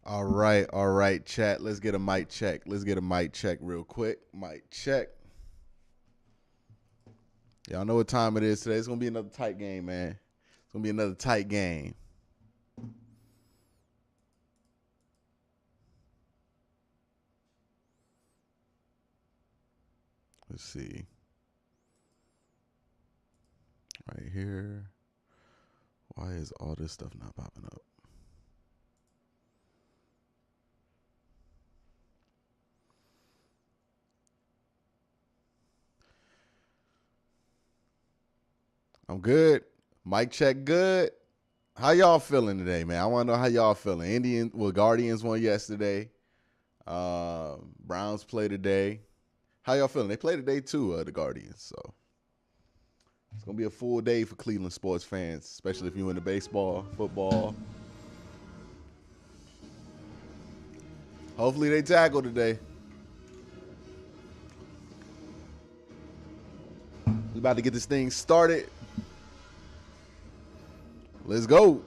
All right, chat. Let's get a mic check. Let's get a mic check real quick. Mic check. Y'all know what time it is today. It's gonna be another tight game, man. It's gonna be another tight game. Let's see. Right here. Why is all this stuff not popping up? I'm good. Mic check good. How y'all feeling today, man? I want to know how y'all feeling. Guardians won yesterday. Browns play today. How y'all feeling? They play today too, the Guardians. So it's gonna be a full day for Cleveland sports fans, especially if you're into baseball, football. Hopefully they tackle today. We about to get this thing started. Let's go. From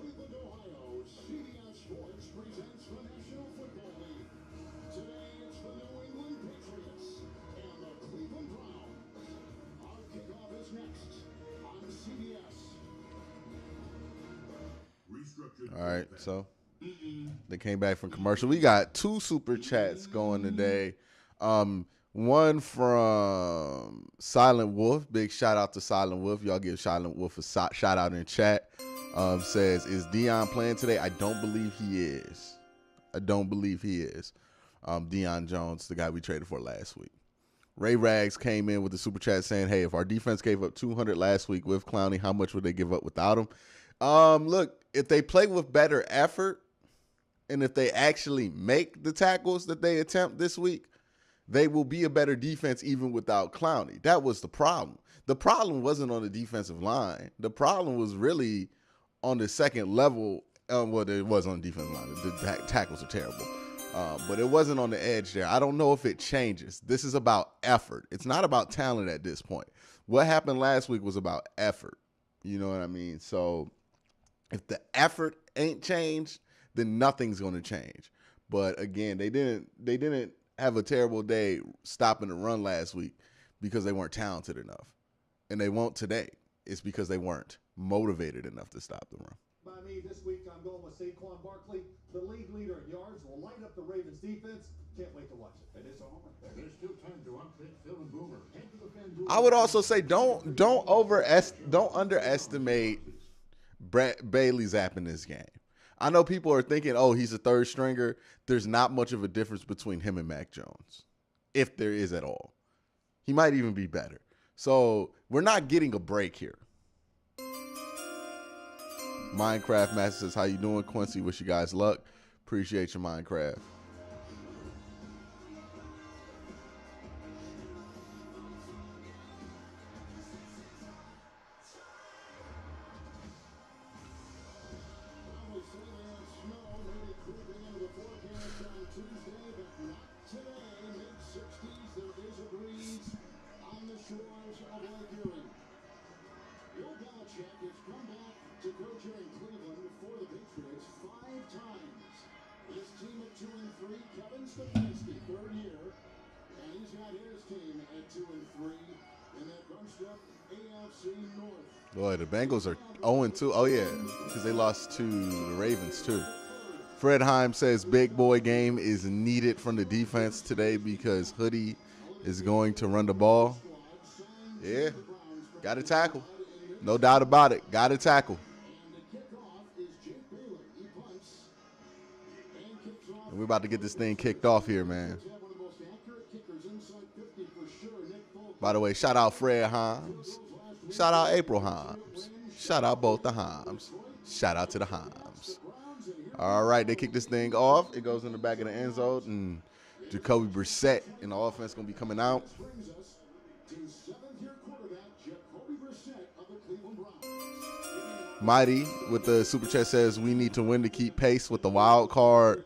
Cleveland, Ohio, CBS Sports presents the National Football League. Today it's the New England Patriots and the Cleveland Browns. Our kickoff is next on CBS. All right, so they came back from commercial. We got two super chats going today. One from Silent Wolf. Big shout out to Silent Wolf. Y'all give Silent Wolf a shout out in chat. Says, is Dion playing today? I don't believe he is. Dion Jones, the guy we traded for last week. Ray Rags came in with the super chat saying, hey, if our defense gave up 200 last week with Clowney, how much would they give up without him? Look, if they play with better effort and if they actually make the tackles that they attempt this week, they will be a better defense even without Clowney. That was the problem. The problem wasn't on the defensive line. The problem was really on the second level. Well, it was on the defensive line. The tackles are terrible. But it wasn't on the edge there. I don't know if it changes. This is about effort. It's not about talent at this point. What happened last week was about effort. You know what I mean? So if the effort ain't changed, then nothing's going to change. But again, they didn't have a terrible day stopping the run last week because they weren't talented enough. And they won't today. It's because they weren't motivated enough to stop the run. By me this week, I'm going with Saquon Barkley. The league leader in yards will light up the Ravens defense. Can't wait to watch it. And it's all right. There's still time to unpick Phil and Boomer. Head to the fan booth. I would also say don't underestimate Brett Bailey's app in this game. I know people are thinking, oh, he's a third stringer. There's not much of a difference between him and Mac Jones, if there is at all. He might even be better. So we're not getting a break here. Minecraft Master says, how you doing, Quincy? Wish you guys luck. Appreciate your Minecraft. Boy, the Bengals are 0-2. Oh, yeah, because they lost to the Ravens, too. Fred Heim says big boy game is needed from the defense today because Hoodie is going to run the ball. Yeah, got to tackle. No doubt about it. Got to tackle. And we're about to get this thing kicked off here, man. By the way, shout out Fred Himes. Shout out April Himes. Shout out both the Himes. Shout out to the Himes. All right, they kick this thing off. It goes in the back of the end zone, and Jacoby Brissett in the offense going to be coming out. Mighty with the super chat says we need to win to keep pace with the wild card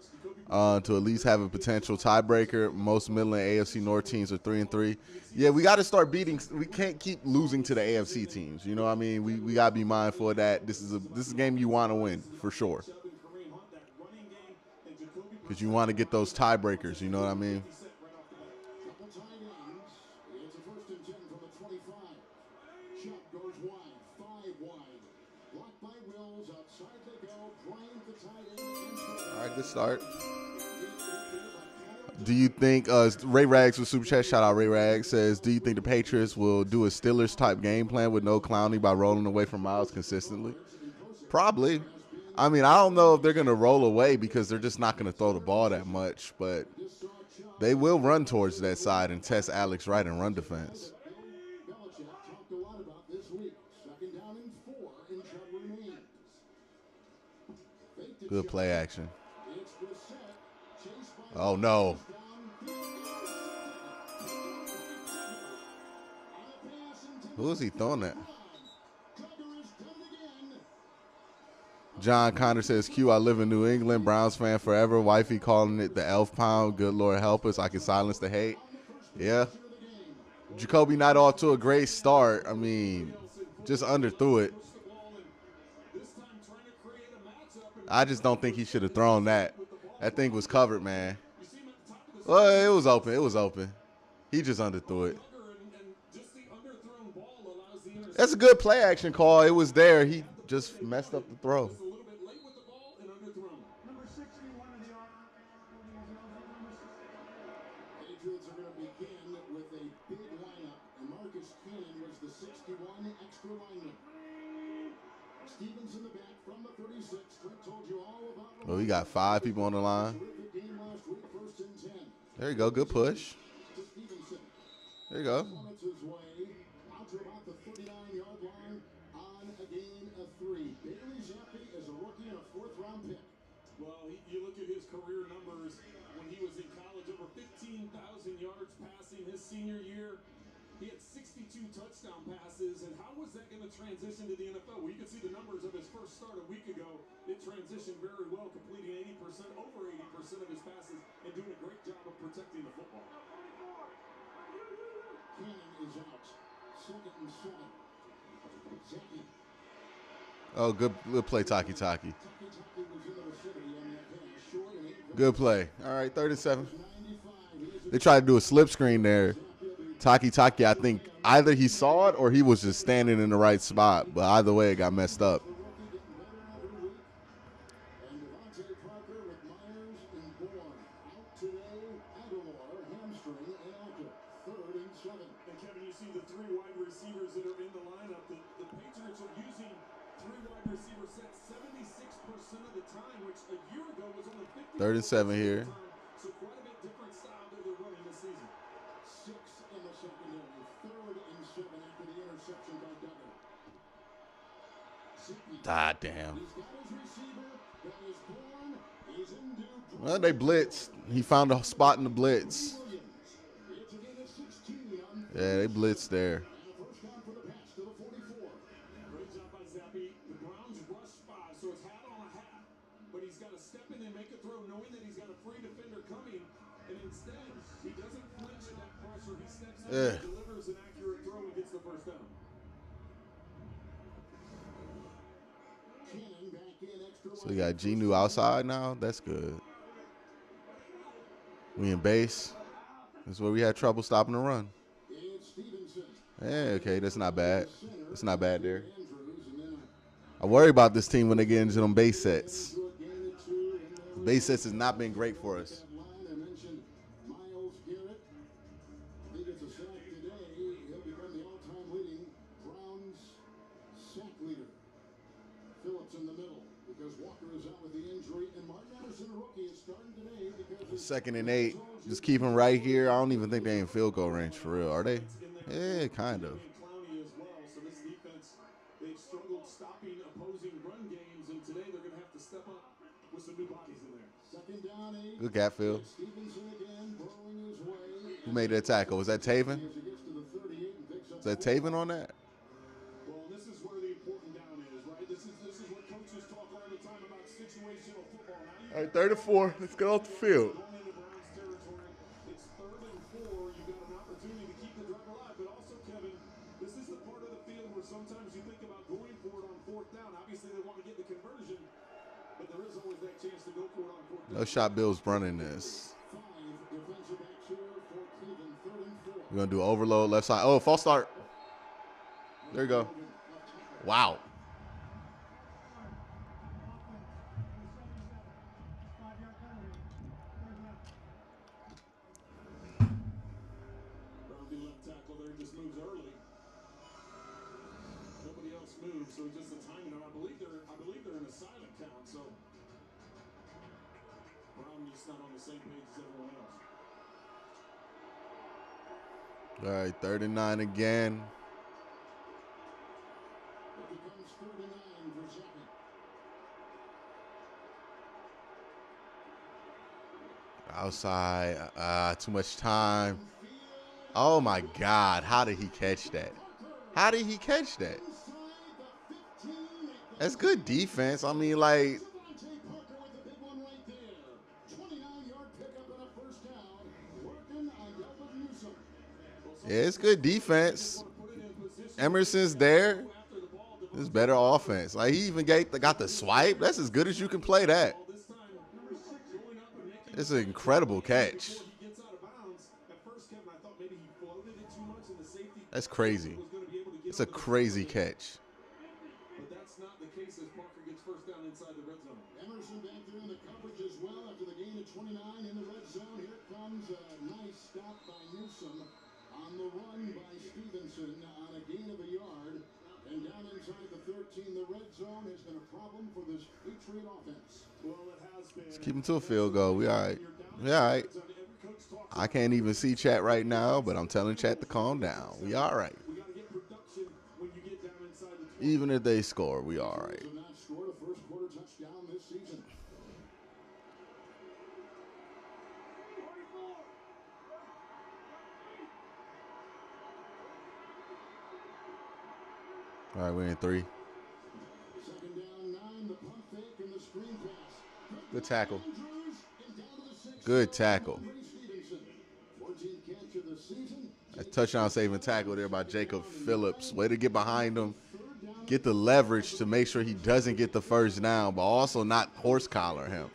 to at least have a potential tiebreaker. Most middle and AFC North teams are 3-3. Yeah, we got to start beating. We can't keep losing to the AFC teams. You know what I mean? We got to be mindful of that. This is a game you want to win for sure. because you want to get those tiebreakers. You know what I mean? Couple tight ends. It's a 1st and 10 from the 25. Chubb goes wide, 5 wide. Blocked by Wills. Outside they go. Bryant the tight end. All right, good start. Do you think Ray Rags with Super Chat? Shout out Ray Rags says, do you think the Patriots will do a Steelers type game plan with no Clowney by rolling away from Myles consistently? Probably. I mean, I don't know if they're going to roll away because they're just not going to throw the ball that much, but they will run towards that side and test Alex Wright and run defense. Belichick talked a lot about this week. 2nd down and 4, and Chubb remains. Good play action. It's Brissett, chased by Oh, no. Who is he throwing at? John Connor says, Q, I live in New England, Browns fan forever. Wifey calling it the elf pound. Good Lord help us. I can silence the hate. Yeah. Jacoby not off to a great start. I mean, just underthrew it. I just don't think he should have thrown that. That thing was covered, man. Well, it was open. It was open. He just underthrew it. That's a good play action call. It was there. He just messed up the throw. Patriots are going to begin with a big lineup, and Marcus Cannon was the 61 extra lineman. Stevens in the back from the 36. Trent told you all about. Oh, we got 5 people on the line. Terrific game last week, 1st and 10. There you go. Good push. To Stevenson. There you go. On his way out to about the 39-yard line on a gain of 3. Bailey Zappi is a rookie and a 4th-round pick. Well, you look at his career numbers when he was in college, over 15,000 yards passing his senior year. He had 62 touchdown passes, and how was that going to transition to the NFL? Well, you can see the numbers of his first start a week ago. It transitioned very well, completing 80%, over 80% of his passes, and doing a great job of protecting the football. Cannon is out. 2nd and 7. Zappi. Oh, good play, Taki. Taki was in the vicinity on that pass. Short and 8. Good play. All right, 3rd and 7. 95. They tried to do a slip screen there. Taki, I think either he saw it or he was just standing in the right spot. But either way, it got messed up. The rookie getting better every week. And Devontae Parker with Myers and Bourne. Out today, Aguilar, hamstring, and Alker. 3rd and 7. And Kevin, you see the 3 wide receivers that are in the lineup. The Patriots are using 3 wide receiver sets 76% of the time, which a year ago was only 50%. 3rd and 7 here. So quite a bit different style that they're running this season. 6 in the secondary. 3rd and 7 after the interception by Duggan. Ah, damn. He's got his receiver. That is Bourne. He's in due. Well, they blitzed. He found a spot in the blitz. Williams. It's a gain of 16 on Yeah, they blitzed there. and a 1st down for the pass to the 44. Great job by Zappi. The Browns rush 5, so it's hat on a hat. But he's got to step in and make a throw, knowing that he's got a free defender coming. And instead, he doesn't flinch at that pressure. He steps in and delivers an accurate throw and gets the 1st down. Cannon back in extra. So we got Genu outside now. That's good. We in base. This is where we had trouble stopping the run. It's Stevenson. Yeah, okay, that's not bad. That's not bad there. Andrews, and then I worry about this team when they get into them base sets. to a gain of 2 in the Base sets has not been great for us. that line. I mentioned Myles Garrett. He gets a sack today. He'll become the all-time leading Browns sack leader. Phillips in the middle because Walker is out with the injury, and Martin Anderson, a rookie, is starting today because 2nd and 8. Just keep them right here. I don't even think they in field goal range for real, are they? Yeah, kind of. Clowney as well. So this defense, they've struggled stopping opposing run games, and today they're going to have to step up with some new bodies in there. 2nd down 8. Good gap field. Stevenson again, burrowing his way. Who made that tackle? Was that Taven? As he gets to the 38 and picks up Is that Taven on that? Well, this is where the important down is, right? This is what coaches talk all the time about situational football. Now you All right, 3rd and 4. Let's get off the field. going into Browns territory. It's 3rd and 4. You've got an opportunity to keep the drive alive, but also, Kevin, this is the part of the field where sometimes you think about going for it on 4th down. Obviously, they want to get the conversion, but there is always always that chance to go for it on fourth down. No shot Bills running this. 5 defensive backs here for Cleveland, 3rd and 4. We're going to do overload left side. Oh, false start. There you go. Wow. Brown be left tackle there. He just moves early. Nobody else moves, so just the timing. I believe they're in a silent count, so Brown just not on the same page as everyone else. All right, 3rd and 9 again. It becomes 3rd and 9 for Zappi. Outside, too much time. Oh my God, how did he catch that? How did he catch that? That's good defense. I mean, like, Devontae Parker with the big one right there. 29-yard pickup and a first down. Working on Delvin Newsome. yeah, it's good defense. Emerson's there. It's better offense. Like, he even got the swipe. That's as good as you can play that. It's an incredible catch. That's crazy. It's a crazy catch. But that's not the case as Parker gets first down inside the red zone. Emerson back there in the coverage as well after the gain of 29 in the red zone. Here comes a nice stop by Newsome on the run by Stevenson on a gain of a yard. And down inside the 13, the red zone has been a problem for this Patriot offense. Well, it has been. Let's keep him to a field goal. We all right. We all right. I can't even see chat right now, but I'm telling chat to calm down. We all right. We got to get production when you get down inside the 20. Even if they score, we all right. Have not scored a first quarter touchdown this season. All right, we're in 3. Second down, 9, the pump fake and the screen pass. Good tackle. Andrews and down to the 6. Good tackle. Stevenson, 14th catch of the season. A touchdown saving tackle there by Jacob Phillips. Way to get behind him. Get the leverage to make sure he doesn't get the first down, but also not horse collar him.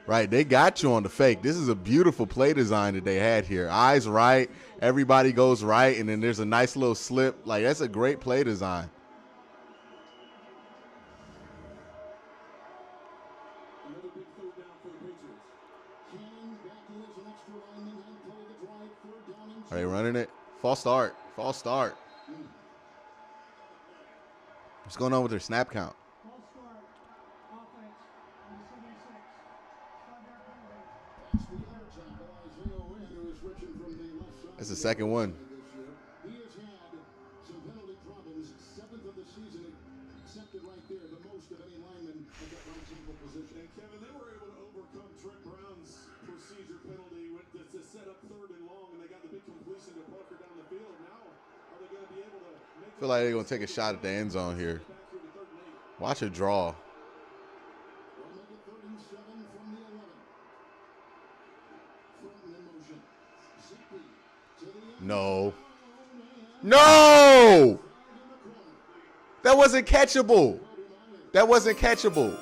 Right, they got you on the fake. This is a beautiful play design that they had here. Eyes right, everybody goes right, and then there's a nice little slip. Like, that's a great play design. Another big third down for the Patriots. Cannon back in as an extra lineman and play the drive. 3rd down and Are they running it? False start. False start. What's going on with their snap count? False start, offense, on the 76, 5-yard penalty. That's the other tackle, Isaiah Wynn, who is switching from the left side. That's the second one. He has had some penalty problems. 7th of the season, accepted right there, the most of any lineman at that right tackle position. And Kevin, they were able to overcome Trent Brown's procedure penalty to set up 3rd and long, and they got the big completion to Parker down the field. Now, are they going to be able to make I feel like they're going to take a shot at the end zone here. back here to 3rd and 8? Watch it draw. They'll make it 3rd and 7 from the 11. Thornton in motion. Zappi to the end No. zone, and No! in the corner. That wasn't catchable. That wasn't catchable.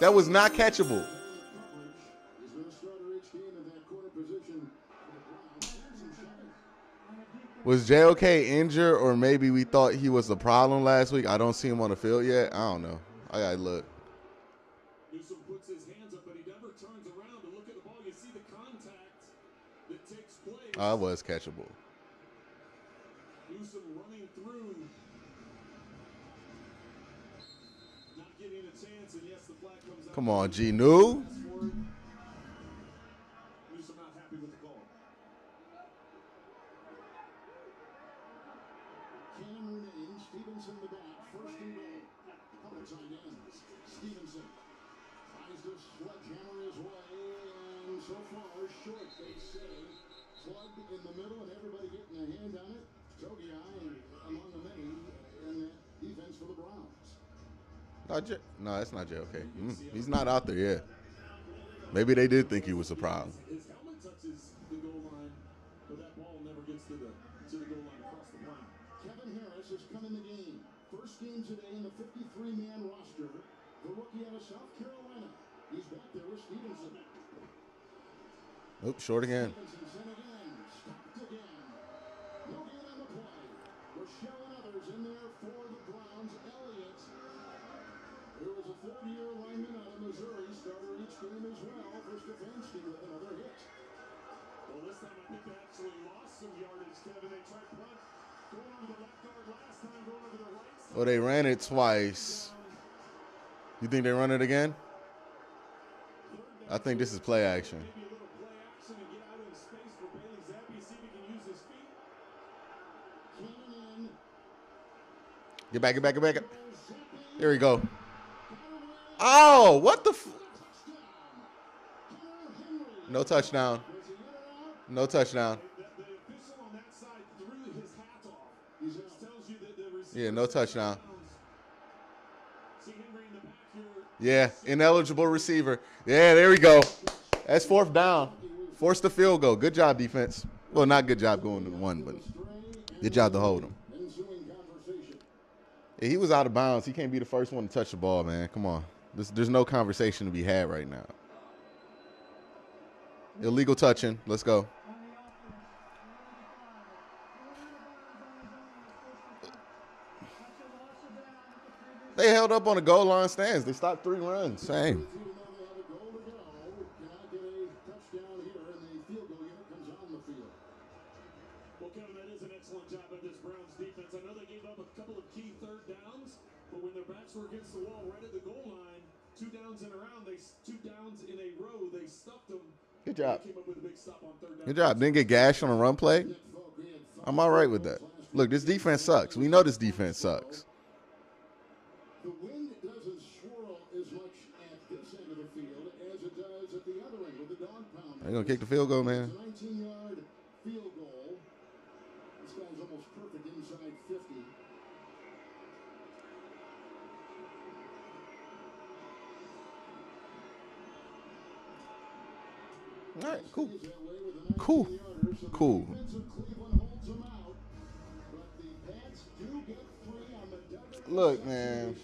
That was not catchable. He's been a starter each game in that corner position for the Browns. Here's some shot. Was JOK injured, or maybe we thought he was the problem last week? I don't see him on the field yet. I don't know. I got to look. Newsome puts his hands up, but he never turns around to look at the ball. You see the contact that takes place. It was catchable. Newsome running through. Not getting a chance, and yes, the flag comes out. Come on, G. New. Pass forward. Newsome not happy with the call. Cannon remains. Stevenson the back. 1st and goal. Couple tight ends. Stevenson tries to sledgehammer his way, and so far short, they say. Plugged in the middle, and everybody getting a hand on it. Togiai among the many in that defense for the Browns. No, that's not JOK. He's not out there yet. Maybe they did think he was a problem. His helmet touches the goal line, but that ball never gets to the goal line across the line. Kevin Harris has come in the game. First game today in the 53-man roster. The rookie out of South Carolina. He's Oops, short again. There was a third-year lineman out of Missouri, starter each game as well for Stefanski with another hit. Well, this time I think they actually lost some yardage, Kevin. They tried punt, going over the left guard last time, going over the right side. Oh, they ran it twice. You think they run it again? I think this is play action. Maybe a little play action and get out in space for Bailey Zappi, see if he can use his feet. Get back, get back, get back. Here we go. Oh, what the No touchdown. No touchdown. The official on that side threw his hat off, which tells you that the receiver. Yeah, no touchdown. See Henry in the back here. Yeah, ineligible receiver. Yeah, there we go. That's fourth down. Force the field goal. Good job, defense. Well, not good job going to the one, but good job to hold him. Yeah, he was out of bounds. He can't be the first one to touch the ball, man. Come on. There's no conversation to be had right now. Illegal touching. Let's go. They held up on the goal line stands. They stopped 3 runs. Same. Well, Kevin, that is an excellent job by this Browns defense. I know they gave up a couple of key third downs, but when their backs were against the wall right at the goal line, 2 downs in a row, they stuffed them. Good job. Came up with a big stop on third down. Good job. Didn't get gashed on a run play. I'm all right with that. Look, this defense sucks. We know this defense sucks. The wind doesn't swirl as much at this end of the field as it does at the other end with the dog pound. They're going to kick the field goal, man. It's a 19-yard field goal. This guy's almost perfect inside 50. All right, cool. Cool. Cool. Look, man.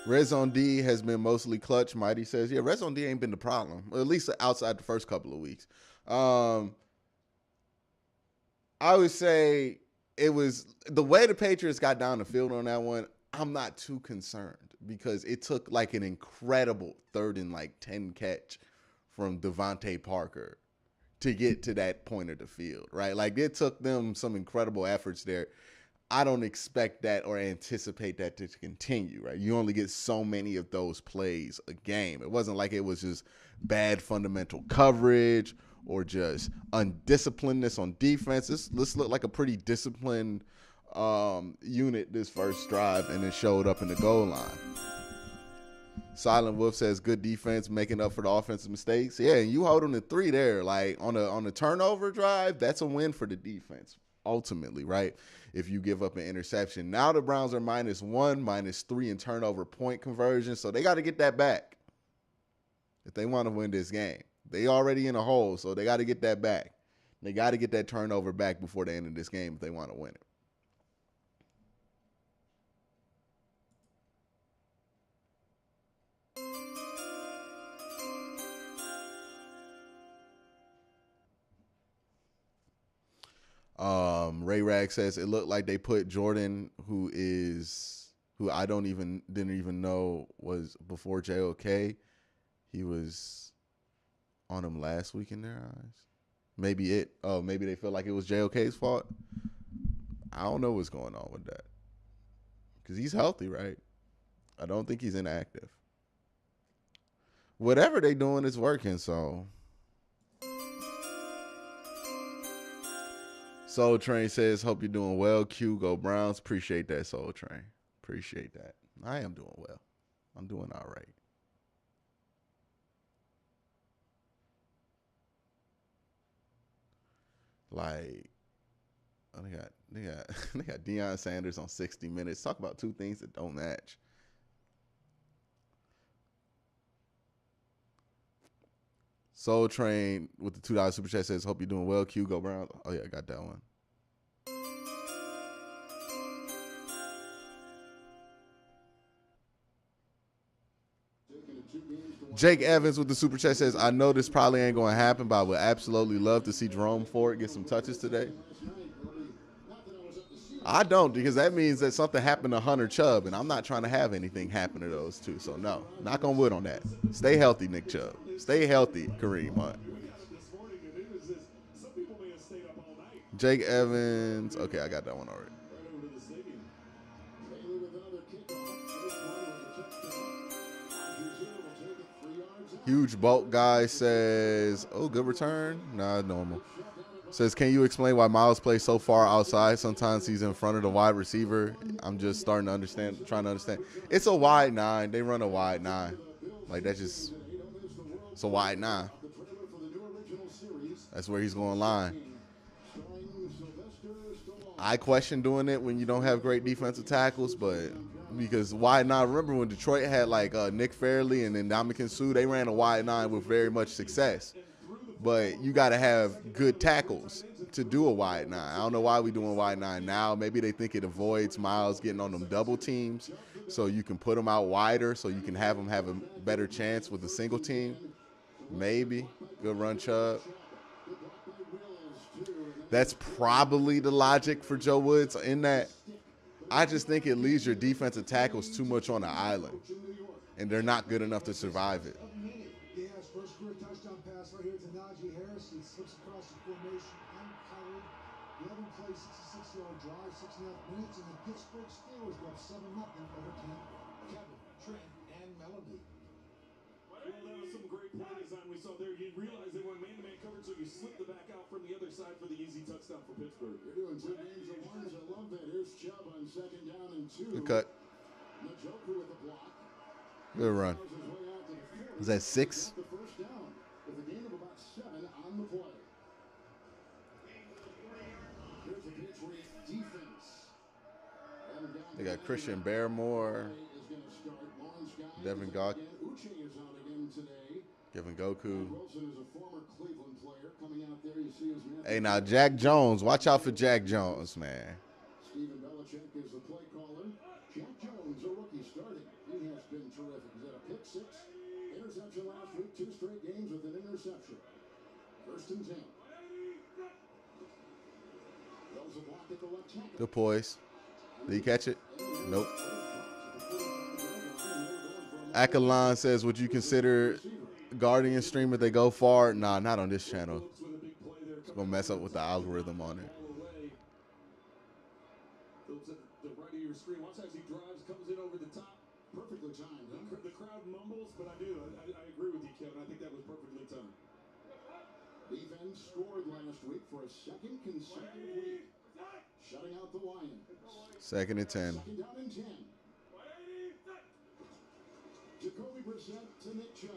Red Zone D has been mostly clutch. Mighty says, yeah, Red Zone D ain't been the problem, or at least outside the first couple of weeks. I would say it was the way the Patriots got down the field on that one. I'm not too concerned because it took like an incredible 3rd and 10 catch from Devontae Parker to get to that point of the field, right? Like it took them some incredible efforts there. I don't expect that or anticipate that to continue, right? You only get so many of those plays a game. It wasn't like it was just bad fundamental coverage or just undisciplinedness on defense. This looked like a pretty disciplined unit this first drive, and it showed up in the goal line. Silent Wolf says good defense making up for the offensive mistakes. Yeah, and you hold them to 3 there. Like on a turnover drive, that's a win for the defense ultimately, right? If you give up an interception. Now the Browns are -1, -3 in turnover point conversion, so they got to get that back if they want to win this game. They already in a hole, so they got to get that back. They got to get that turnover back before the end of this game if they want to win it. Ray Rag says it looked like they put Jordan, who I didn't even know was before JOK. He was on him last week in their eyes. Maybe they feel like it was JOK's fault. I don't know what's going on with that. Because he's healthy, right? I don't think he's inactive. Whatever they doing is working, so. Soul Train says, hope you're doing well. Q, go Browns. Appreciate that, Soul Train. Appreciate that. I am doing well. I'm doing all right. Like, oh, they got Deion Sanders on 60 Minutes. Talk about 2 things that don't match. Soul Train with the $2 super chat says, hope you're doing well. Q, go Browns. Oh, yeah, I got that one. Jake Evans with the super chat says, I know this probably ain't going to happen, but I would absolutely love to see Jerome Ford get some touches today. I don't, because that means that something happened to Hunter Chubb, and I'm not trying to have anything happen to those two. So, no, knock on wood on that. Stay healthy, Nick Chubb. Stay healthy, Kareem Hunt. Jake Evans. Okay, I got that one already. Huge bulk guy says, oh, good return? Nah, normal. Says, can you explain why Myles plays so far outside? Sometimes he's in front of the wide receiver. I'm just starting to understand, trying to understand. It's a wide 9. They run a wide 9. Like, that's just, it's a wide 9. That's where he's going line. I question doing it when you don't have great defensive tackles, but because wide 9, remember when Detroit had like Nick Fairley and then Ndamukong Suh, they ran a wide 9 with very much success. But you got to have good tackles to do a wide 9. I don't know why we doing wide 9 now. Maybe they think it avoids Myles getting on them double teams, so you can put them out wider, so you can have them have a better chance with a single team. Maybe. Good run, Chubb. That's probably the logic for Joe Woods in that. I just think it leaves your defensive tackles too much on the island, and they're not good enough to survive it. Yes, first career touchdown pass right here to Najee Harris. He slips across the formation uncovered. 11 play, 66-yard drive, 6.5 minutes, and the Pittsburgh Steelers go up 7-0 over Tampa. Kevin, Trent, and Melody. Well, that was some great play design we saw there. You realize they were in man-to-man coverage, so you slip the back out from the other side for the easy touchdown for Pittsburgh. You're doing 2 games at once. I love that. Here's Chubb on 2nd down and 2. Good cut. Njoku with the block. Good run. Is that 6? The first down with a gain of about 7 on the play. Here's the Patriots defense. They got Christian Barrymore, Devin Gok, Uche is out again today. Kevin Goku. Wilson is a former Cleveland player coming out there. You see his man. Hey, now Jack Jones. Watch out for Jack Jones, man. Stephen Belichick is the play caller. Jack Jones, a rookie starting. He has been terrific. He's had a pick 6. Interception last week, 2 straight games with an interception. 1st and 10. Those a block at the left tackle. Good poise. Did he catch it? Nope. Akalon says, would you consider Guardian stream if they go far? Nah, not on this channel. It's going to mess up with the algorithm on it. The right of your screen. Watch as he drives, comes in over the top. Perfectly timed, huh? The crowd mumbles, but I agree with you, Kevin. I think that was perfectly timed. Defense scored last week for a 2nd consecutive week, shutting out the Lions. 2nd and 10. 2nd down and 10. Jacoby Brissett to Nick Chubb.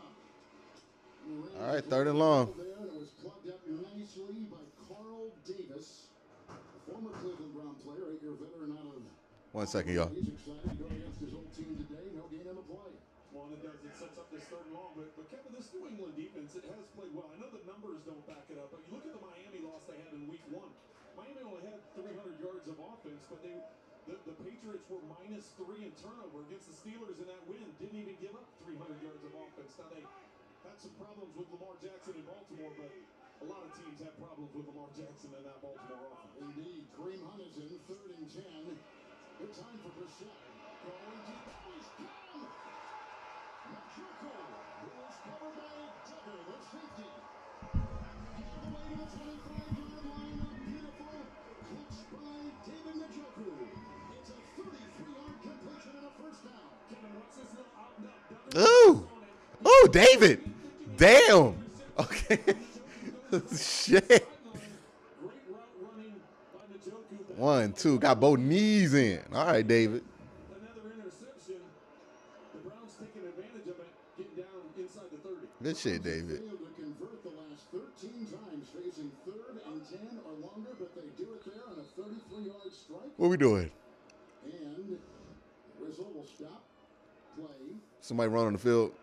All right, 3rd and long. There, and it was plugged up nicely by Carl Davis, a former Cleveland Brown player, 8-year veteran out of. 1 second, y'all. He's excited to go against his old team today. No gain on the play. Well, and it sets up this 3rd and long. But Kevin, this New England defense, it has played well. I know the numbers don't back it up, but you look at the Miami loss they had in week 1. Miami only had 300 yards of offense, but the Patriots were -3 in turnover against the Steelers in that win. Didn't even give up 300 yards of offense. Now, they had some problems with Lamar Jackson in Baltimore, but a lot of teams have problems with Lamar Jackson in that Baltimore offense. Indeed. Kareem Hunt is in 3rd and 10. Good time for Brissett. Going to Bobby's come. Njoku, who is covered by Duggar, the safety. All the way to the 25-yard line. Beautiful catch by David Njoku. It's a 33-yard completion and a 1st down. Kevin, what's this now? Ooh. Ooh, David. Damn. Okay. Shit. Great route running by Njoku. 1, 2. Got both knees in. All right, David. Another interception. The Browns taking advantage of it, getting down inside the 30. Good shit, David. Failed to convert the last 13 times, facing 3rd and 10 or longer, but they do it there on a 33-yard strike. What we doing? And whistle will stop play. Somebody run on the field.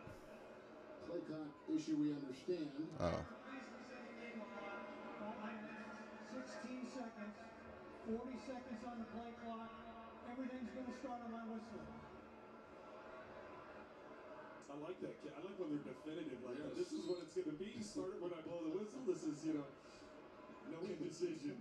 Play clock issue we understand. Oh. 16 seconds, 40 seconds on the play clock. Everything's going to start on my whistle. I like that. I like when they're definitive like that. This is what it's going to be. Start it when I blow the whistle. This is, you know, no indecision.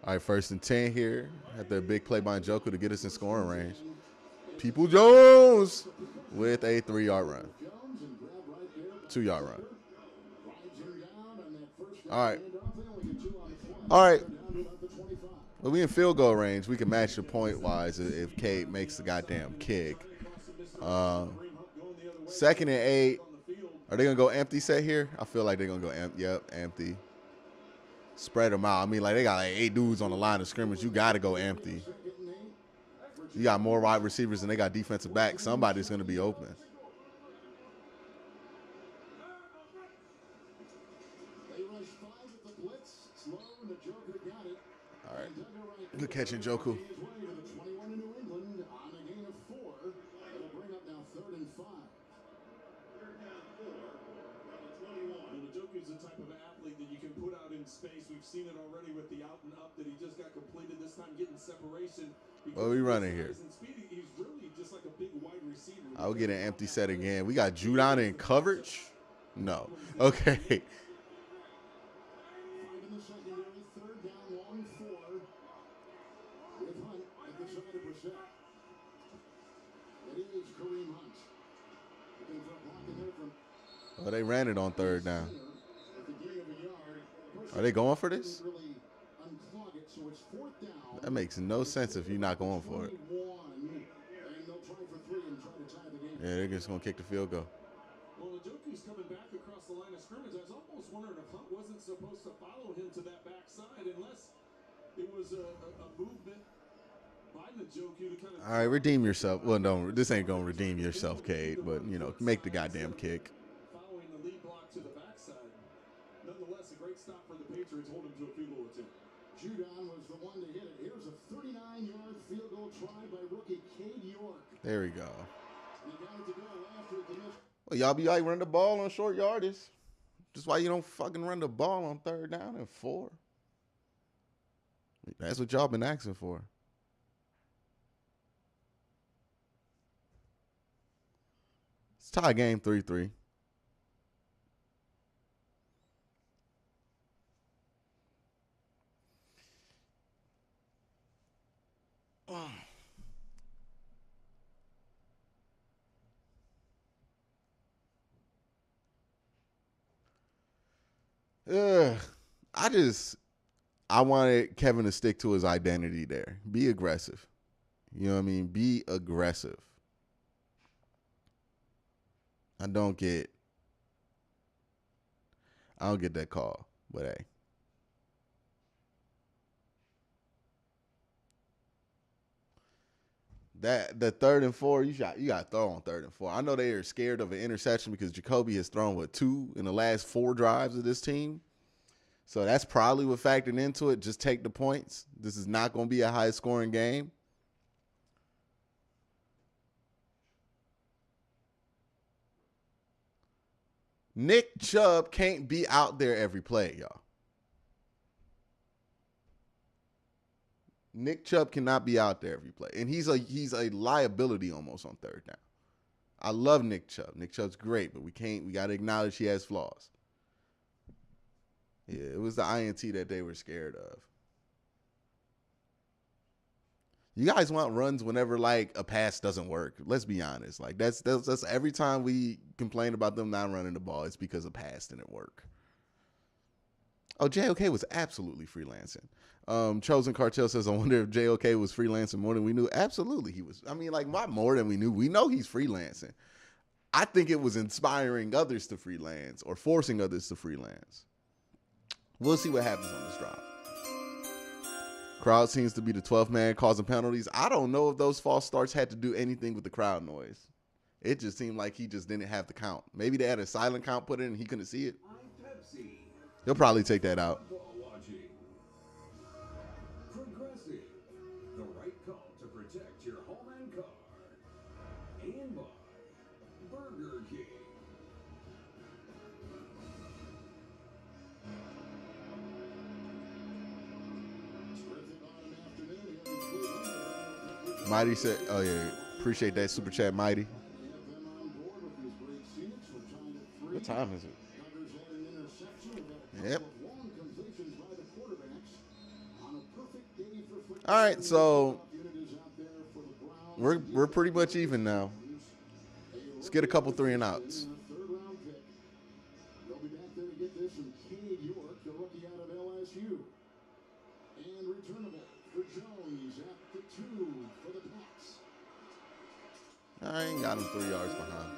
All right, 1st and 10 here. Had the big play by Njoku to get us in scoring range. People Jones with a 3-yard run. 2-yard run. All right. All right. Well, we in field goal range. We can match the point-wise if Cade makes the goddamn kick. 2nd and 8. Are they going to go empty set here? I feel like they're going to go empty. Yep, empty. Spread them out. I mean, like, they got like 8 dudes on the line of scrimmage. You got to go empty. You got more wide receivers than they got defensive backs. Somebody's going to be open. All right. Good catch, Njoku. Njoku's the type of athlete that you can put out in space. We've seen it already with the out and up that he just got completed this time, getting separation. What are we running here? He's really just like a big wide receiver. I'll get an empty set again. We got Judon in coverage? No. Okay. Oh, they ran it on 3rd down. Are they going for this? That makes no sense if you're not going for it. Yeah, they're just going to kick the field goal. Well, Njoku's coming back across the line of scrimmage. I was almost wondering if Hunt wasn't supposed to follow him to that backside unless it was a movement by Njoku to kind of... All right, redeem yourself. Well, no, this ain't going to redeem yourself, Cade, but, you know, make the goddamn kick. Following the lead block to the backside. Nonetheless, a great stop for the Patriots. Hold him to a field goal attempt. Judon was the one to hit it. Here's a 39-yard field goal try by rookie Cade York. There we go. He got it to go after the miss. Well, y'all be like running the ball on short yardage. Just why you don't fucking run the ball on 3rd down and 4. That's what y'all been asking for. It's tie game 3-3. I wanted Kevin to stick to his identity there. Be aggressive. You know what I mean? Be aggressive. I don't get that call, but hey. The 3rd and 4, you got to throw on 3rd and 4. I know they are scared of an interception because Jacoby has thrown 2 in the last 4 drives of this team. So that's probably what factored into it. Just take the points. This is not going to be a high scoring game. Nick Chubb can't be out there every play, y'all. Nick Chubb cannot be out there every play. And he's a liability almost on 3rd down. I love Nick Chubb. Nick Chubb's great, but we got to acknowledge he has flaws. Yeah, it was the INT that they were scared of. You guys want runs whenever like a pass doesn't work. Let's be honest. Like that's every time we complain about them not running the ball, it's because a pass didn't work. Oh, JOK was absolutely freelancing. Chosen Cartel says, I wonder if JOK was freelancing more than we knew. Absolutely, he was. I mean, like, not more than we knew. We know he's freelancing. I think it was inspiring others to freelance or forcing others to freelance. We'll see what happens on this drive. Crowd seems to be the 12th man causing penalties. I don't know if those false starts had to do anything with the crowd noise. It just seemed like he just didn't have the count. Maybe they had a silent count put in and he couldn't see it. He'll probably take that out. Progressive, the right call to protect your home and car. And by Burger King. Terrific autumn afternoon. Mighty said, oh, yeah. Appreciate that super chat, Mighty. What time is it? Yep. All right, so we're pretty much even now. Let's get a couple 3 and outs. They'll be back there to get this from Cade York, the rookie out of LSU. And returnable for Jones at the 2 for the Pats. I ain't got him 3 yards behind.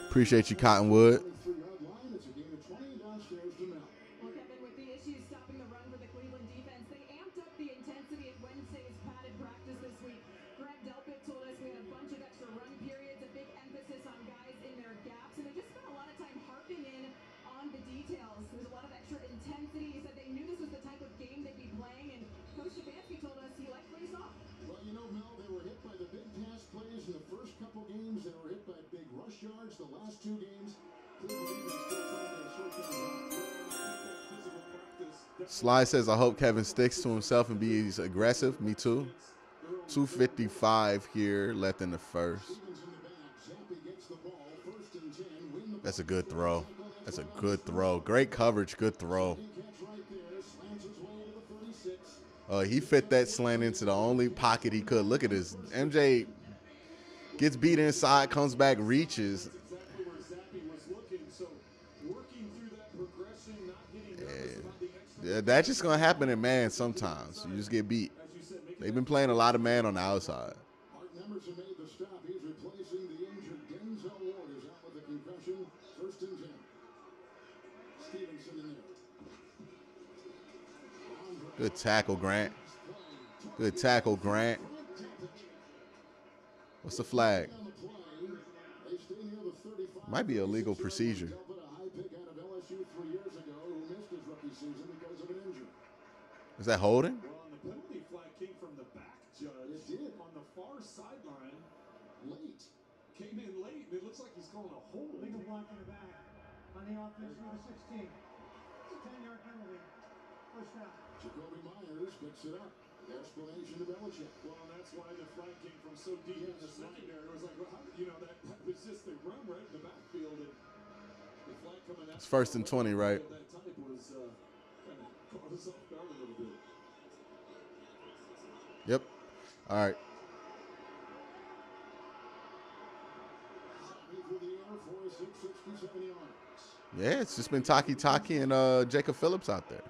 Appreciate you, Cottonwood. 23-yard line. It's a gain of 20 downstairs to Mel. Well, Kevin, with the issues stopping the run for the Cleveland defense, they amped up the intensity at Wednesday's padded practice this week. Greg Delpit told us we had a bunch of extra run periods, a big emphasis on guys in their gaps, and they just spent a lot of time harping in on the details. There's a lot of extra intensity. He said they knew this was the type of game they'd be playing, and Coach Stefanski told us he liked what he saw. Well, you know, Mel, they were hit by the big pass plays in the first couple games. They were hit by big rush yards the last 2 games. Cleveland still trying to sort things out. Sly says, I hope Kevin sticks to himself and be aggressive. Me too. 2:55 here left in the first. That's a good throw. That's a good throw. Great coverage. Good throw. He fit that slant into the only pocket he could. Look at this. MJ gets beat inside, comes back, reaches. Yeah, that's just going to happen in man sometimes. You just get beat. They've been playing a lot of man on the outside. Mark Emerson made the stop. He's replacing the injured Denzel Ward, who's out with a concussion. 1st and 10. Stevenson in there. Good tackle, Grant. Good tackle, Grant. What's the flag? Might be a legal procedure. Is that holding? Well, and the penalty flag came from the back, Judge. It did. On the far sideline. Late. Came in late, and it looks like he's calling a hold. Legal block in the back. On the offense for the 16. It's a 10-yard penalty. First down. Jacoby Myers picks it up. Explanation to Belichick. Well, and that's why the flag came from so deep in the secondary. It was like, well, how, that was just the run right in the backfield. And the flag coming out. It's 1st and 20, right? That type was kind of caught us off guard a little bit. Yep. All right. Yeah, it's just been Taki and Jacob Phillips out there.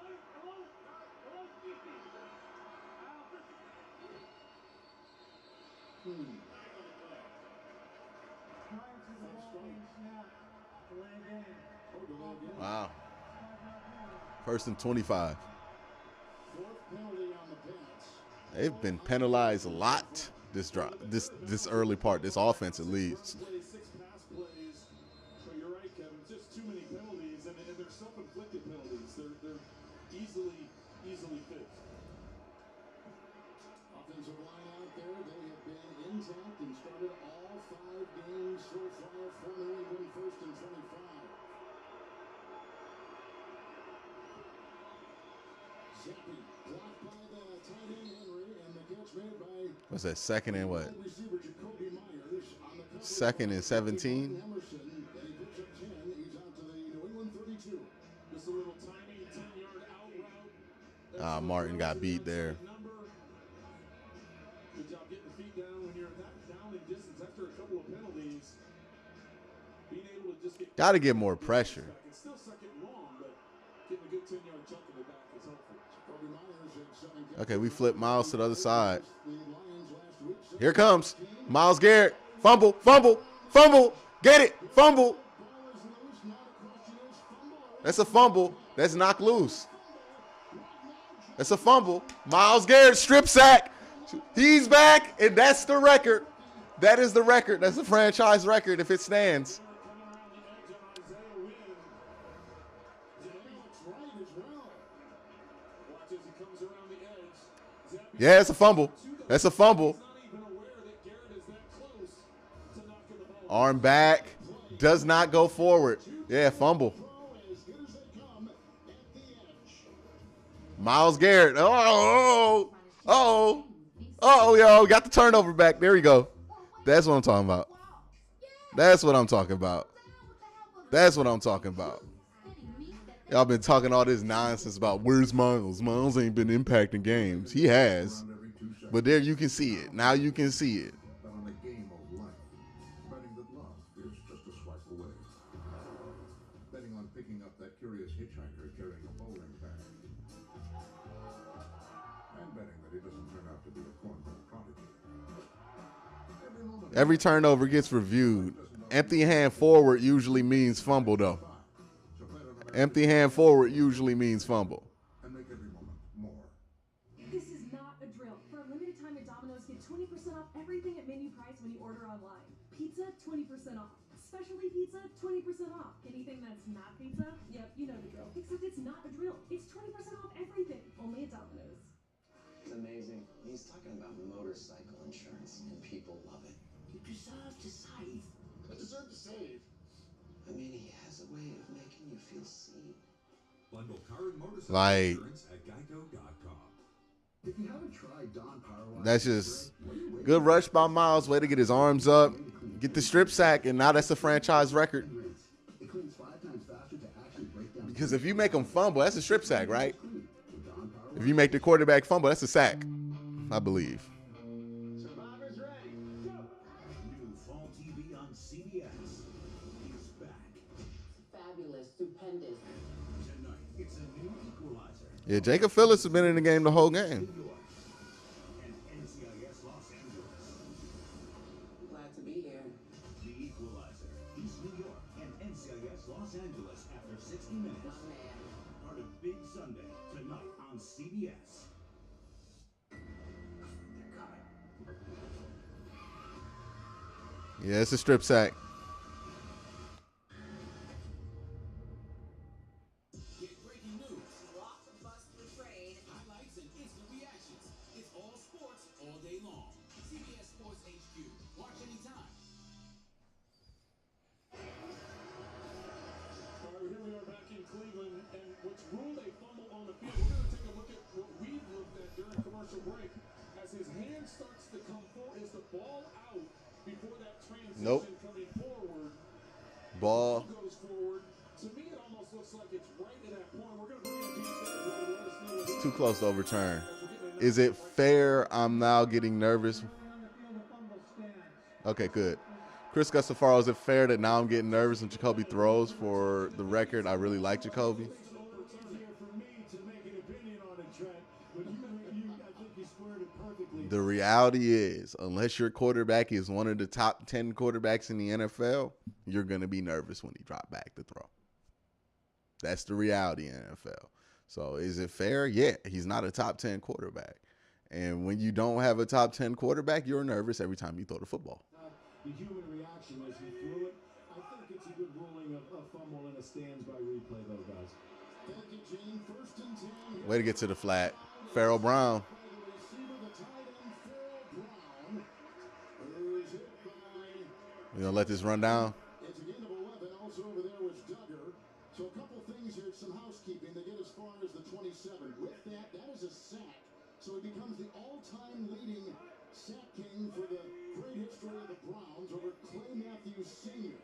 Wow. 1st and 25. They've been penalized a lot this early part, this offense at least. 6 pass plays, but you're right, Kevin. Just too many penalties, and they're self-inflicted penalties. They're easily fixed. Offensive line out there, they have been intact and started all 5 games so far for New England. 1st and 25. Zappi blocked by the tight end Henry, and the catch made by What's that, 2nd and what? receiver Jacoby Myers on the 2nd and 17. Emerson, and he picks up 10. He's out to the New England 32. Just a little tiny 10-yard out route. Martin got beat there. Good job getting the feet down when you're that down in distance after a couple of penalties. Being able to just get Got to get more pressure. It's still 2nd and long, but getting a good 10-yard chunk in the back is helpful. Jacoby Myers at 7 Okay, we flip Myles to the other side. Here comes Myles Garrett. Fumble, fumble, fumble. Get it, fumble. That's a fumble. That's knocked loose. That's a fumble. Myles Garrett strip sack. He's back, and that's the record. That is the record. That's the franchise record if it stands. Yeah, it's a fumble. That's a fumble. Arm back. Does not go forward. Yeah, fumble. Myles Garrett. Oh. Oh, yo, got the turnover back. There we go. That's what I'm talking about. That's what I'm talking about. That's what I'm talking about. Y'all been talking all this nonsense about where's Myles. Myles ain't been impacting games. He has. But there you can see it. Now you can see it. But on a game of life, betting that love is just a swipe away. Betting on picking up that curious hitchhiker carrying a bowling bag. And betting that he doesn't turn out to be a cornball prodigy. Every turnover gets reviewed. Empty hand forward usually means fumble, though. Empty hand forward usually means fumble. And make every moment more. This is not a drill. For a limited time at Domino's, get 20% off everything at menu price when you order online. Pizza, 20% off. Specialty pizza, 20% off. Anything that's not pizza, yep, you know the drill. Except it's not a drill. It's 20% off everything. Only at Domino's. It's amazing. He's talking about motorcycle insurance, and people love it. You deserve to save. I deserve to save. I mean, he has a way of making you feel seen. Bundle car and motorcycle Like, insurance at geico.com. If you haven't tried Don Power, that's just good rush by Myles. Way to get his arms up, get the strip sack, and now that's a franchise record. it cleans 5 times faster to actually break down. Because if you make him fumble, that's a strip sack, right? If you make the quarterback fumble, that's a sack, I believe. Survivor's ready. Go. New fall TV on CBS is back. Fabulous, stupendous. Tonight, it's a new equalizer. Yeah, Jacob Phillips has been in the game the whole game. New York and NCIS Los Angeles. Glad to be here. The Equalizer, East New York and NCIS Los Angeles after 60 minutes. My man. Part of Big Sunday, tonight on CBS. They're coming. Yeah, it's a strip sack. Get breaking news, Lots of bust for trade. highlights, and instant reactions. It's all sports all day long. CBS Sports HQ. Watch anytime. All right, here we are back in Cleveland, and what's ruled a fumble on the field. We're going to take a look at what we've looked at during commercial break. As his hand starts to come forward, is the ball out before that transition Nope. coming forward? Ball. Goes forward. To me, it almost looks like it's right at that point. We're going to bring in James Garrett to let us know It's too close to overturn. Is it fair? I'm now getting nervous. On the field, the fumble stands. Okay, good. Chris Gustafaro, is it fair that now I'm getting nervous when Jacoby throws? For the record, I really like Jacoby. It's easier for me to make an opinion on it, Trent, but I think you squared it perfectly. The reality is, unless your quarterback is one of the top 10 quarterbacks in the NFL, you're going to be nervous when he drop back to throw. That's the reality in the NFL. So is it fair? Yeah, he's not a top 10 quarterback. And when you don't have a top 10 quarterback, you're nervous every time you throw the football. The human reaction as he threw it, I think it's a good ruling of a fumble and a stands by replay, though, guys. Thank you, Gene. 1st and 10. Way to get to the flat. Farrell Brown. By the receiver, the tight end, Phil Brown. Who's hit by... You gonna let this run down? It's a gain of 11. Also over there was Duggar. So a couple things here, some housekeeping. They get as far as the 27. With that, that is a sack. So he becomes the all-time leading sack king for the great history of the Browns over Clay Matthews Sr.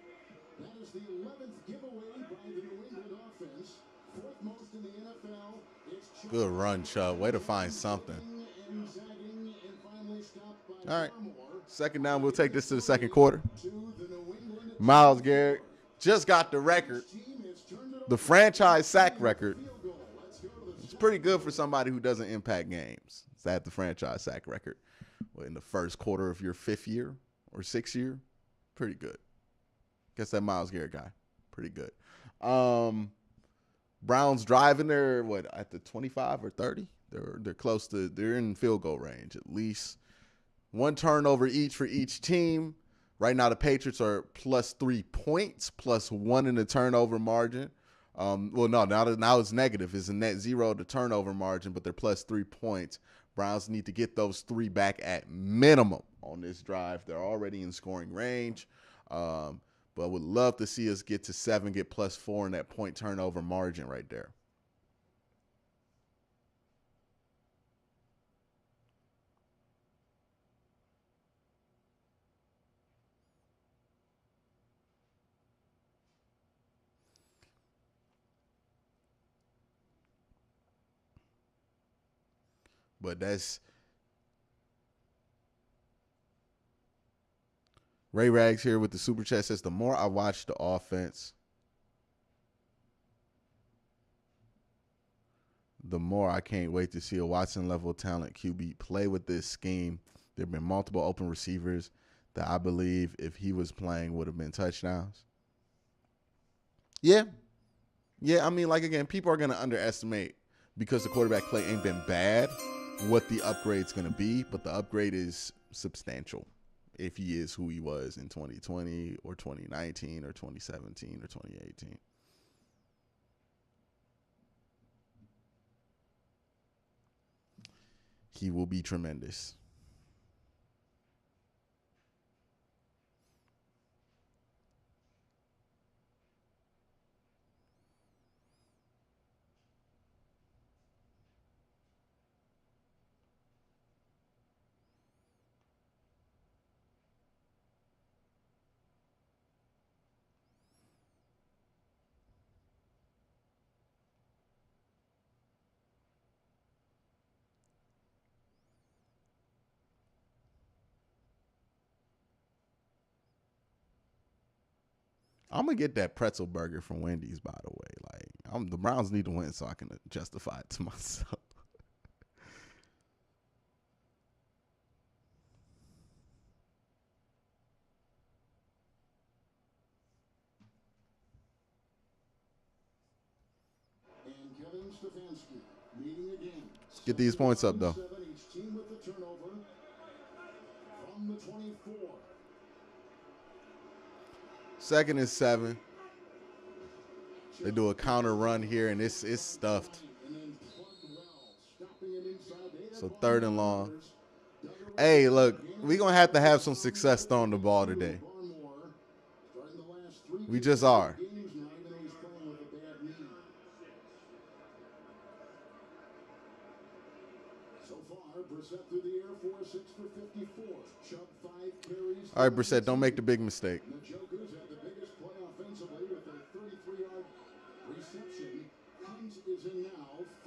That is the 11th giveaway by the New England offense. 4th most in the NFL. It's Good run, Chubb. Way to find something. and zagging and finally stopped by All right. Barmore. 2nd down. We'll take this to the 2nd quarter. To the New England Myles Garrett just got the record, team has turned it the franchise sack record. field goal. Let's go to the It's pretty good for somebody who doesn't impact games. Is that the franchise sack record? Well, in the 1st quarter of your 5th year or 6th year, pretty good. Guess that Myles Garrett guy, pretty good. Browns driving there, at the 25 or 30? They're close to, they're in field goal range at least. 1 turnover each for each team. Right now the Patriots are +3 points, +1 in the turnover margin. Now it's negative. It's a net 0 to turnover margin, but they're +3 points. Browns need to get those 3 back at minimum on this drive. They're already in scoring range, but would love to see us get to 7, get +4 in that point turnover margin right there. But that's Ray Rags here with the super chat says, the more I watch the offense, the more I can't wait to see a Watson level talent QB play with this scheme. There have been multiple open receivers that I believe if he was playing would have been touchdowns. Yeah. Yeah, I mean, like, again, people are going to underestimate because the quarterback play ain't been bad what the upgrade's going to be, but the upgrade is substantial if he is who he was in 2020 or 2019 or 2017 or 2018. He will be tremendous. I'm going to get that pretzel burger from Wendy's, by the way. Like, the Browns need to win so I can justify it to myself. And Kevin Stefanski leading again. Let's get these points up, though. Each team with the turnover from the 24. Second and 7. They do a counter run here, and it's stuffed. So 3rd and long. Hey, look, we're going to have some success throwing the ball today. We just are. All right, Brissett, don't make the big mistake. Reception. Hunt is in now.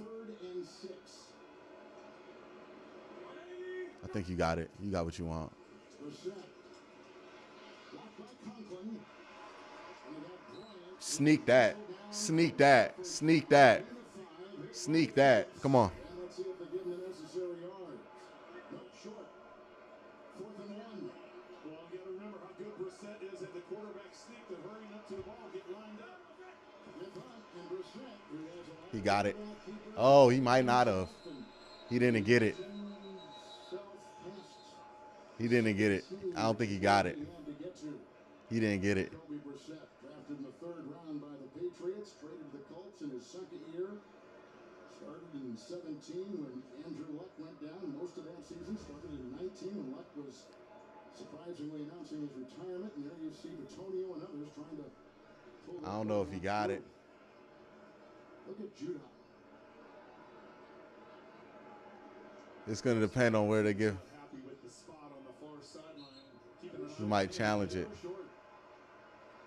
3rd and 6. I think you got it. You got what you want. Sneak that. Sneak that. Sneak that. Sneak that. Come on. Let's see if they give him the necessary yards. Not short. 4th and 1. Well, you got to remember how good Brissett is at the quarterback sneak to hurrying up to the ball, get lined up. He got it. Oh, he might not have. He didn't get it. He didn't get it. I don't think he got it. He didn't get it. Drafted in the 3rd round by the Patriots, traded to the Colts in his 2nd year. Started in 17 when Andrew Luck went down. Most of that season started in 19 when Luck was surprisingly announcing his retirement. And there you see Batonio and others trying to pull. I don't know if he got it. Look at Judah. It's going to depend on where they give. Happy with the spot on the far sideline. He might challenge it.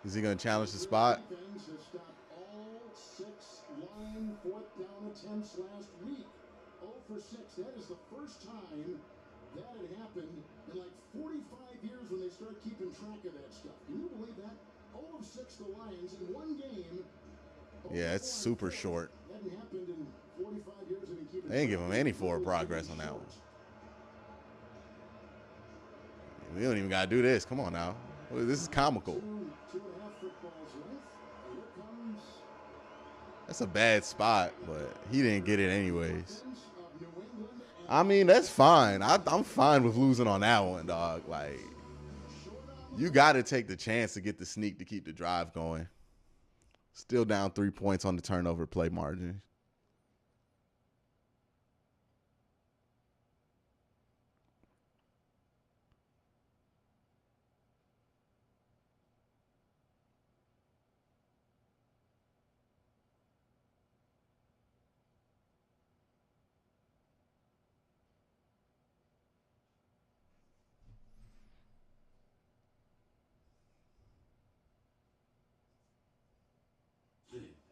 Is he going to challenge the spot? Defense has stopped all 6 line 4th down attempts last week. 0 for 6. That is the first time that had happened in like 45 years when they start keeping track of that stuff. Can you believe that? 0 of 6 the Lions in one game. Yeah, it's super short. Hadn't happened in 45 years. They ain't give him any forward progress on that one. We don't even got to do this. Come on now. This is comical. 2.5 footballs left. Here comes That's a bad spot, but he didn't get it anyways. I mean, that's fine. I'm fine with losing on that one, dog. Like, you got to take the chance to get the sneak to keep the drive going. Still down 3 points on the turnover play margin.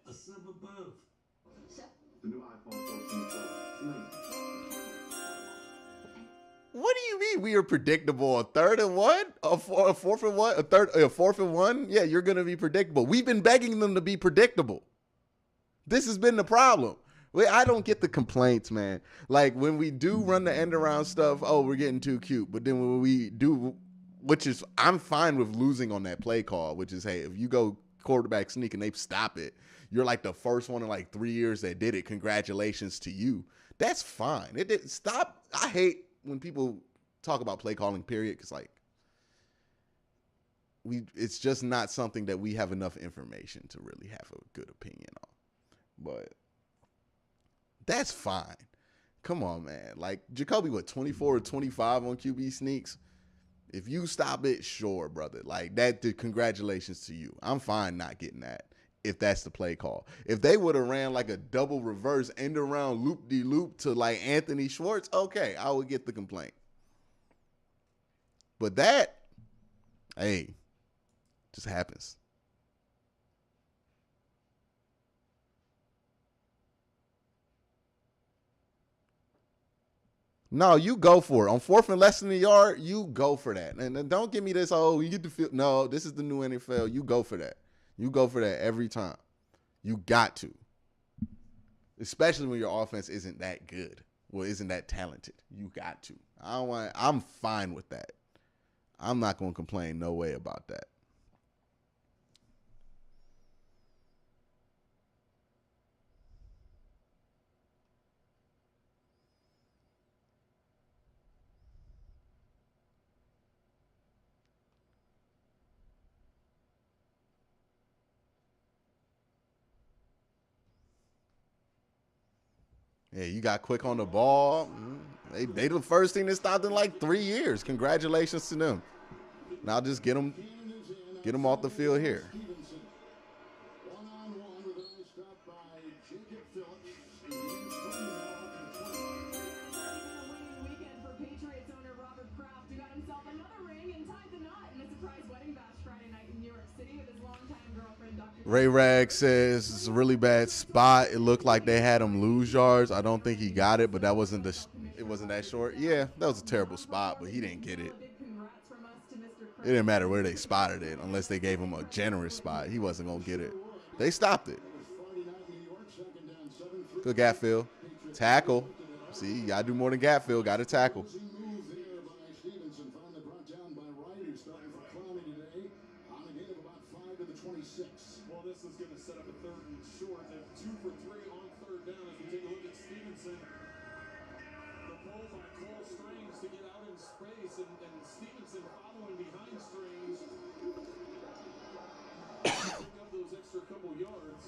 A sub above. The new iPhone 14 Pro. It's amazing. What do you mean we are predictable? A 3rd and 1? A 4th and 1? A 4th and 1? Yeah, you're going to be predictable. We've been begging them to be predictable. This has been the problem. I don't get the complaints, man. Like when we do run the end around stuff, oh, we're getting too cute. But then when we do, which is, I'm fine with losing on that play call, which is, hey, if you go quarterback sneak and they stop it, you're like the first one in like 3 years that did it. Congratulations to you. That's fine. It didn't stop. I hate when people talk about play calling, period, because like it's just not something that we have enough information to really have a good opinion on. But that's fine. Come on, man. Like Jacoby, what, 24 or 25 on QB sneaks? If you stop it, sure, brother. Like that, congratulations to you. I'm fine not getting that if that's the play call. If they would have ran like a double reverse end around loop-de-loop to like Anthony Schwartz, okay, I would get the complaint. But that, hey, just happens. No, you go for it. On 4th and less than a yard, you go for that. And don't give me this, oh, you get to feel. No, this is the new NFL. You go for that. You go for that every time. You got to. Especially when your offense isn't that good. Well, isn't that talented. You got to. I'm fine with that. I'm not going to complain no way about that. Yeah, you got quick on the ball. They the first team that stopped in like 3 years. Congratulations to them. Now just get them off the field here. Ray Rag says it's a really bad spot. It looked like they had him lose yards. I don't think he got it, but it wasn't that short. Yeah, that was a terrible spot, but he didn't get it. It didn't matter where they spotted it unless they gave him a generous spot. He wasn't going to get it. They stopped it. Good gap fill. Tackle. See, you got to do more than gap fill. Got to tackle. Well, this is going to set up a 3rd and short. They're 2 for 3 on 3rd down. As we take a look at Stevenson, the pull by Cole Strange to get out in space, and Stevenson following behind Strange. Pick up those extra couple yards.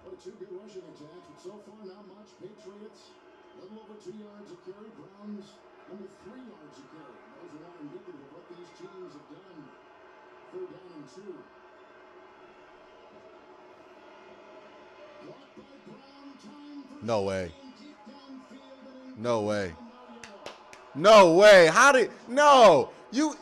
Well, 2 good rushing attacks, but so far not much. Patriots, a little over 2 yards a carry. Browns, under 3 yards a carry. Those are not indicative of what these teams have done. 3rd down and 2. No way. No way. No way. How did... No. You...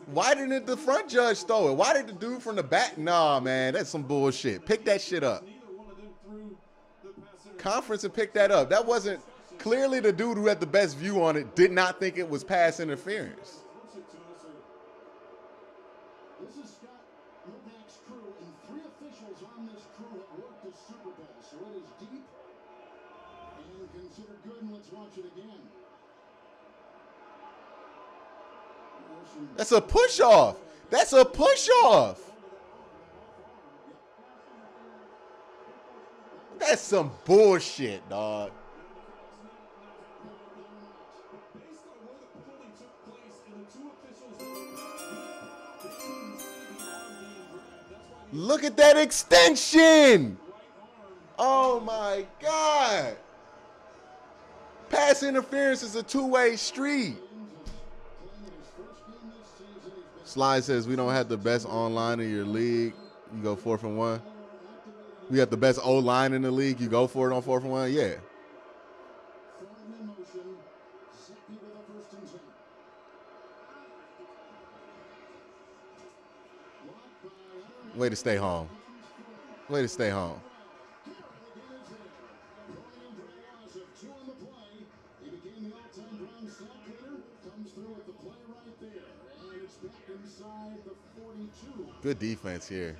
Why didn't the front judge throw it? Why did the dude from the back? Nah, man. That's some bullshit. Pick that shit up. Conference and pick that up. That wasn't... Clearly, the dude who had the best view on it did not think it was pass interference. This is Scott Lubnack's crew, and 3 officials on this crew have worked the Super Bowl, so it is deep and considered good, and let's watch it again. That's a push-off. That's a push-off. That's some bullshit, dog. Look at that extension. Oh, my God. Pass interference is a two-way street. Sly says we don't have the best online in your league. You go 4th and 1. We have the best O-line in the league. You go for it on 4th and 1? Yeah. Way to stay home. Way to stay home. He became the all-time Browns sack leader. Comes through with the play right there. And it's back inside the 42. Good defense here.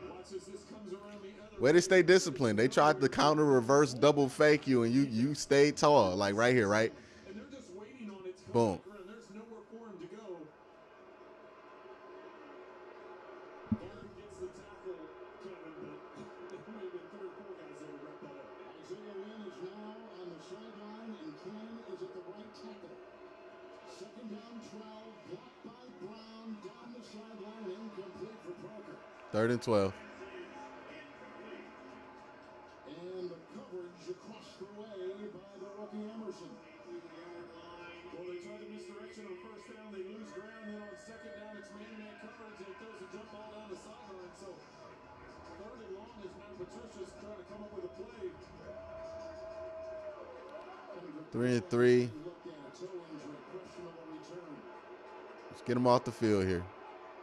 Watch as this comes around the other Way to stay disciplined. They tried to counter reverse double fake you, and you stayed tall, like right here, right? and they're just waiting on it to Boom. come around. There's nowhere for him to go. Garrett gets the tackle, Kevin, but there may have been 3 or 4 guys that would wrap that up. Isaiah Wynn is now on the sideline, and Cannon is at the right tackle. Second down, 12, blocked by Brown, down the sideline, and incomplete for Parker. 3rd and 12. And the coverage across the way by the rookie Emerson. Well, they tried the misdirection on first down. They lose ground. Then on second down, it's man-to-man coverage, and it throws a jump ball down the sideline. So 3rd and long is now Patriots trying to come up with a play. 3 and 3. Look at a toe injury, questionable return. Let's get them off the field here.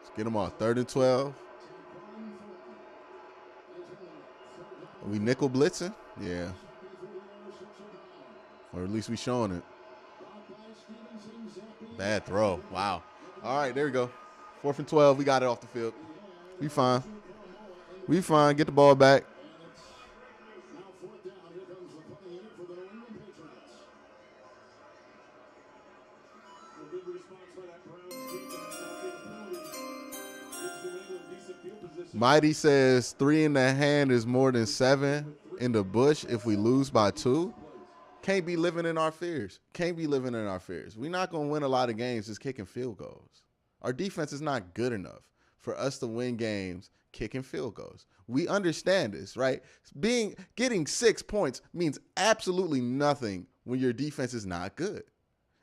Let's get them off. 3rd and 12. Are we nickel blitzing? Yeah. Or at least we showing it. Bad throw. Wow. All right, there we go. 4th and 12. We got it off the field. We fine. We fine. Get the ball back. Now 4th down, here comes the punting unit for the New England Patriots. A good response by that Browns defense. After the penalty, gives New England decent field position. Mighty says 3 in the hand is more than 7 in the bush if we lose by 2. Can't be living in our fears. Can't be living in our fears. We're not going to win a lot of games just kicking field goals. Our defense is not good enough for us to win games kicking field goals. We understand this, right? Getting 6 points means absolutely nothing when your defense is not good.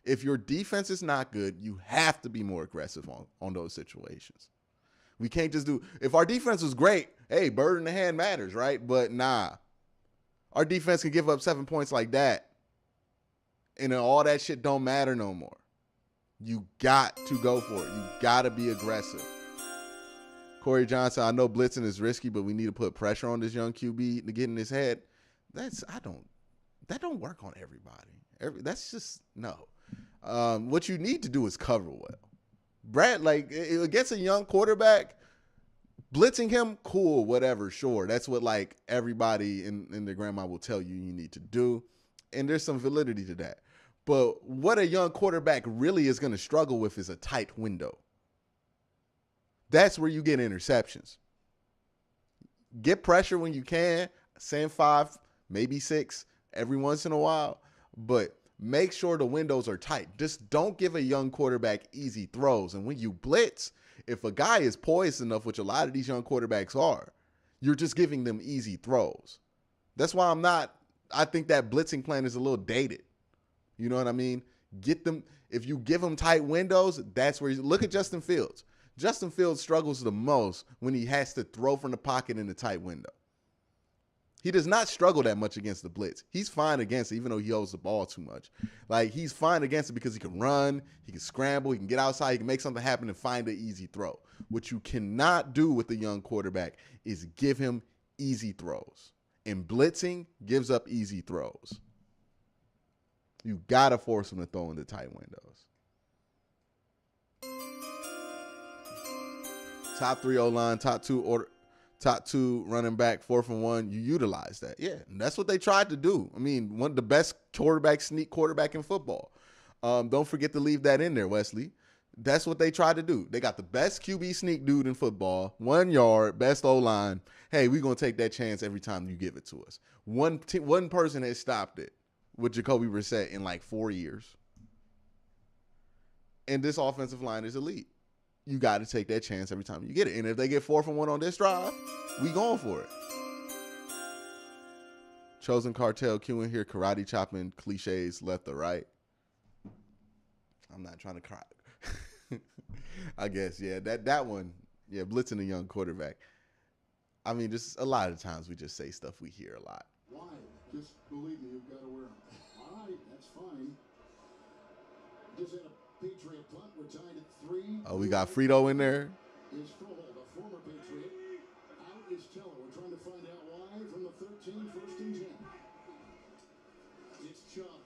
If your defense is not good, you have to be more aggressive on those situations. We can't just if our defense was great, hey, bird in the hand matters, right? But nah, our defense can give up 7 points like that, and then all that shit don't matter no more. You got to go for it. You got to be aggressive. Corey Johnson, I know blitzing is risky, but we need to put pressure on this young QB to get in his head. That don't work on everybody. That's just no. What you need to do is cover well. Brad, like against a young quarterback, blitzing him, cool, whatever, sure. That's what like everybody in their grandma will tell you need to do. And there's some validity to that. But what a young quarterback really is going to struggle with is a tight window. That's where you get interceptions. Get pressure when you can. Send 5, maybe 6 every once in a while. But make sure the windows are tight. Just don't give a young quarterback easy throws. And when you blitz, if a guy is poised enough, which a lot of these young quarterbacks are, you're just giving them easy throws. That's why I think that blitzing plan is a little dated. You know what I mean? If you give them tight windows, that's where look at Justin Fields. Justin Fields struggles the most when he has to throw from the pocket in the tight window. He does not struggle that much against the blitz. He's fine against it, even though he holds the ball too much. Like, he's fine against it because he can run, he can scramble, he can get outside, he can make something happen and find an easy throw. What you cannot do with a young quarterback is give him easy throws. And blitzing gives up easy throws. You got to force him to throw in the tight windows. Top 3 O-line, top 2 running back, 4th and 1. You utilize that. Yeah, and that's what they tried to do. I mean, one of the best sneak quarterback in football. Don't forget to leave that in there, Wesley. That's what they tried to do. They got the best QB sneak dude in football, 1 yard, best O-line. Hey, we're going to take that chance every time you give it to us. One person has stopped it with Jacoby Brissett in like 4 years. And this offensive line is elite. You got to take that chance every time you get it. And if they get 4th and 1 on this drive, we going for it. Chosen Cartel queuing here, karate chopping cliches left or right. I'm not trying to cry. I guess, yeah, that one, yeah, blitzing a young quarterback. I mean, just a lot of times we just say stuff we hear a lot. Why? Just believe me, you've got to wear them. All right, that's fine. Just had a Patriot punt. We're tied at 3. Oh, we got Frito in there. Is Froholt, a former Patriot. is Teller. We're trying to find out why from the 13, 1st and 10. It's Chubb.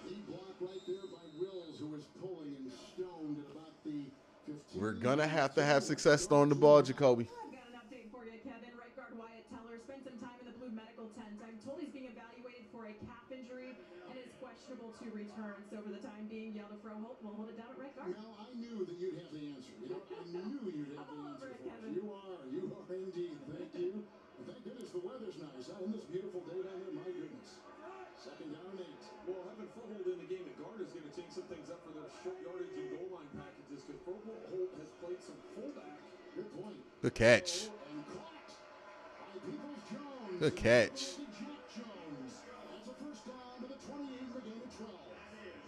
The block right there by Wills, who was pulling and stoned at about the 15. We're going to have success throwing the ball, Jacoby. I've got an update for you, Kevin. Right guard Wyatt Teller spent some time in the blue medical tent. I'm told he's being evaluated for a calf injury and is questionable to return. So for the time being, Yelda Froholt will hold it down at right guard. Mel, I knew that you'd have the answer. You know, I knew you'd have the answer. You are indeed. Thank you. And thank goodness the weather's nice. In this beautiful day down there, my goodness. 2nd down and 8. Well, having Froholt in the game at guard is going to change some things up for their short yardage and goal line packages because Froholt has played some fullback. Good point. Good catch. And caught by Peoples-Jones. Good catch. Jack Jones. That's a first down to the 28 in the game of 12.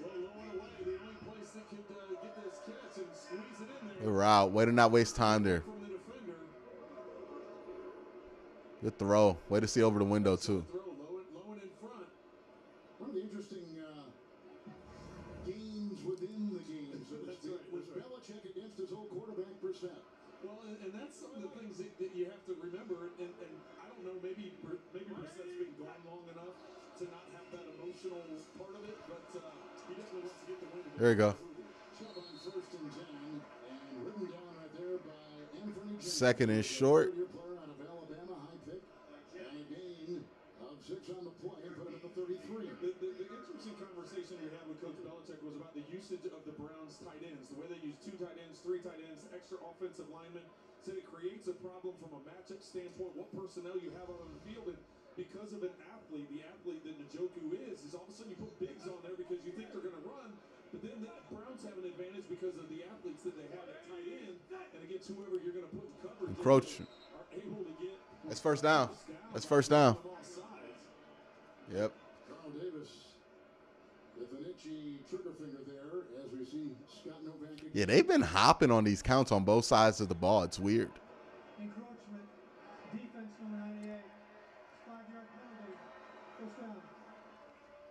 Well, low and away, the only place that could get this catch and squeeze it in there. Good route. Way to not waste time there. From the defender. Good throw. Way to see over the window, too. Low and in front. One of the interesting games within the game, so to speak, was Belichick against his old quarterback, Brissett. Well, and that's some of the things that you have to remember. And I don't know, maybe Brissett's been gone long enough to not have that emotional part of it, but he definitely wants to get the win. There you go. Chubb on 1st and 10, and ridden down right there by Anthony Jones. 2nd and short. Your player out of Alabama, high pick, and a gain of 6 on the play, put him at the 33. The interesting conversation we had with Coach Belichick was about the usage of the Browns tight ends, the way they use 2 tight ends, 3 tight ends, extra offensive linemen. Said it creates a problem from a matchup standpoint, what personnel you have out on the field. And because of an athlete, the athlete that Njoku is all of a sudden you put bigs on there because you think they're going to run. But then the Browns have an advantage because of the athletes that they have at tight end. And against whoever you're going to put in coverage, Encroaching. are able to get. That's first down. That's first down. Yep. Carl Davis with an itchy trigger finger there as we see Scott Novak. Yeah, they've been hopping on these counts on both sides of the ball. It's weird. Encroachment. Defense number 98. 5-yard penalty. First down.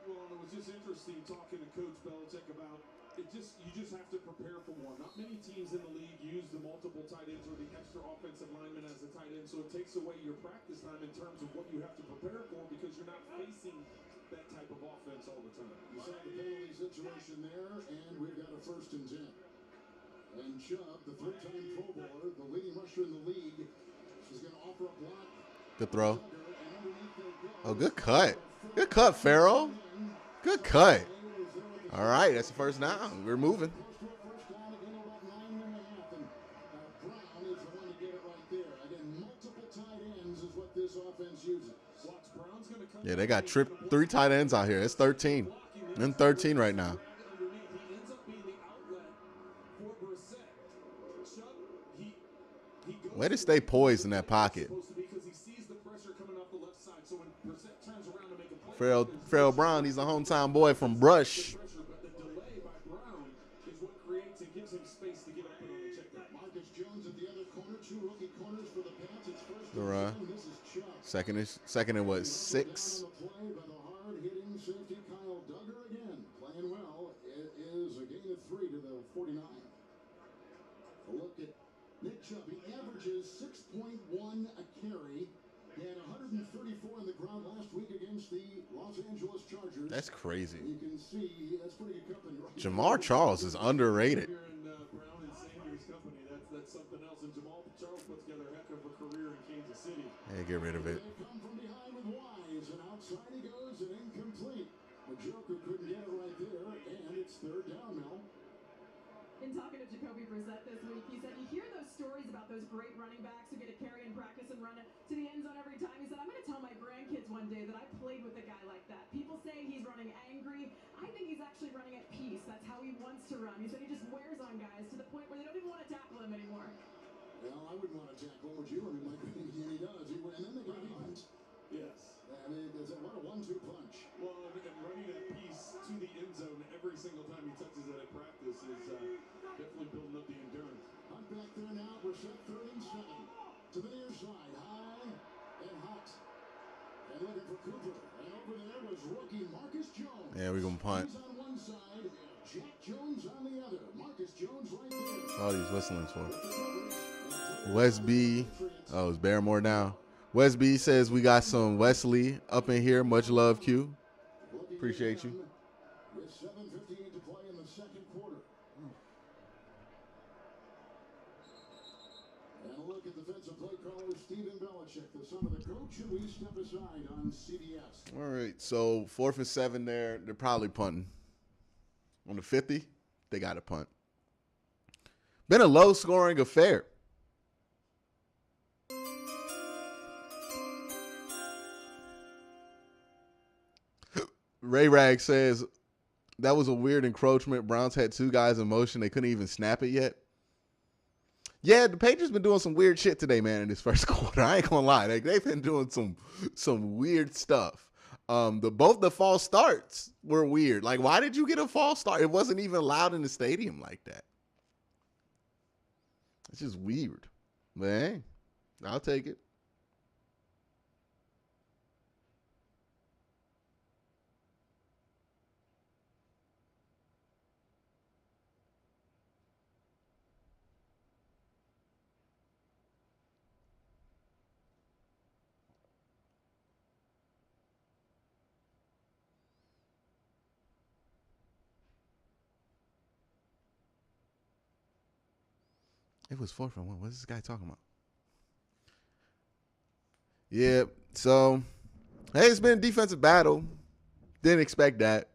Well, and it was just interesting talking to Coach Belichick about it. You just have to prepare for more. Not many teams in the league use the multiple tight ends or the extra offensive lineman as a tight end, so it takes away your practice time in terms of what you have to prepare for because you're not facing that type of offense all the time. You saw the penalty situation there, and we've got a 1st and 10. And Chubb, the 3-time Pro Bowler, the leading rusher in the league, is going to offer a block. Good throw. Oh, good cut. Good cut, Farrell. Good cut. All right, that's the first down. We're moving. First down again, about 9.5. And Brown is the one to get it right there. Again, multiple tight ends is what this offense uses. Brown's going to come. Yeah, they got 3 tight ends out here. It's 13. They're in 13 right now. He ends up being the outlet for Brissett. Chubb, he goes Way to stay poised in that pocket. because he sees the pressure coming off the left side. So when Brissett turns around to make a play, Farrell Brown, he's a hometown boy from Brush. but the delay by Brown is what creates and gives him space to get open on the check down. Marcus Jones at the other corner, 2 rookie corners for the Pats. It's first The run. and 10. This is Chubb. Second and what, 6? Down on the play by the hard-hitting safety Kyle Duggar again. Playing well. It is a gain of 3 to the 49. A look at Nick Chubb. He averages 6.1 a carry. He had 134 on the ground last week against the Los Angeles Chargers. That's crazy. You can see that's pretty good company. Right Jamar Charles is underrated. Here in Brown and Sanders' company, that's something else. And Jamal Charles put together a heck of a career in Kansas City. Hey, get rid of it. They come from behind with Wise, and outside he goes, and incomplete. The Joker couldn't get it right there, and it's 3rd down, Mel. In talking to Jacoby Brissett this week, he said, you hear those stories about those great running backs who get a carry in practice and run it to the end zone every time. He said, I'm going to tell my grandkids one day that I played with a guy like that. People say he's running angry. I think he's actually running at peace. That's how he wants to run. He said he just wears on guys to the point where they don't even want to tackle him anymore. Well, I wouldn't want to tackle him, would you? I mean, Mike, and he does. And then they got evens. Yes. I mean, there's a lot of 1-2 punch. Well, and running at peace to the end zone every single time he touches it at practice is definitely building up the endurance. Hunt back there now. We're set 3rd and 7. To the near side. High and hot. And looking for Cooper. And over there was rookie Marcus Jones. Yeah, we're going to punt. He's on one side. Jack Jones on the other. Marcus Jones right there. All he's whistling for. Westby. Oh, is Barrymore now? Wes B says we got some Wesley up in here. Much love, Q. Appreciate you. With 7:58 to play in the second quarter. And a look at defensive play caller Stephen Belichick, the son of the coach, and we step aside on CBS. All right, so 4th and 7 there. They're probably punting. On the 50, they got to punt. Been a low-scoring affair. Ray Rag says, that was a weird encroachment. Browns had 2 guys in motion. They couldn't even snap it yet. Yeah, the Patriots been doing some weird shit today, man, in this first quarter. I ain't gonna lie. They've been doing some weird stuff. Both the false starts were weird. Like, why did you get a false start? It wasn't even allowed in the stadium like that. It's just weird. But hey, I'll take it. It was 4th and 1. What is this guy talking about? Yeah, so, hey, it's been a defensive battle. Didn't expect that,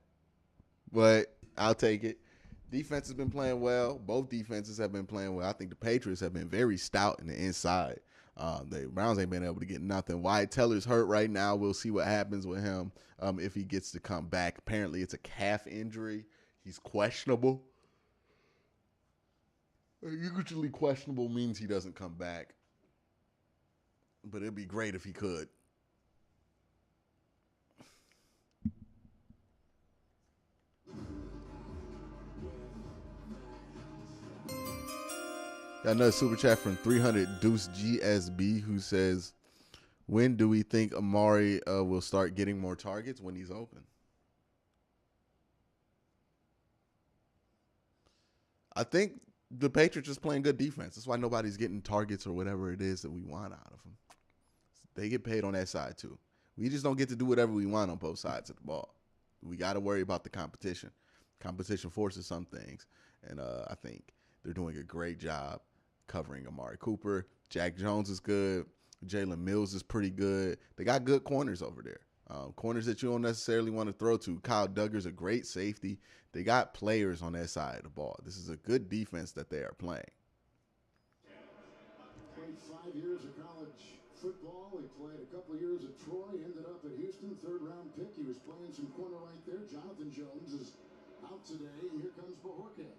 but I'll take it. Defense has been playing well. Both defenses have been playing well. I think the Patriots have been very stout in the inside. The Browns ain't been able to get nothing. Wyatt Teller's hurt right now. We'll see what happens with him if he gets to come back. Apparently, it's a calf injury. He's questionable. Usually questionable means he doesn't come back. But it'd be great if he could. Got another super chat from 300 Deuce GSB who says, when do we think Amari will start getting more targets? When he's open. I think the Patriots just playing good defense. That's why nobody's getting targets or whatever it is that we want out of them. They get paid on that side too. We just don't get to do whatever we want on both sides of the ball. We got to worry about the competition. Competition forces some things. And I think they're doing a great job covering Amari Cooper. Jack Jones is good. Jalen Mills is pretty good. They got good corners over there. Corners that you don't necessarily want to throw to. Kyle Duggar's a great safety. They got players on that side of the ball. This is a good defense that they are playing. Played 5 years of college football. He played a couple of years at Troy. Ended up at Houston, 3rd-round pick. He was playing some corner right there. Jonathan Jones is out today, and here comes Bojorquez.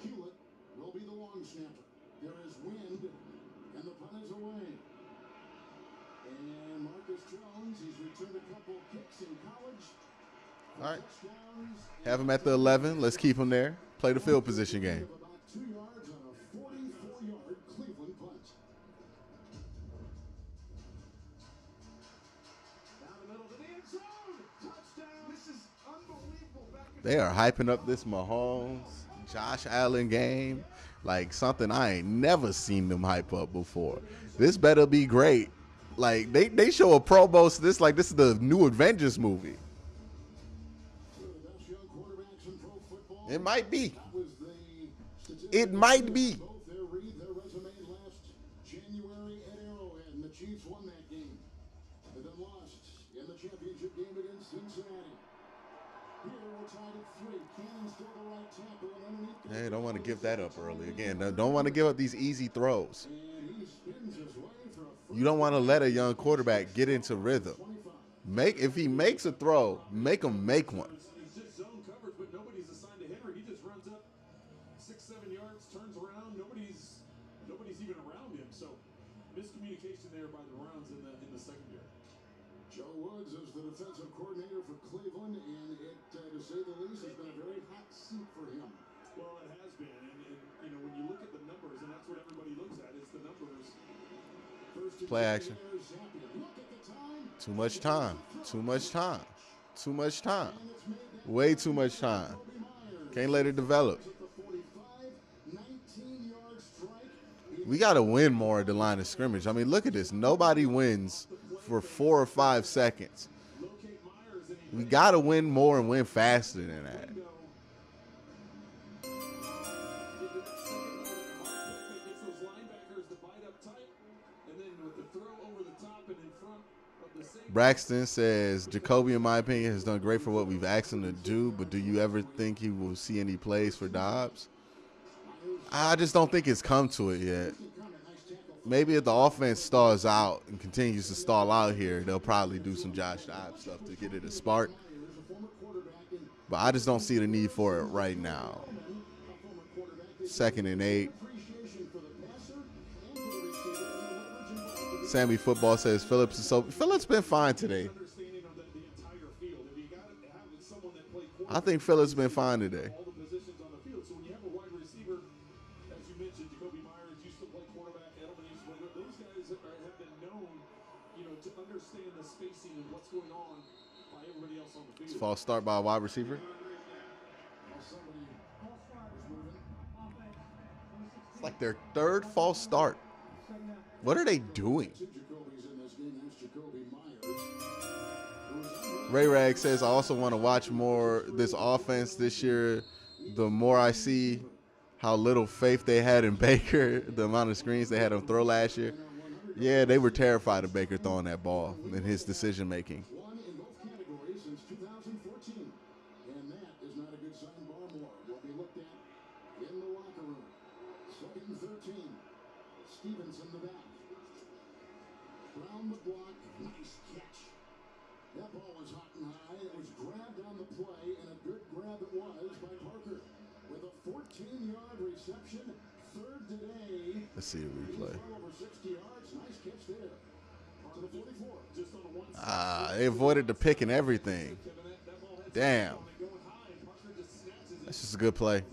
Hewlett will be the long snapper. There is wind, and the punt is away. And Marcus Jones, he's returned a couple kicks in college. All right. Have him at the 11. Let's keep him there. Play the field position game. About 2 yards on a 44-yard Cleveland punt. Down the middle to the end zone. Touchdown. This is unbelievable. They are hyping up this Mahomes, Josh Allen game like something I ain't never seen them hype up before. This better be great. Like, they show a promo to this like this is the new Avengers movie. It might be. It might be. Both their resume last January at Arrowhead, and the Chiefs won that game. And then lost in the championship game against Cincinnati. Here we're tied at 3. Cannon still the right tackle, and underneath. Hey, don't want to give that up early. Again, don't want to give up these easy throws. And he spins his way for a You don't want to let a young quarterback get into rhythm. If he makes a throw, make him make one. He's just zone coverage, but nobody's assigned to Henry. He just runs up 6-7 yards, turns around. Nobody's even around him. So miscommunication there by the Browns in the secondary. Joe Woods is the defensive coordinator for Cleveland, and it, to say the least, has been a very hot seat for him. Well, it has been, and when you look at the numbers, and that's what everybody looks at, it's the numbers. Play action. Too much time. Too much time. Too much time. Way too much time. Can't let it develop. We got to win more at the line of scrimmage. I mean, look at this. Nobody wins for 4 or 5 seconds. We got to win more and win faster than that. Braxton says, Jacoby, in my opinion, has done great for what we've asked him to do, but do you ever think he will see any plays for Dobbs? I just don't think it's come to it yet. Maybe if the offense stalls out and continues to stall out here, they'll probably do some Josh Dobbs stuff to get it a spark. But I just don't see the need for it right now. 2nd and 8. Sammy Football says Phillips is so. Phillips been fine today. I think Phillips been fine today. It's false start by a wide receiver. It's like their 3rd false start. What are they doing? Ray Rag says, I also want to watch more this offense this year. The more I see how little faith they had in Baker, the amount of screens they had him throw last year. Yeah, they were terrified of Baker throwing that ball and his decision making. Stevenson the back. Brown the block. Nice catch. That ball was hot and high. It was grabbed on the play, and a good grab it was by Parker. With a 14-yard reception. 3rd today. Let's see a replay. Over 60 yards. Nice catch there. To the 44. Just on the one side. They avoided the pick and everything. Damn. That's just a good play.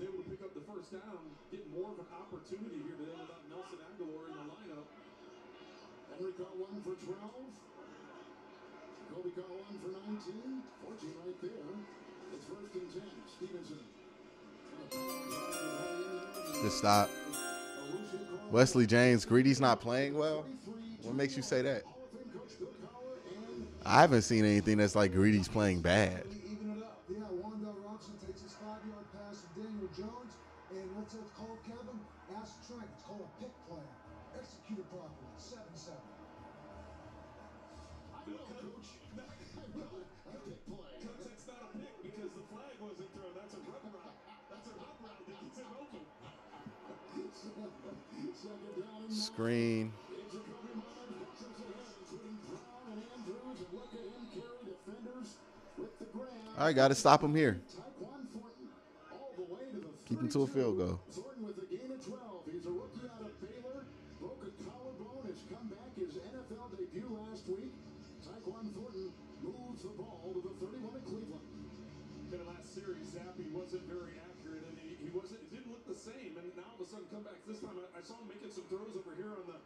Henry caught one for 12. Jacoby caught one for 19. 14 right there. It's 1st and 10. Stevenson. Just stop. Wesley James, Greedy's not playing well? What makes you say that? I haven't seen anything that's like Greedy's playing bad. Yeah, Wanda Robson takes his 5-yard pass to Daniel Jones, and what's it called, Kevin? Ask Trent. It's called a pick play. Executed properly. 7-7. Screen. All right, got to stop him here. Keep him to a field goal. Thornton with a gain of 12. He's a rookie out of Baylor. Broke a collarbone. Has come back his NFL debut last week. Tyquan Thornton moves the ball to the 31 of Cleveland. In the last series, Zappy wasn't very accurate, and he wasn't. It didn't look the same. And now all of a sudden, come back this time. I saw him making some throws over here on the.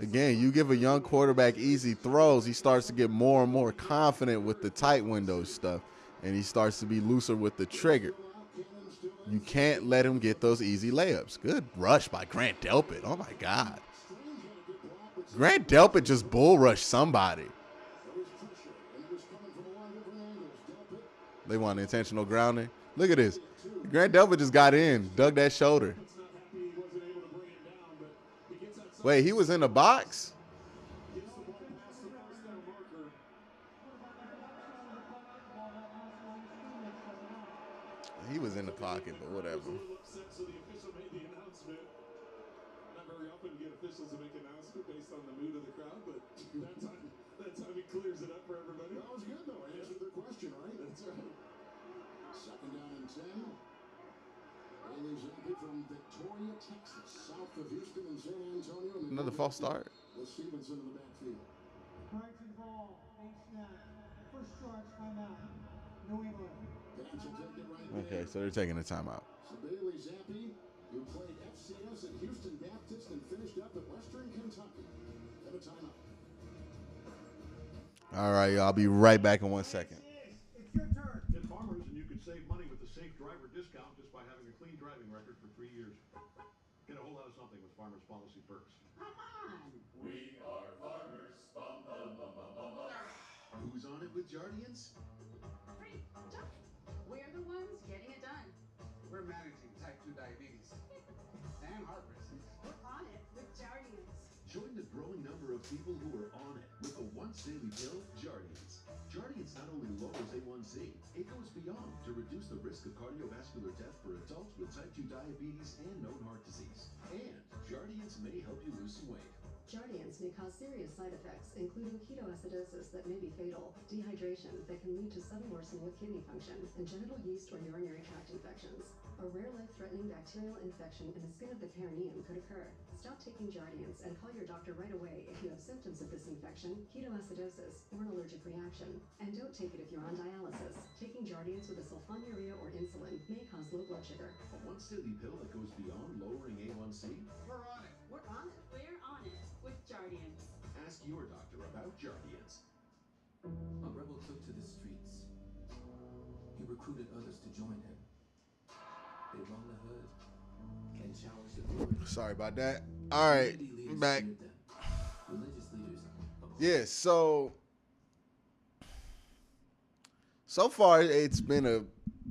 Again, you give a young quarterback easy throws, he starts to get more and more confident with the tight window stuff, and he starts to be looser with the trigger. You can't let him get those easy layups. Good rush by Grant Delpit. Oh, my God. Grant Delpit just bull rushed somebody. They want intentional grounding. Look at this. Grant Delpit just got in, dug that shoulder. Wait, he was in the box? He was in the pocket, but whatever. Not very often you get officials to make an announcement based on the mood of the crowd, but that time he clears it up for everybody. That was good, though. I answered their question, right? That's right. 2nd down and 10. Bailey Zappi from Victoria, Texas, south of Houston and San Antonio. Another false start. With Stevenson in the backfield. Brighton ball, 8 snap. First charge, timeout. New England. Pants will take it right Okay, there. so they're taking a timeout. So Bailey Zappi, who played FCS at Houston Baptist and finished up at Western Kentucky. Have a timeout. All right, y'all. I'll be right back in 1 second. It's your turn. Get Farmers, and you can save money with the safe driver discount just by having a clean driving record for 3 years. Get a whole lot of something with Farmers. Farmers policy perks. Come on. We are farmers. Bum, bum, bum, bum, bum, bum. Who's on it with Jardians? Free. Jump. We're the ones getting it done. We're managing type 2 diabetes. And heart racing. We're on it with Jardians. Join the growing number of people who are on it with the once daily pill, Jardians. Jardians not only lowers A1C, it goes beyond to reduce the risk of cardiovascular death for adults with type 2 diabetes and known heart disease. And Jardians may help you lose some weight. Jardians may cause serious side effects, including ketoacidosis that may be fatal, dehydration that can lead to sudden worsening of kidney function, and genital yeast or urinary tract infections. A rare life-threatening bacterial infection in the skin of the perineum could occur. Stop taking Jardians and call your doctor right away if you have symptoms of this infection, ketoacidosis, or an allergic reaction. And don't take it if you're on dialysis. Taking Jardians with a sulfonylurea or insulin may cause low blood sugar. A once daily pill that goes beyond lowering A1C? We're on it. We're on it. We're on it with Jardians. Ask your doctor about Jardians. A rebel took to the streets. He recruited others to join him. They roamed the hood and challenged authority. Sorry about that. All right, I'm back. Religious leaders. Yeah, so far it's been a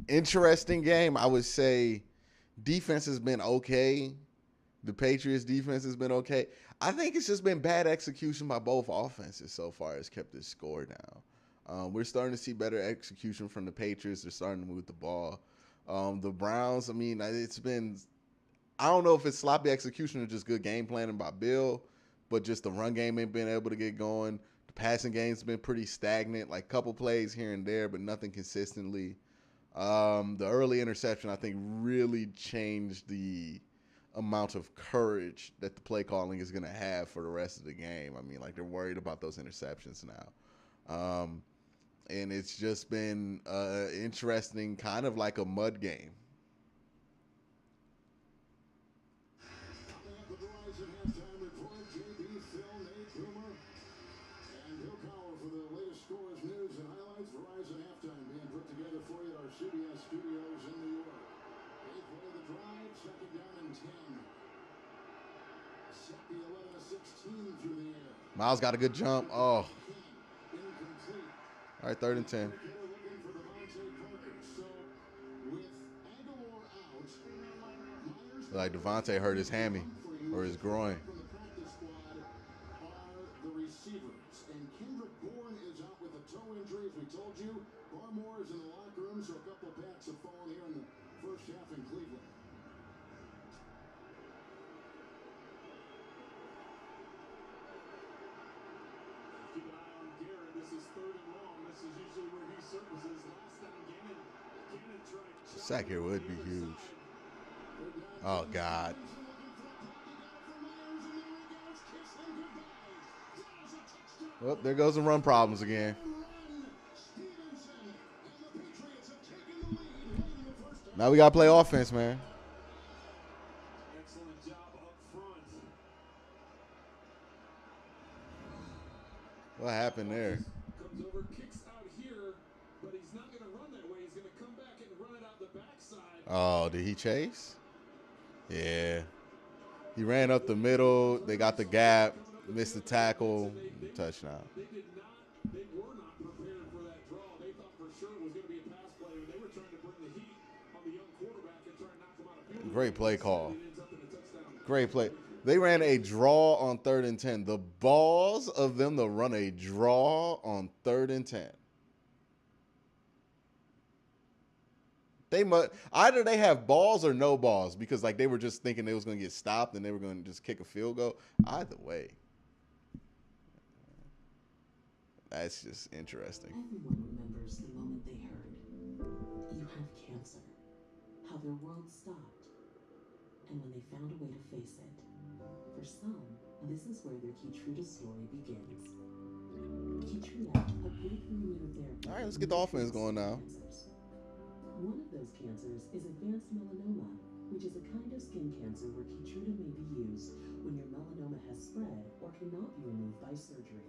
interesting game. I would say defense has been okay. The Patriots defense has been okay. I think it's just been bad execution by both offenses so far has kept this score down. We're starting to see better execution from the Patriots. They're starting to move the ball. The Browns, I mean, it's been, I don't know if it's sloppy execution or just good game planning by Bill, but just the run game ain't been able to get going. The passing game's been pretty stagnant, like a couple plays here and there, but nothing consistently. The early interception, I think, really changed the amount of courage that the play calling is going to have for the rest of the game. I mean, like, they're worried about those interceptions now. And it's just been interesting, kind of like a mud game. Coming up with the Verizon halftime report, JB, Phil, Nate, Boomer, and Bill Cowher for the latest scores, news, and highlights. Verizon halftime being put together for you at our CBS studios in New York. Eighth play of the drive, second down and 10. Set the 11-16 through the air. Myles got a good jump. Oh. Incomplete. All right, 3rd and 10. Looking for Devontae Parker. So, with Aguilar out, Myers Like Devontae hurt his hammy or his groin. from the practice squad are the receivers. And Kendrick Bourne is out with a toe injury, as we told you. Barmore is in the locker room, so a couple of backs have fallen here in the first half in Cleveland. Keep an eye on Garrett. This is 3rd and long. This is usually where he surfaces. Last time Gannon tried. Sack here would be huge. Oh, God. Well, there goes the run problems again. Now we got to play offense, man. Excellent job up front. What happened there? Comes over, kicks out here, but he's not going to run that way. He's going to come back and run it out the backside. Oh, did he chase? Yeah. He ran up the middle. They got the gap. Missed the tackle. Touchdown. They were not prepared for that draw. They thought for sure it was going to be a pass play. They were trying to bring the heat on the young quarterback and try and knock him out of field. Great play call. Great play. They ran a draw on 3rd and 10. The balls of them to run a draw on 3rd and 10. They must either they have balls or no balls because like they were just thinking they was going to get stopped and they were going to just kick a field goal. Either way, that's just interesting. Everyone remembers the moment they heard, "You have cancer," how their world stopped, and when they found a way to face it. For some, this is where their Keytruda story begins. Keytruda, a breakthrough immunotherapy. All right, let's get the offense going now. One of those cancers is advanced melanoma, which is a kind of skin cancer where Keytruda may be used when your melanoma has spread or cannot be removed by surgery.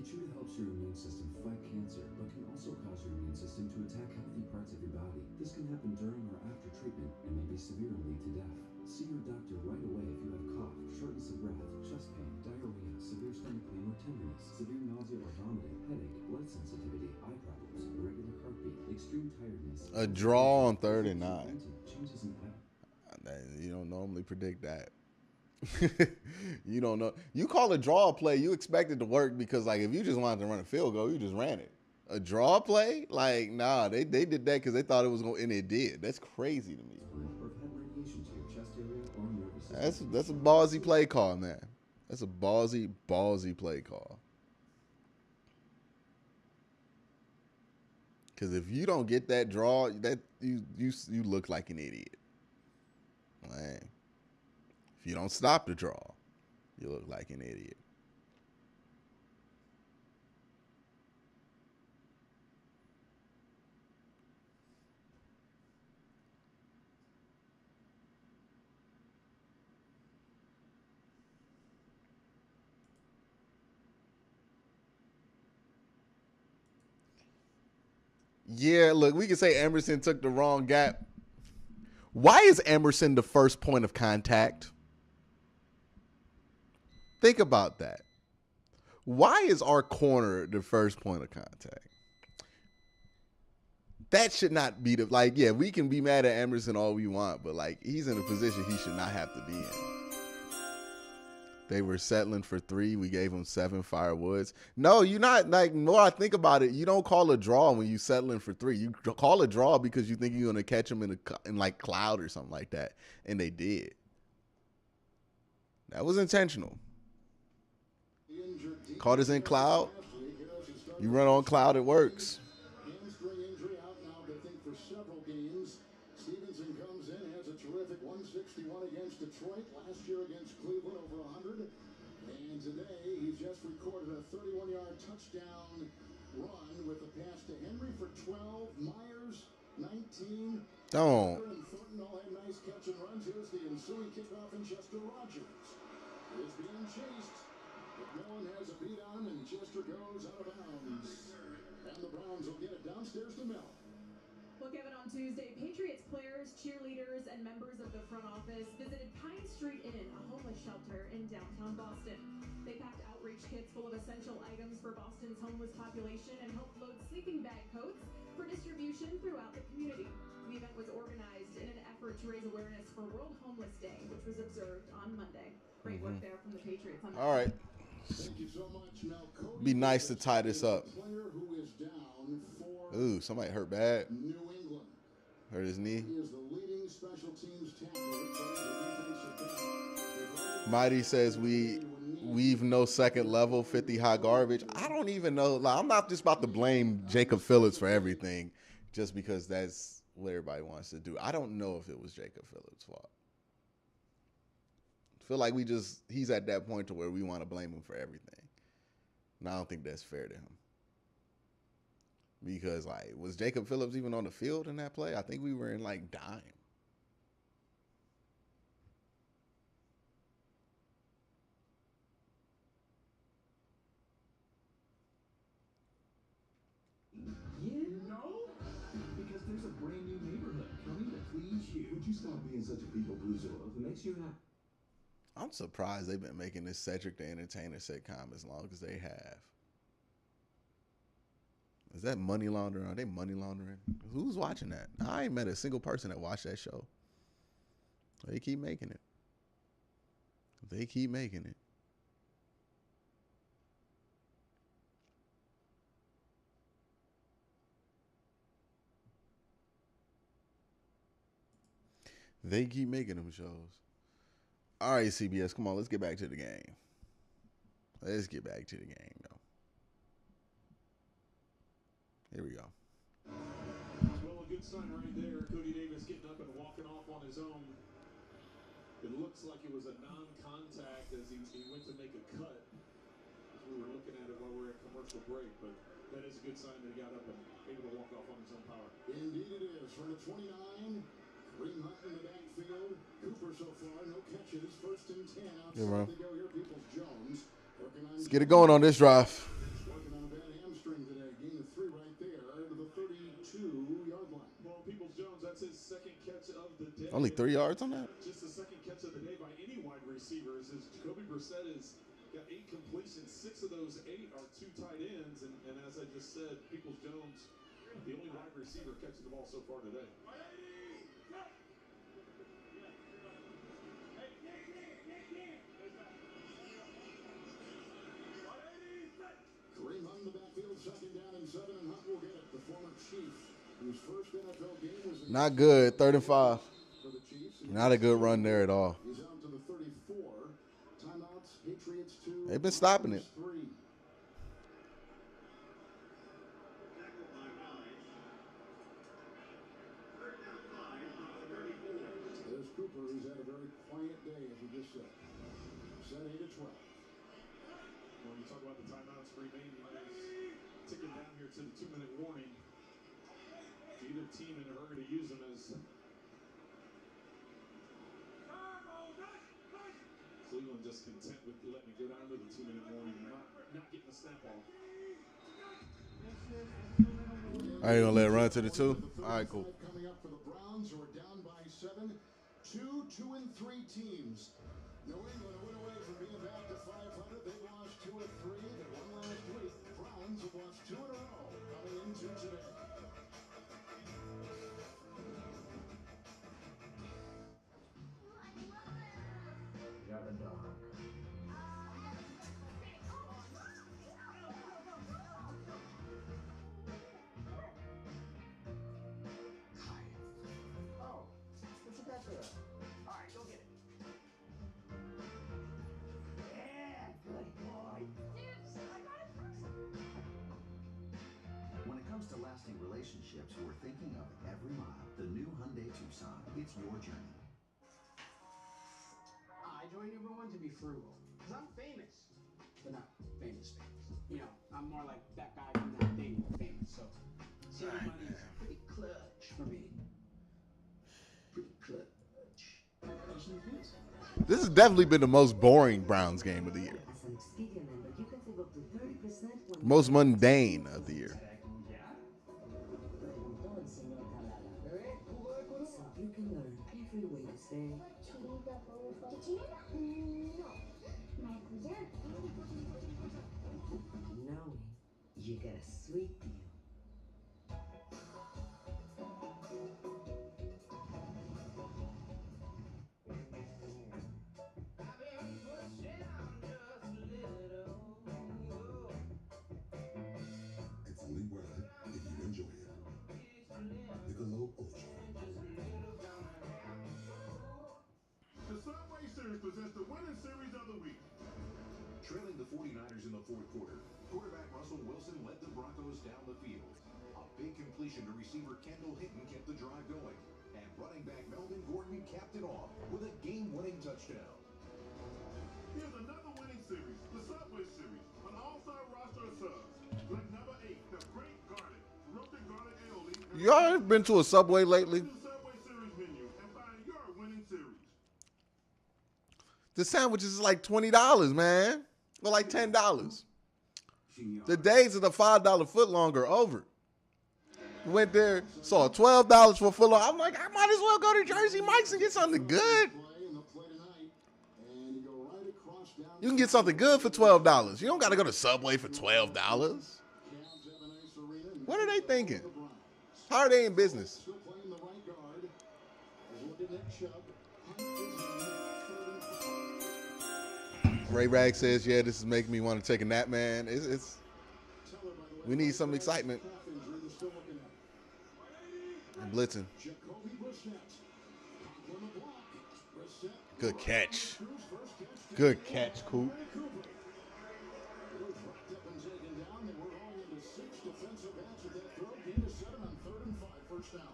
Keytruda helps your immune system fight cancer, but can also cause your immune system to attack healthy parts of your body. This can happen during or after treatment and may be severe and lead to death. See your doctor right away if you have cough, shortness of breath, chest pain, diarrhea, severe stomach pain or tenderness, severe nausea or vomiting, headache, blood sensitivity, eye problems, irregular heartbeat, extreme tiredness. A draw on 3rd and 9. Changes in You don't normally predict that. You don't know. You call a draw play, you expect it to work because, like, if you just wanted to run a field goal, you just ran it. A draw play? Like, nah, they did that because they thought it was going to, and it did. That's crazy to me. That's a ballsy play call, man. That's a ballsy play call. Because if you don't get that draw, that you look like an idiot. Man. If you don't stop the draw, you look like an idiot. Yeah, look, we can say Emerson took the wrong gap. Why is Emerson the first point of contact? Think about that. Why is our corner the first point of contact? That should not be the, like, yeah, we can be mad at Emerson all we want, but, like, he's in a position he should not have to be in. They were settling for 3. We gave them 7 firewoods. No, you're not, like, more I think about it, you don't call a draw when you settling for 3. You call a draw because you think you're going to catch them in like cloud or something like that. And they did. That was intentional. Caught us in cloud. You run on cloud, it works. Hamstring injury out now, I think, for several games. Stevenson comes in, has a terrific 161 against Detroit. Last year against Cleveland, over 100. And today, he's just recorded a 31-yard touchdown run with a pass to Henry for 12. Myers, 19. Don't. And Thornton all had nice catch and runs. Here's the ensuing kickoff, and Chester Rogers is being chased. But no one has a beat on him, and Chester goes out of bounds. And the Browns will get it downstairs to Mel. Well, Kevin, on Tuesday, Patriots players, cheerleaders, and members of the front office visited Pine Street Inn, a homeless shelter in downtown Boston. They packed outreach kits full of essential items for Boston's homeless population and helped load sleeping bag coats for distribution throughout the community. The event was organized in an effort to raise awareness for World Homeless Day, which was observed on Monday. Great work there from the Patriots on that. All right. Thank you so much. Now, Cody Be nice to tie this up. player who is down for Ooh, somebody hurt bad. New England. Hurt his knee. He is the leading special teams tackler. Mighty says we've no second level, 50 hot garbage. I don't even know. Like, I'm not just about to blame Jacob Phillips for everything just because that's what everybody wants to do. I don't know if it was Jacob Phillips' fault. I feel like he's at that point to where we want to blame him for everything. And I don't think that's fair to him. Because, like, was Jacob Phillips even on the field in that play? I think we were in, like, dime. No? Because there's a brand new neighborhood coming to please you. Would you stop being such a people pleaser? If it makes you happy. I'm surprised they've been making this Cedric the Entertainer sitcom as long as they have. Is that money laundering? Are they money laundering? Who's watching that? I ain't met a single person that watched that show. They keep making it. They keep making it. They keep making them shows. All right, CBS, come on, let's get back to the game. Let's get back to the game, though. Here we go. Well, a good sign right there. Cody Davis getting up and walking off on his own. It looks like it was a non-contact as he went to make a cut. As we were looking at it while we were at commercial break, but that is a good sign that he got up and able to walk off on his own power. Indeed it is. From the 29, Kareem Hunt in the backfield. Cooper so far, no catches. First and 10 outside Yeah, they go here. Peoples Jones. Let's get it going on this drive. Only 3 yards on that? Just the second catch of the day by any wide receivers. As Jacoby Brissett has got 8 completions. 6 of those 8 are 2 tight ends. And as I just said, Peoples-Jones, the only wide receiver catching the ball so far today. Kareem Hunt in the backfield, 2nd down and 7, and Hunt will get it. The former Chief, whose first NFL game was Not good. 3rd and 5. for the Chiefs. Not a good run there at all. He's out to the 34. Timeouts, Patriots 2. They've been stopping it. 3. There's Cooper, who's had a very quiet day, as we just said. Set 8 to 12. When you talk about the timeouts remaining, it's ticking down here to the 2-minute warning. Either team in a hurry to use them as Cleveland just content with letting it go down to the 2-minute warning, not getting the snap off. I ain't gonna let it run to the 2. All right, cool. Coming up for the Browns, who are down by 7. 2, 2, and 3 teams. New England went away from being back to 500. They've lost 2 of 3. They won last week. Browns have lost 2 in a row coming into today. Got a dog. Oh, what you got there? All right, go get it. Yeah, good boy. Dibs, I got it first. When it comes to lasting relationships, we're thinking of every mile. The new Hyundai Tucson. It's your journey. I joined Uber One to be frugal, because I'm famous, but not famous. You know, I'm more like that guy from that thing, famous, so saving money is pretty clutch for me. Pretty clutch. This has definitely been the most boring Browns game of the year. As an Expedia member, you can save up to 30% when Most mundane of the year. So you can learn every way to say knowing you get a sweet deal. It's only worth it if you enjoy it. Michelob Ultra. The Subway Series presents the winning series of the week. Trailing the 49ers in the 4th quarter, quarterback Russell Wilson led the Broncos down the field. A big completion to receiver Kendall Hinton kept the drive going, and running back Melvin Gordon capped it off with a game-winning touchdown. Here's another winning series, the Subway Series, an all-star roster of subs. Like number 8, the Great Garlic, roasted garlic aioli. Y'all been to a Subway lately? The Subway Series menu and find your winning series. The sandwiches is like $20, man. Or like $10. The days of the $5 footlong are over. Went there, saw $12 for a footlong. I'm like, I might as well go to Jersey Mike's and get something good. You can get something good for $12. You don't got to go to Subway for $12. What are they thinking? How are they in business? Ray Rag says, yeah, this is making me want to take a nap, man. We need some excitement. I'm blitzing. Good catch. Good catch, Coop.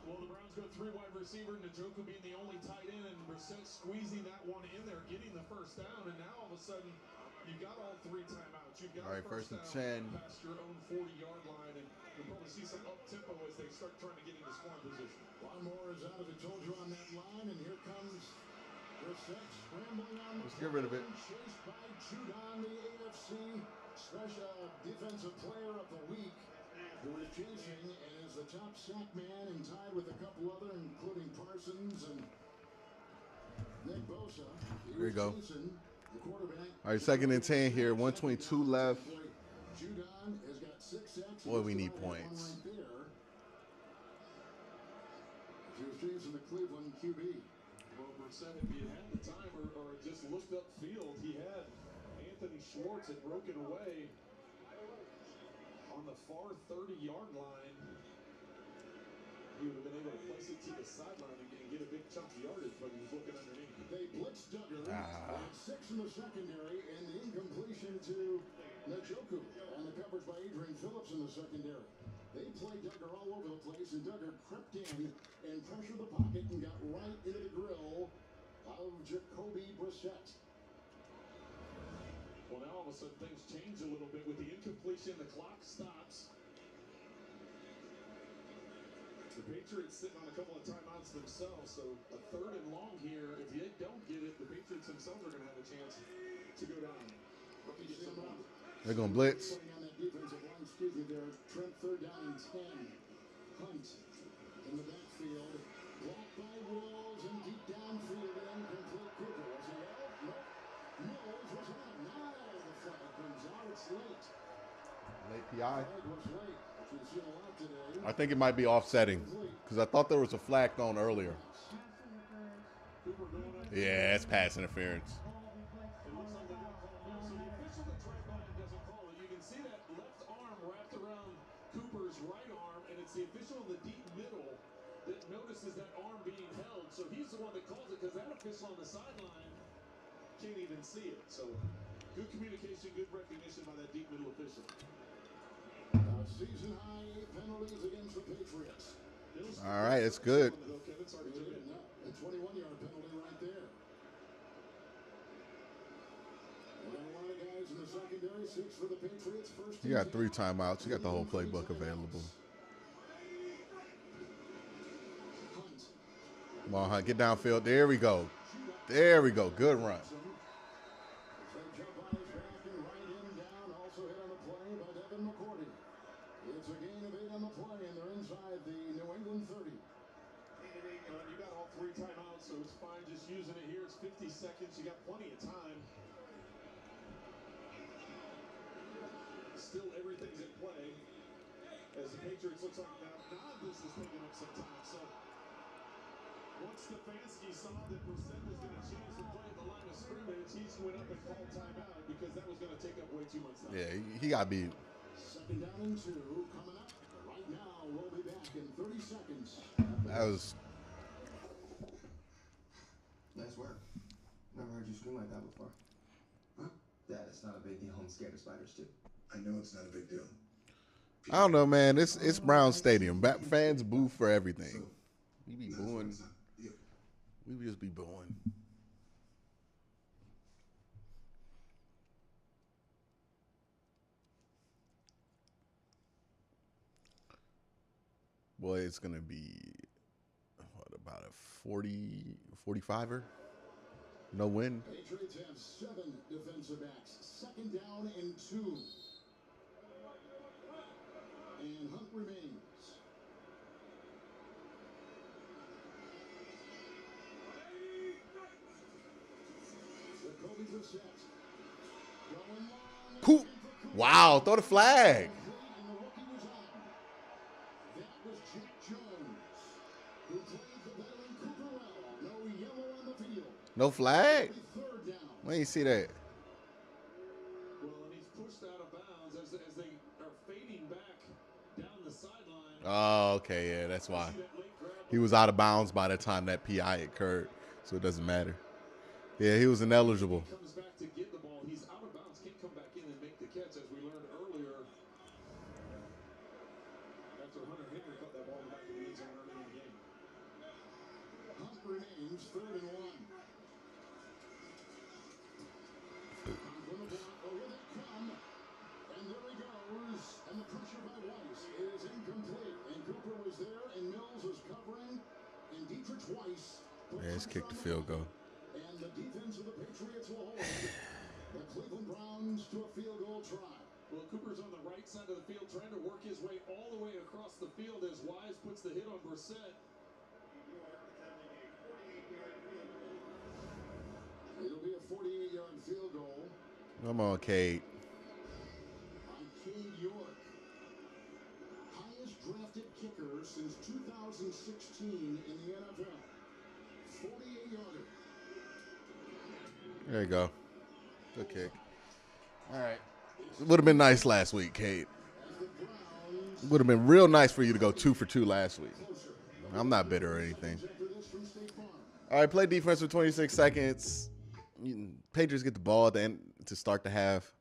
Well, the Browns go 3 wide receiver, Njoku being the only tight end, and Brissett squeezing that one in there, getting the first down, and now all of a sudden, you've got all 3 timeouts. You've got all right, first and 10. Past your own 40-yard line, and you'll probably see some up-tempo as they start trying to get into scoring position. One more is out of it, told you on that line, and here comes Brissett scrambling on the Let's get rid of it. chased by Judon, the AFC Special Defensive Player of the Week, who is chasing and is the top sack man and tied with a couple other, including Parsons and There you go. All right, 2nd and 10 here. 1:22 left. Boy, we need points. The Cleveland QB. Well, Brissett, if he had had the time or just looked upfield, he had Anthony Schwartz had broken away on the far 30-yard line. He would have been able to place it to the sideline and get a big chunk of yardage, but he was looking underneath. They blitzed Duggar at 6 in the secondary, and the incompletion to Njoku on the coverage by Adrian Phillips in the secondary. They played Duggar all over the place, and Duggar crept in and pressured the pocket and got right into the grill of Jacoby Brissett. Well, now all of a sudden things change a little bit with the incompletion. The clock stops. The Patriots sitting on a couple of timeouts themselves, so a 3rd and long here. If they don't get it, the Patriots themselves are going to have a chance to go down. They're going to blitz. On that defensive line, excuse me, there. Trent 3rd down and 10. Hunt in the backfield. Blocked by Wills and deep downfield and incomplete. Cooper. Was he out? No. Mills was out. Now the flag comes out. It's late. Late PI. Flag was late. We've seen a lot today. I think it might be offsetting because I thought there was a flag thrown earlier. Yeah, it's pass interference. It looks like they got called now. So the official that tried by it doesn't call it. You can see that left arm wrapped around Cooper's right arm, and it's the official in the deep middle that notices that arm being held. So he's the one that calls it because that official on the sideline can't even see it. So good communication, good recognition by that deep middle official. Season high 8 penalties against the Patriots. All right, it's good. A 21-yard penalty right there. And a lot of guys in the secondary, 6 for the Patriots. First You got 3 timeouts. You got the whole playbook available. Come on, Hunt. Get downfield. There we go. There we go. Good run. It's a gain of 8 on the play, and they're inside the New England 30. You got all 3 timeouts, so it's fine just using it here. It's 50 seconds. You got plenty of time. Still, everything's at play. As the Patriots looks like now this is taking up some time. So once Stefanski saw that Brissett was going to chance to play at the line of scrimmage, he went up and called timeout because that was going to take up way too much time. Yeah, he got beat. 2nd down and 2 coming up right now. We'll be back in 30 seconds. That was nice work. Never heard you scream like that before. Huh? Dad, it's not a big deal. I'm scared of spiders too. I know it's not a big deal. I don't know, man. It's Browns Stadium. Fans boo for everything. We be booing. We just be booing. Boy, it's going to be, what, about a 45er? No win. Patriots have 7 defensive backs. 2nd down and 2. And Hunt remains. Jacoby Brissett. Going long. Cool. Wow, throw the flag. No flag? Let me see that. Well, and he's pushed out of bounds as they are fading back down the sideline. Oh, okay, yeah, that's why. He was out of bounds by the time that PI occurred, so it doesn't matter. Yeah, he was ineligible. He comes back to get the ball. He's out of bounds, can't come back in and make the catch, as we learned earlier. After Hunter Henry caught that ball in the back of the end zone early in the game. Hunt remains 3rd and 1. And there he goes. And the pressure by Weiss is incomplete. And Cooper was there, and Mills is covering. And Dietrich Weiss. Yeah, let's kick the field goal. And the defense of the Patriots will hold the Cleveland Browns to a field goal try. Well, Cooper's on the right side of the field trying to work his way all the way across the field as Wise puts the hit on Brissett. It'll be a 48-yard field goal Come on, Kate. by Cade York. Highest drafted kicker since 2016 in the NFL. 48-yarder. There you go. Good kick. All right. It would have been nice last week, Kate. It would have been real nice for you to go 2 for 2 last week. I'm not bitter or anything. All right, play defense for 26 seconds. Patriots get the ball at the end to start the half.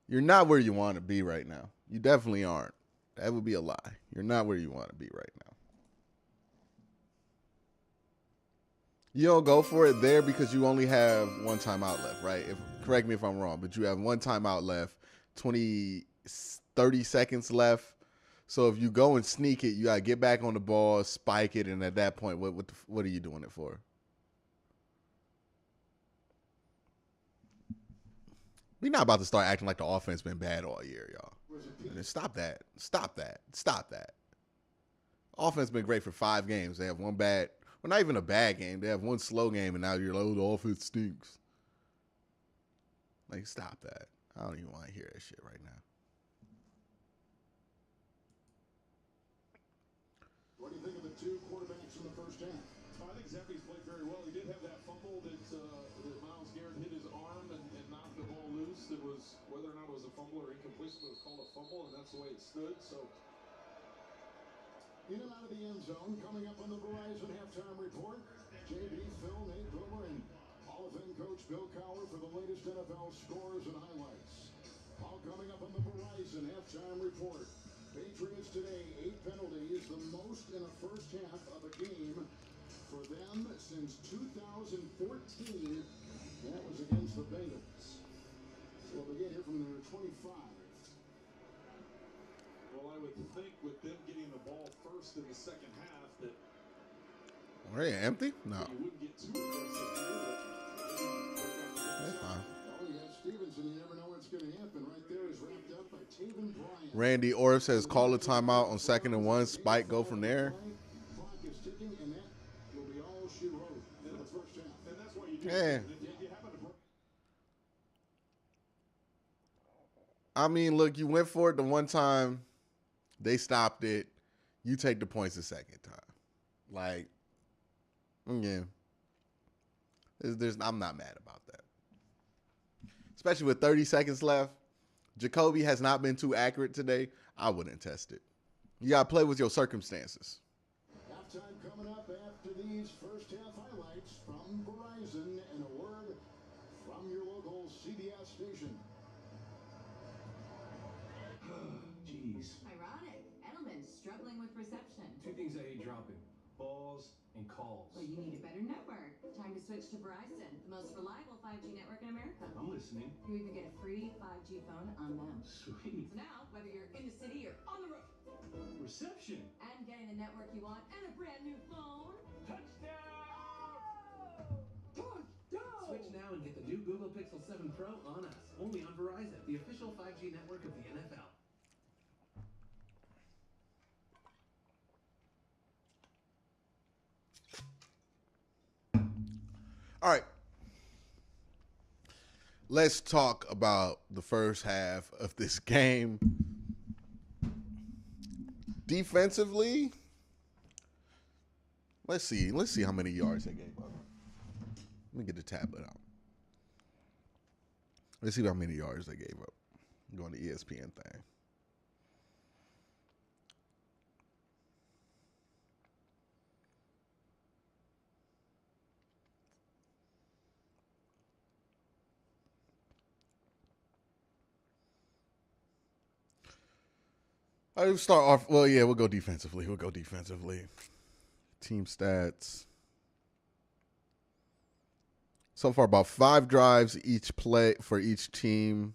You're not where you want to be right now. You definitely aren't. That would be a lie. You're not where you want to be right now. You don't go for it there because you only have one timeout left, right? Correct me if I'm wrong, but you have one timeout left, 30 seconds left. So if you go and sneak it, you got to get back on the ball, spike it, and at that point, what are you doing it for? We're not about to start acting like the offense been bad all year, y'all. Stop that. Stop that. Stop that. Offense been great for 5 games. They have one bad, well, not even a bad game. They have one slow game, and now you're like, oh, the offense stinks. Like, stop that. I don't even want to hear that shit right now. What do you think of the 2 quarterbacks in the first half? I think Zeppi's played very well. He did have that fumble that Myles Garrett hit his arm and knocked the ball loose. It was, whether or not it was a fumble or incompletion, it was called a fumble, and that's the way it stood. So, in and out of the end zone, coming up on the Verizon halftime report, JB, Phil, Nate Boomer, and Hall of Fame coach Bill Cowher for the latest NFL scores and highlights. All coming up on the Verizon halftime report. Patriots today, 8 penalties, the most in a first half of a game for them since 2014. That was against the Bengals. So we'll begin here from their 25. well, I would think with them getting the ball first in the second half that Are they empty? No. you wouldn't get too aggressive here. That's fine. Oh, yeah, Stevenson, you never know what's going to happen. Right there is wrapped up by Taven Bryan. Randy Orr says call a timeout on 2nd and 1. Spike, go from there. Clock is ticking, and that will be all she wrote in the first half. And that's why you do Yeah. it. If you happen to break I mean, look, you went for it the one time. They stopped it. You take the points the second time. Like, yeah. I'm not mad about that. Especially with 30 seconds left. Jacoby has not been too accurate today. I wouldn't test it. You got to play with your circumstances. Halftime coming up after these first half highlights from Verizon and a word from your local CBS station. Jeez. Ironic. Edelman's struggling with reception. 2 things I hate dropping. Balls and calls. Well, you need a better network. Time to switch to Verizon, the most reliable 5G network in America. I'm listening. You even get a free 5G phone on them. Sweet. So now, whether you're in the city or on the road, Reception. and getting the network you want and a brand new phone. Touchdown! Touchdown! Switch now and get the new Google Pixel 7 Pro on us. Only on Verizon, the official 5G network of the NFL. All right. Let's talk about the first half of this game. Defensively, let's see how many yards they gave up. Let me get the tablet out. Let's see how many yards they gave up. I'm going to ESPN thing. I'll start off. Well, yeah, we'll go defensively. Team stats. So far, about 5 drives each play for each team.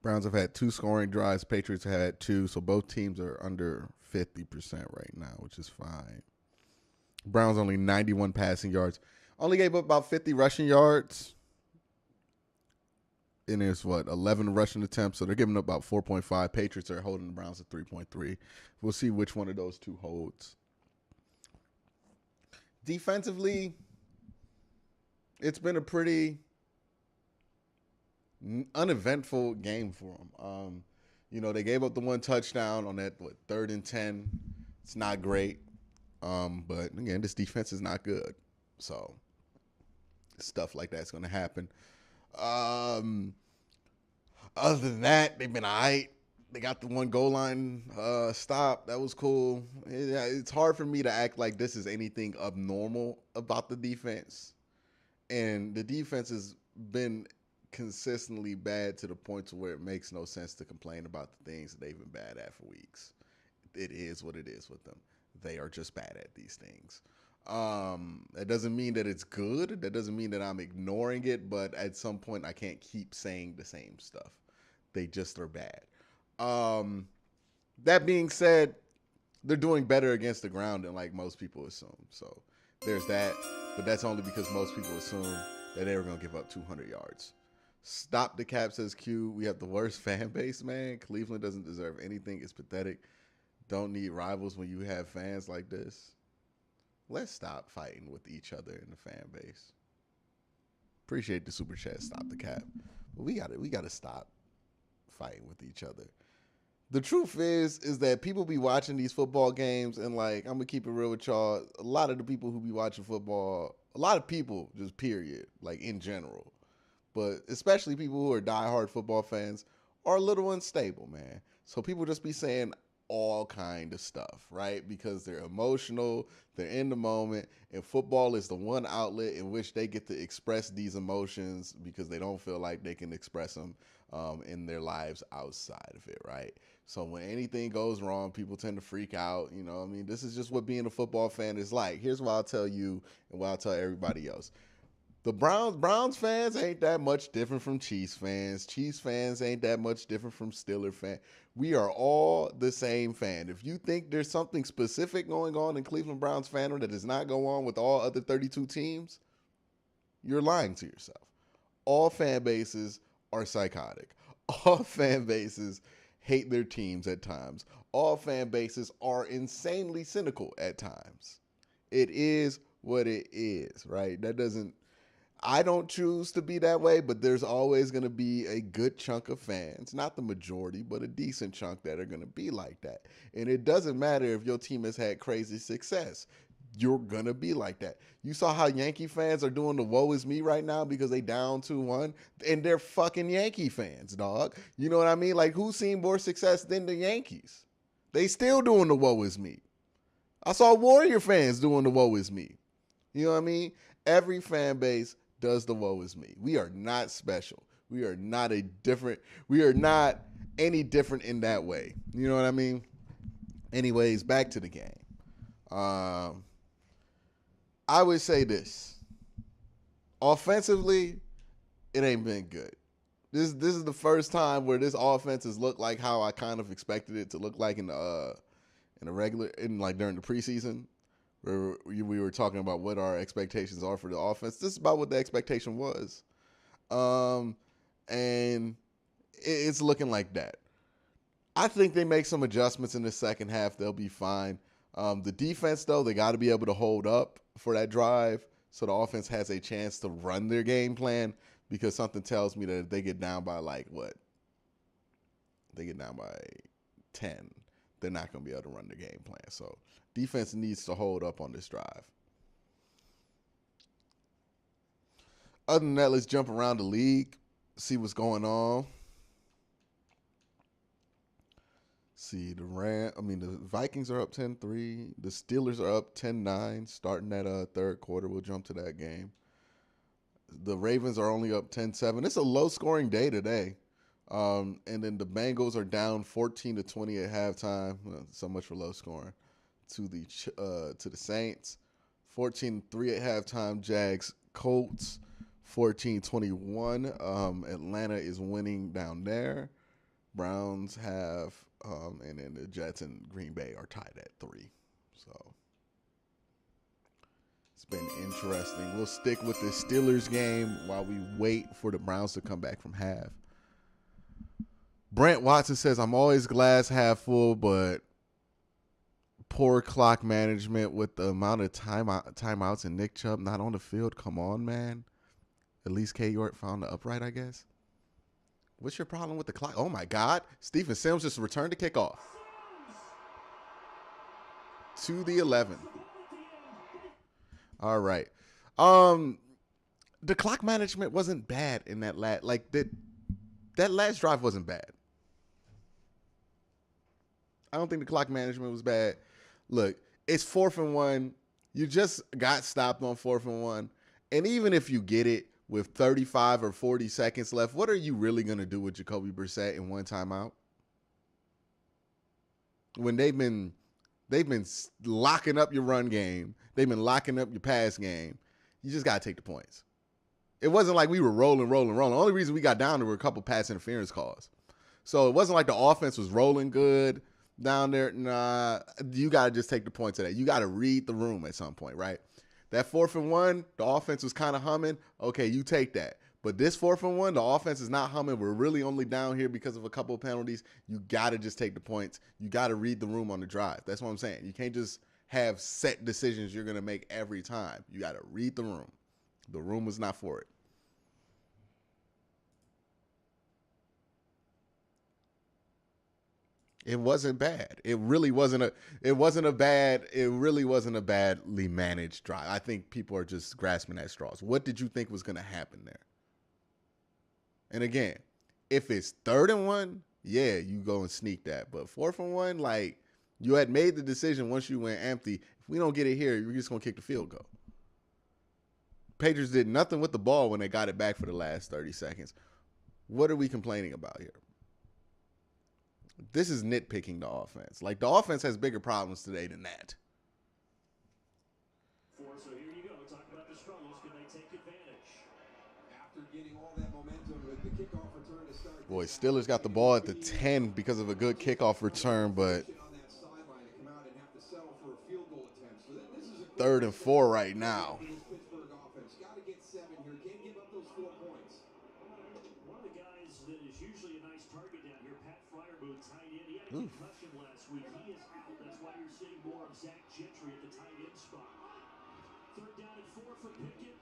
Browns have had 2 scoring drives. Patriots have had 2. So both teams are under 50% right now, which is fine. Browns only 91 passing yards. Only gave up about 50 rushing yards. And there's 11 rushing attempts, so they're giving up about 4.5. Patriots are holding the Browns at 3.3. We'll see which one of those two holds. defensively, it's been a pretty uneventful game for them. They gave up the one touchdown on that 3rd and 10. It's not great. But again, this defense is not good. So stuff like that's going to happen. Other than that, they've been all right. They got the one goal line stop. That was cool. It's hard for me to act like this is anything abnormal about the defense. And the defense has been consistently bad to the point to where it makes no sense to complain about the things that they've been bad at for weeks. It is what it is with them. They are just bad at these things. That doesn't mean that it's good. That doesn't mean that I'm ignoring it, but at some point I can't keep saying the same stuff. They just are bad. That being said, they're doing better against the ground than like most people assume. So there's that, but that's only because most people assume that they were going to give up 200 yards. Stop the cap, says Q. We have the worst fan base, man. Cleveland doesn't deserve anything. It's pathetic. Don't need rivals when you have fans like this. Let's stop fighting with each other in the fan base. Appreciate the super chat. Stop the cap. But we gotta stop fighting with each other. The truth is that people be watching these football games and like, I'm gonna keep it real with y'all. A lot of the people who be watching football, a lot of people just period, like in general, but especially people who are diehard football fans are a little unstable, man. So people just be saying all kind of stuff, right? Because they're emotional, they're in the moment, and football is the one outlet in which they get to express these emotions because they don't feel like they can express them in their lives outside of it, right? So when anything goes wrong, people tend to freak out. This is just what being a football fan is like. Here's what I'll tell you and what I'll tell everybody else. The Browns fans ain't that much different from Chiefs fans. Chiefs fans ain't that much different from Steelers fans. We are all the same fan. If you think there's something specific going on in Cleveland Browns fandom that does not go on with all other 32 teams, you're lying to yourself. All fan bases are psychotic. All fan bases hate their teams at times. All fan bases are insanely cynical at times. It is what it is, right? I don't choose to be that way, but there's always going to be a good chunk of fans, not the majority, but a decent chunk that are going to be like that. And it doesn't matter if your team has had crazy success. You're going to be like that. You saw how Yankee fans are doing the woe is me right now because they down 2-1, and they're fucking Yankee fans, dog. You know what I mean? Like, who's seen more success than the Yankees? They still doing the woe is me. I saw Warrior fans doing the woe is me. You know what I mean? Every fan base does the woe is me. We are not special. We are not any different in that way. You know what I mean? Anyways, back to the game. I would say this. Offensively, it ain't been good. This is the first time where this offense has looked like how I kind of expected it to look like during the preseason. Where we were talking about what our expectations are for the offense. This is about what the expectation was. And it's looking like that. I think they make some adjustments in the second half. They'll be fine. The defense, though, they got to be able to hold up for that drive so the offense has a chance to run their game plan, because something tells me that if they get down by they get down by 10, they're not going to be able to run the game plan. So defense needs to hold up on this drive. Other than that, let's jump around the league, see what's going on. See, the Vikings are up 10-3. The Steelers are up 10-9, starting that third quarter. We'll jump to that game. The Ravens are only up 10-7. It's a low-scoring day today. And then the Bengals are down 14-20 at halftime. Well, so much for low scoring. To the Saints, 14-3 at halftime. Jags, Colts, 14-21. Atlanta is winning down there. Browns have, and then the Jets and Green Bay are tied at 3. So it's been interesting. We'll stick with the Steelers game while we wait for the Browns to come back from half. Brent Watson says, I'm always glass half full, but Poor clock management with the amount of timeouts and Nick Chubb not on the field. Come on, man. At least K. York found the upright, I guess. What's your problem with the clock? Oh, my God. Stephen Sims just returned the kickoff. To the 11. All right. The clock management wasn't bad in that last, that last drive wasn't bad. I don't think the clock management was bad. Look, it's 4th and 1. You just got stopped on 4th and 1. And even if you get it with 35 or 40 seconds left, what are you really going to do with Jacoby Brissett in one timeout? When they've been locking up your run game, they've been locking up your pass game, you just got to take the points. It wasn't like we were rolling. The only reason we got down there were a couple pass interference calls. So it wasn't like the offense was rolling good down there. Nah, you got to just take the points of that. You got to read the room at some point, right? That 4th and 1, the offense was kind of humming. Okay, you take that. But this 4th and 1, the offense is not humming. We're really only down here because of a couple of penalties. You got to just take the points. You got to read the room on the drive. That's what I'm saying. You can't just have set decisions you're going to make every time. You got to read the room. The room was not for it. It wasn't bad. It really wasn't a badly managed drive. I think people are just grasping at straws. What did you think was going to happen there? And again, if it's 3rd and 1, yeah, you go and sneak that. But 4th and 1, like, you had made the decision once you went empty. If we don't get it here, you're just going to kick the field goal. Patriots did nothing with the ball when they got it back for the last 30 seconds. What are we complaining about here? This is nitpicking the offense. Like, the offense has bigger problems today than that. So here you go. Talk about the struggles. Can they take advantage? After getting all that momentum with the kickoff return to start. Boy, Steelers got the ball at the 10 because of a good kickoff return, but 3rd and 4 right now. Week. He is out. That's why you're seeing more of Zach Gentry at the tight end spot. 3rd down and 4 for Pickett.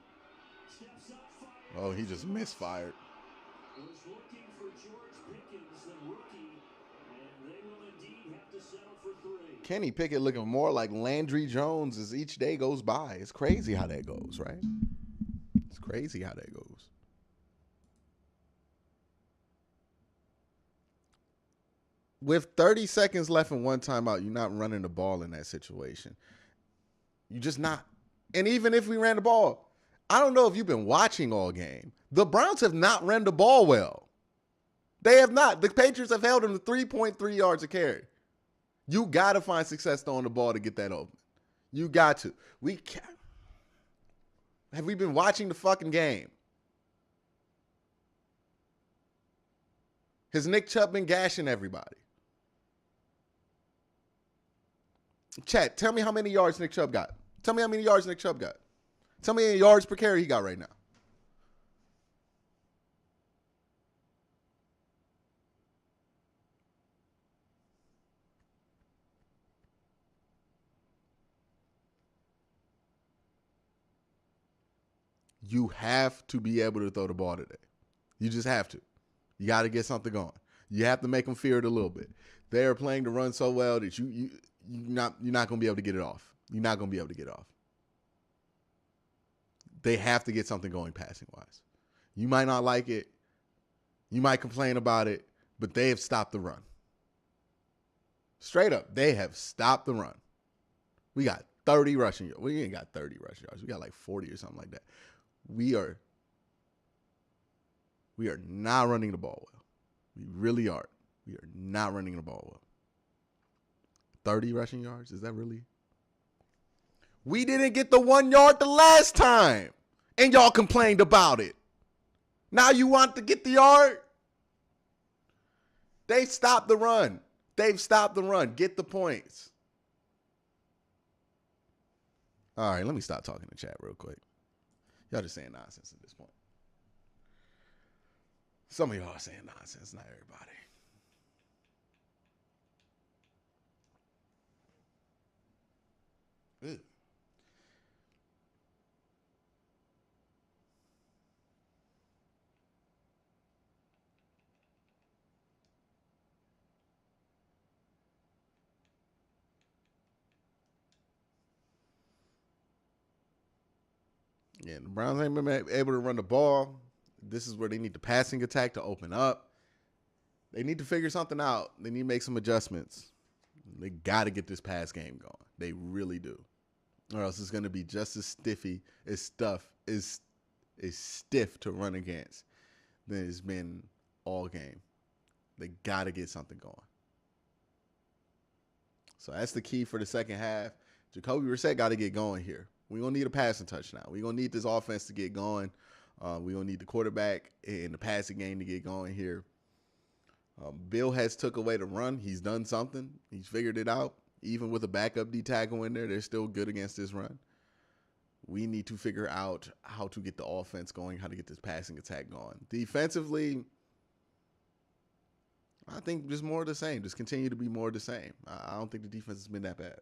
Steps up, fires. Oh, he just misfired. Was looking for George Pickens, the rookie, and they will indeed have to settle for 3. Kenny Pickett looking more like Landry Jones as each day goes by. It's crazy how that goes, right? It's crazy how that goes. With 30 seconds left and 1 timeout, you're not running the ball in that situation. You're just not. And even if we ran the ball, I don't know if you've been watching all game. The Browns have not ran the ball well. They have not. The Patriots have held them to 3.3 yards a carry. You got to find success throwing the ball to get that open. You got to. We can't. Have we been watching the fucking game? Has Nick Chubb been gashing everybody? Chat, tell me how many yards Nick Chubb got. Tell me how many yards Nick Chubb got. Tell me how many yards per carry he got right now. You have to be able to throw the ball today. You just have to. You got to get something going. You have to make them fear it a little bit. They are playing to run so well that you're not going to be able to get it off. You're not going to be able to get it off. They have to get something going passing-wise. You might not like it. You might complain about it, but they have stopped the run. Straight up, they have stopped the run. We got 30 rushing yards. We ain't got 30 rushing yards. We got like 40 or something like that. We are not running the ball well. We really aren't. We are not running the ball well. 30 rushing yards? Is that really? We didn't get the 1 yard the last time, and y'all complained about it. Now you want to get the yard? They stopped the run. They've stopped the run. Get the points. All right, let me stop talking to chat real quick. Y'all just saying nonsense at this point. Some of y'all are saying nonsense, not everybody. Ew. Yeah, the Browns ain't been able to run the ball. This is where they need the passing attack to open up. They need to figure something out. They need to make some adjustments. They got to get this pass game going. They really do. Or else it's going to be just as stiff to run against than it's been all game. They got to get something going. So that's the key for the second half. Jacoby Brissett got to get going here. We're going to need a passing touchdown. We're going to need this offense to get going. We're going to need the quarterback and the passing game to get going here. Bill has took away the run. He's done something. He's figured it out. Even with a backup D tackle in there, they're still good against this run. We need to figure out how to get the offense going, how to get this passing attack going. Defensively, I think just more of the same. Just continue to be more of the same. I don't think the defense has been that bad.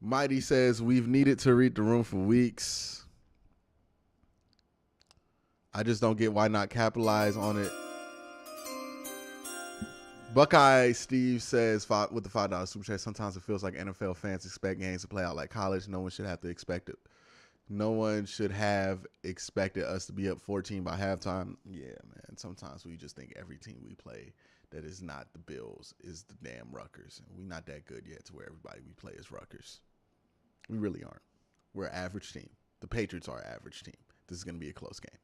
Mighty says, we've needed to read the room for weeks. I just don't get why not capitalize on it. Buckeye Steve says, with the $5 super chat, sometimes it feels like NFL fans expect games to play out like college. No one should have to expect it. No one should have expected us to be up 14 by halftime. Yeah, man. Sometimes we just think every team we play that is not the Bills is the damn Rutgers. And we're not that good yet to where everybody we play is Rutgers. We really aren't. We're an average team. The Patriots are an average team. This is going to be a close game.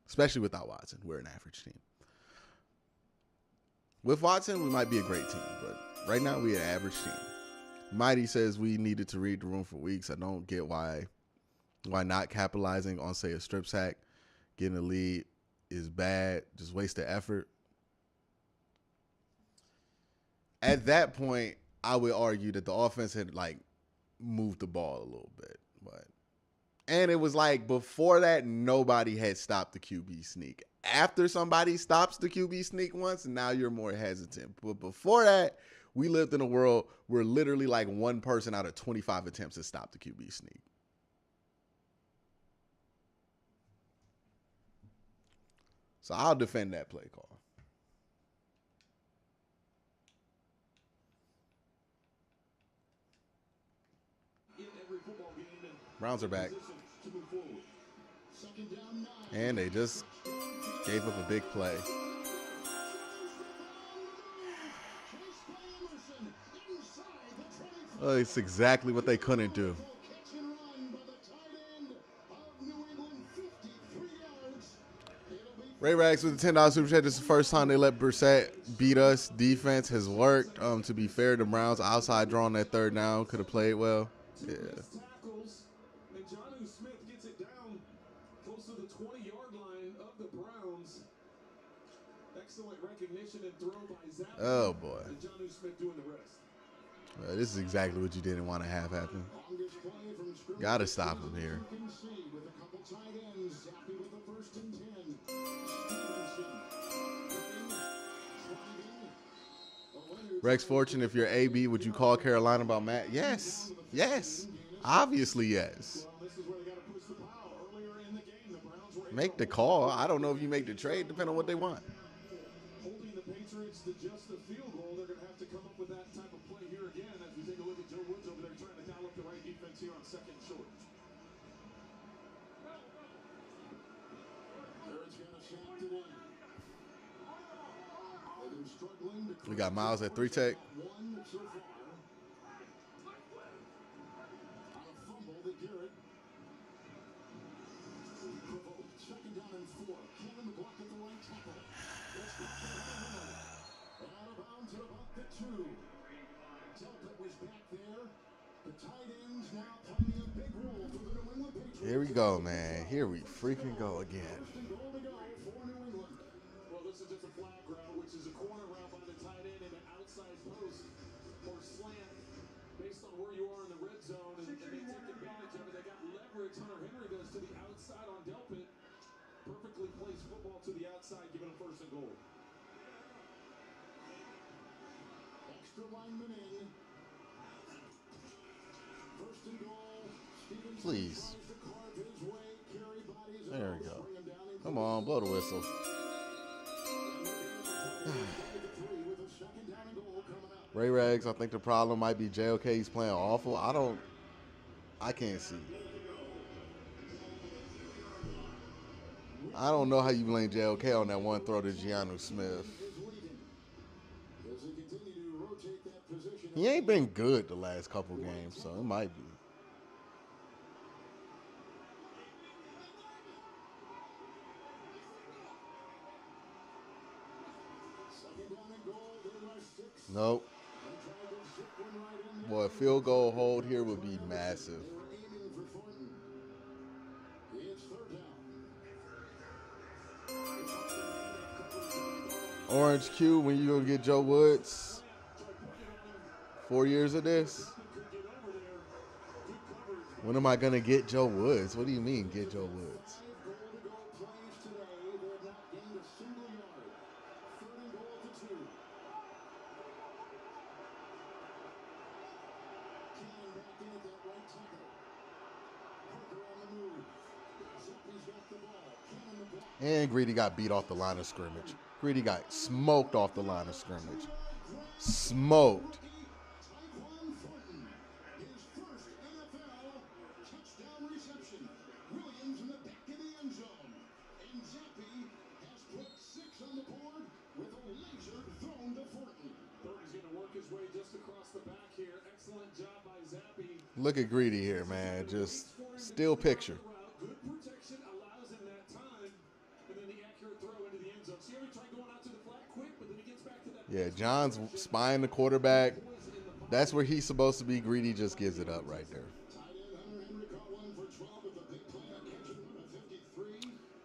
Especially without Watson. We're an average team. With Watson, we might be a great team. But right now, we're an average team. Mighty says we needed to read the room for weeks. I don't get why not capitalizing on, say, a strip sack. Getting a lead is bad. Just waste the effort. At that point, I would argue that the offense had, moved the ball a little bit. And it was before that, nobody had stopped the QB sneak. After somebody stops the QB sneak once, now you're more hesitant. But before that, we lived in a world where literally one person out of 25 attempts has stopped the QB sneak. So I'll defend that play call. Browns are back. And they just gave up a big play. Oh, it's exactly what they couldn't do. Ray Rags with the $10 super chat. This is the first time they let Brissett beat us. Defense has worked. To be fair, the Browns outside drawing that third down could have played well. Yeah. Smith gets it down close to the 20-yard line of the Browns. Excellent recognition and throw by Zach. Oh, boy. And Jonnu Smith doing the rest. This is exactly what you didn't want to have happen. Got to stop him here. Rex Fortune, if you're AB, would you call Carolina about Matt? Yes. Yes. Obviously, yes. Make the call. I don't know if you make the trade, depending on what they want. Holding the Patriots to just a field goal, they're going to have to come up with that type of play here again as we take a look at Joe Woods over there trying to dial up the right defense here on second short. We got Myles at 3 tech. Second down and 4. Kevin the block at the right tackle. Out of bounds at about the 2. Delpit was back there. The tight ends now playing a big role for the New England Patriots. Here we go, man. Here we freaking go again. Well, this is just a flag route, which is a corner route by the tight end and an outside post or slant based on where you are in the red zone. And they take advantage of it. They got leverage. Hunter Henry does to the outside. extra lineman in. First and goal. Stevenson Please. tries to carve his way. Carry bodies. There we go. Come on, blow the whistle. Ray Rags, I think the problem might be JOK. He's playing awful. I can't see. I don't know how you blame JOK on that one throw to Giannu Smith. He ain't been good the last couple games, so it might be. Nope. Boy, a field goal hold here would be massive. Orange Q, when you gonna get Joe Woods? 4 years of this? When am I gonna get Joe Woods? What do you mean, get Joe Woods? And Greedy got beat off the line of scrimmage. Greedy got smoked off the line of scrimmage. Smoked. Look at Greedy here, man. Just still picture. Yeah, John's spying the quarterback. That's where he's supposed to be. Greedy just gives it up right there.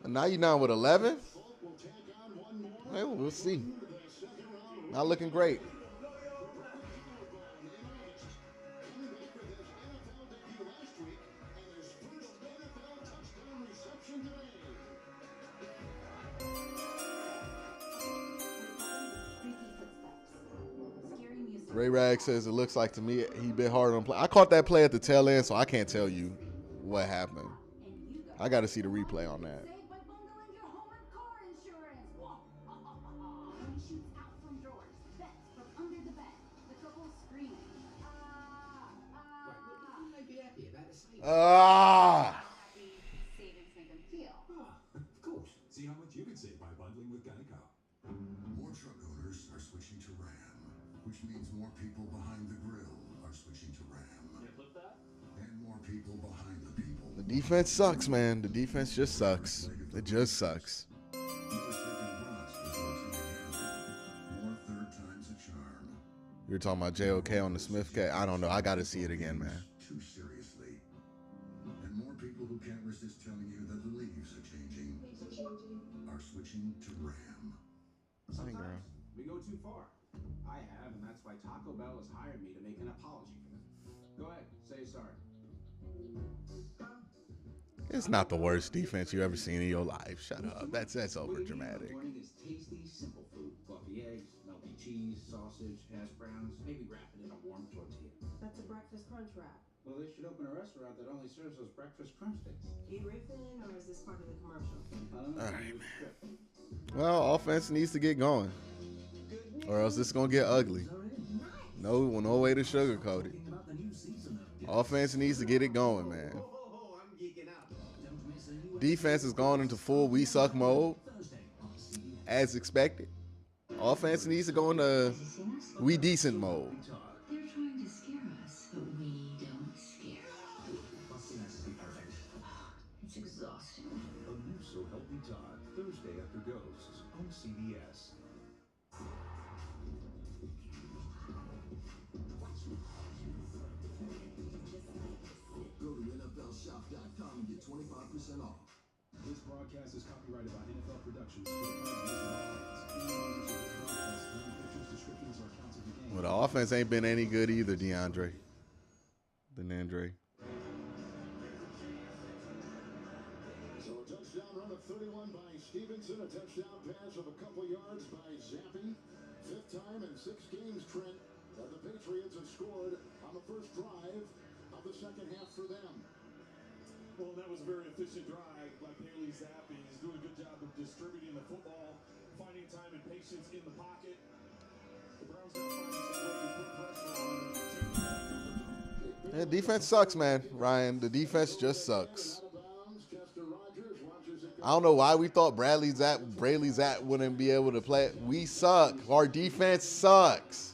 And now you're down with 11? Well, we'll see. Not looking great. Ray Rag says it looks like to me he bit hard on play. I caught that play at the tail end, so I can't tell you what happened. I got to see the replay on that. Savings make them feel. Of course. See how much you can save by bundling with Geico. More truck owners are switching to Ram, which means more people behind the grill are switching to Ram. Yeah, flip that. And more people behind the people. The defense sucks, man. The defense just sucks. It just sucks. More third time's a charm. You're talking about JOK on the Smith K? I don't know. I got to see it again, man. Too seriously. And more people who can't resist telling you that the leaves are changing are switching to Ram. Sometimes we go too far. I have, and that's why Taco Bell has hired me to make an apology for them. Go ahead, say sorry. It's not the worst defense you ever seen in your life. Shut up. That's over dramatic. Morning is tasty, simple food. Fluffy eggs, melty cheese, sausage, hash browns, maybe wrap it in a warm tortilla. That's a breakfast crunch wrap. Well, they should open a restaurant that only serves those breakfast crunch things. You riffing, or is this part of the commercial? I don't know. All right, man. Well, offense needs to get going, or else it's gonna get ugly. No way to sugarcoat it. Offense needs to get it going, man. Defense is going into full we suck mode, as expected. Offense needs to go into we decent mode. They're trying to scare us, but we don't scare. It's exhausting. A new So Help Me Todd, Thursday after Ghosts on CBS. Go to NFLshop.com and get 25% off. This broadcast is copyrighted by NFL Productions. Well, the offense ain't been any good either, DeAndre. So a touchdown run of 31 by Stevenson, a touchdown pass of a couple yards by Zappi. Fifth time in 6 games, Trent. And the Patriots have scored on the first drive of the second half for them. Well, that was a very efficient drive by Bailey Zappi. He's doing a good job of distributing the football, finding time and patience in the pocket. The Browns got to find some way to put pressure on. Yeah, defense sucks, man. Ryan, the defense just sucks. I don't know why we thought Brayley Zapp wouldn't be able to play. We suck. Our defense sucks.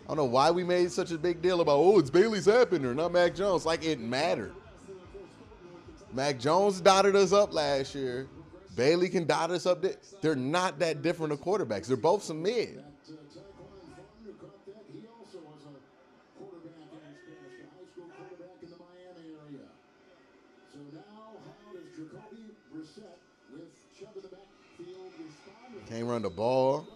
I don't know why we made such a big deal about, oh, it's Bailey Zapp in there, not Mac Jones. Like, it mattered. Mac Jones dotted us up last year. Bailey can dot us up. They're not that different of quarterbacks. They're both some mid. Can't run the ball.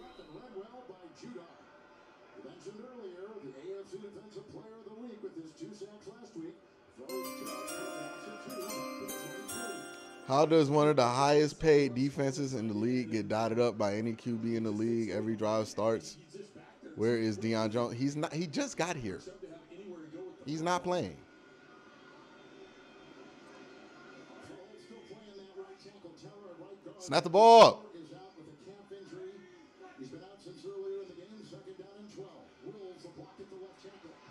How does one of the highest paid defenses in the league get dotted up by any QB in the league? Every drive starts. Where is Deion Jones? He's not. He just got here. He's not playing. Snap the ball.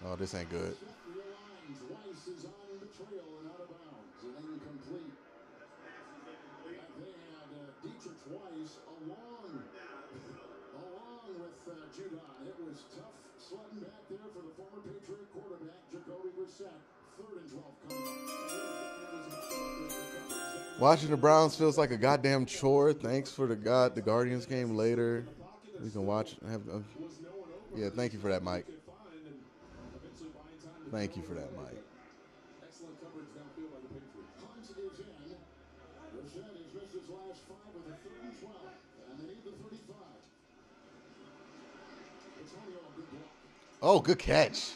Oh, this ain't good. It was tough sledding back there for the former Patriot quarterback, Jacoby Brissett. 3rd and 12 coming up. Watching the Browns feels like a goddamn chore. Thanks for the Guardians game later. We can watch. Yeah, thank you for that, Mike. Thank you for that, Mike. Excellent coverage downfield by the Patriots. Hunt is in. Brissett has missed his last 5 with a 3rd and 12. And they need the 35. Oh, good catch.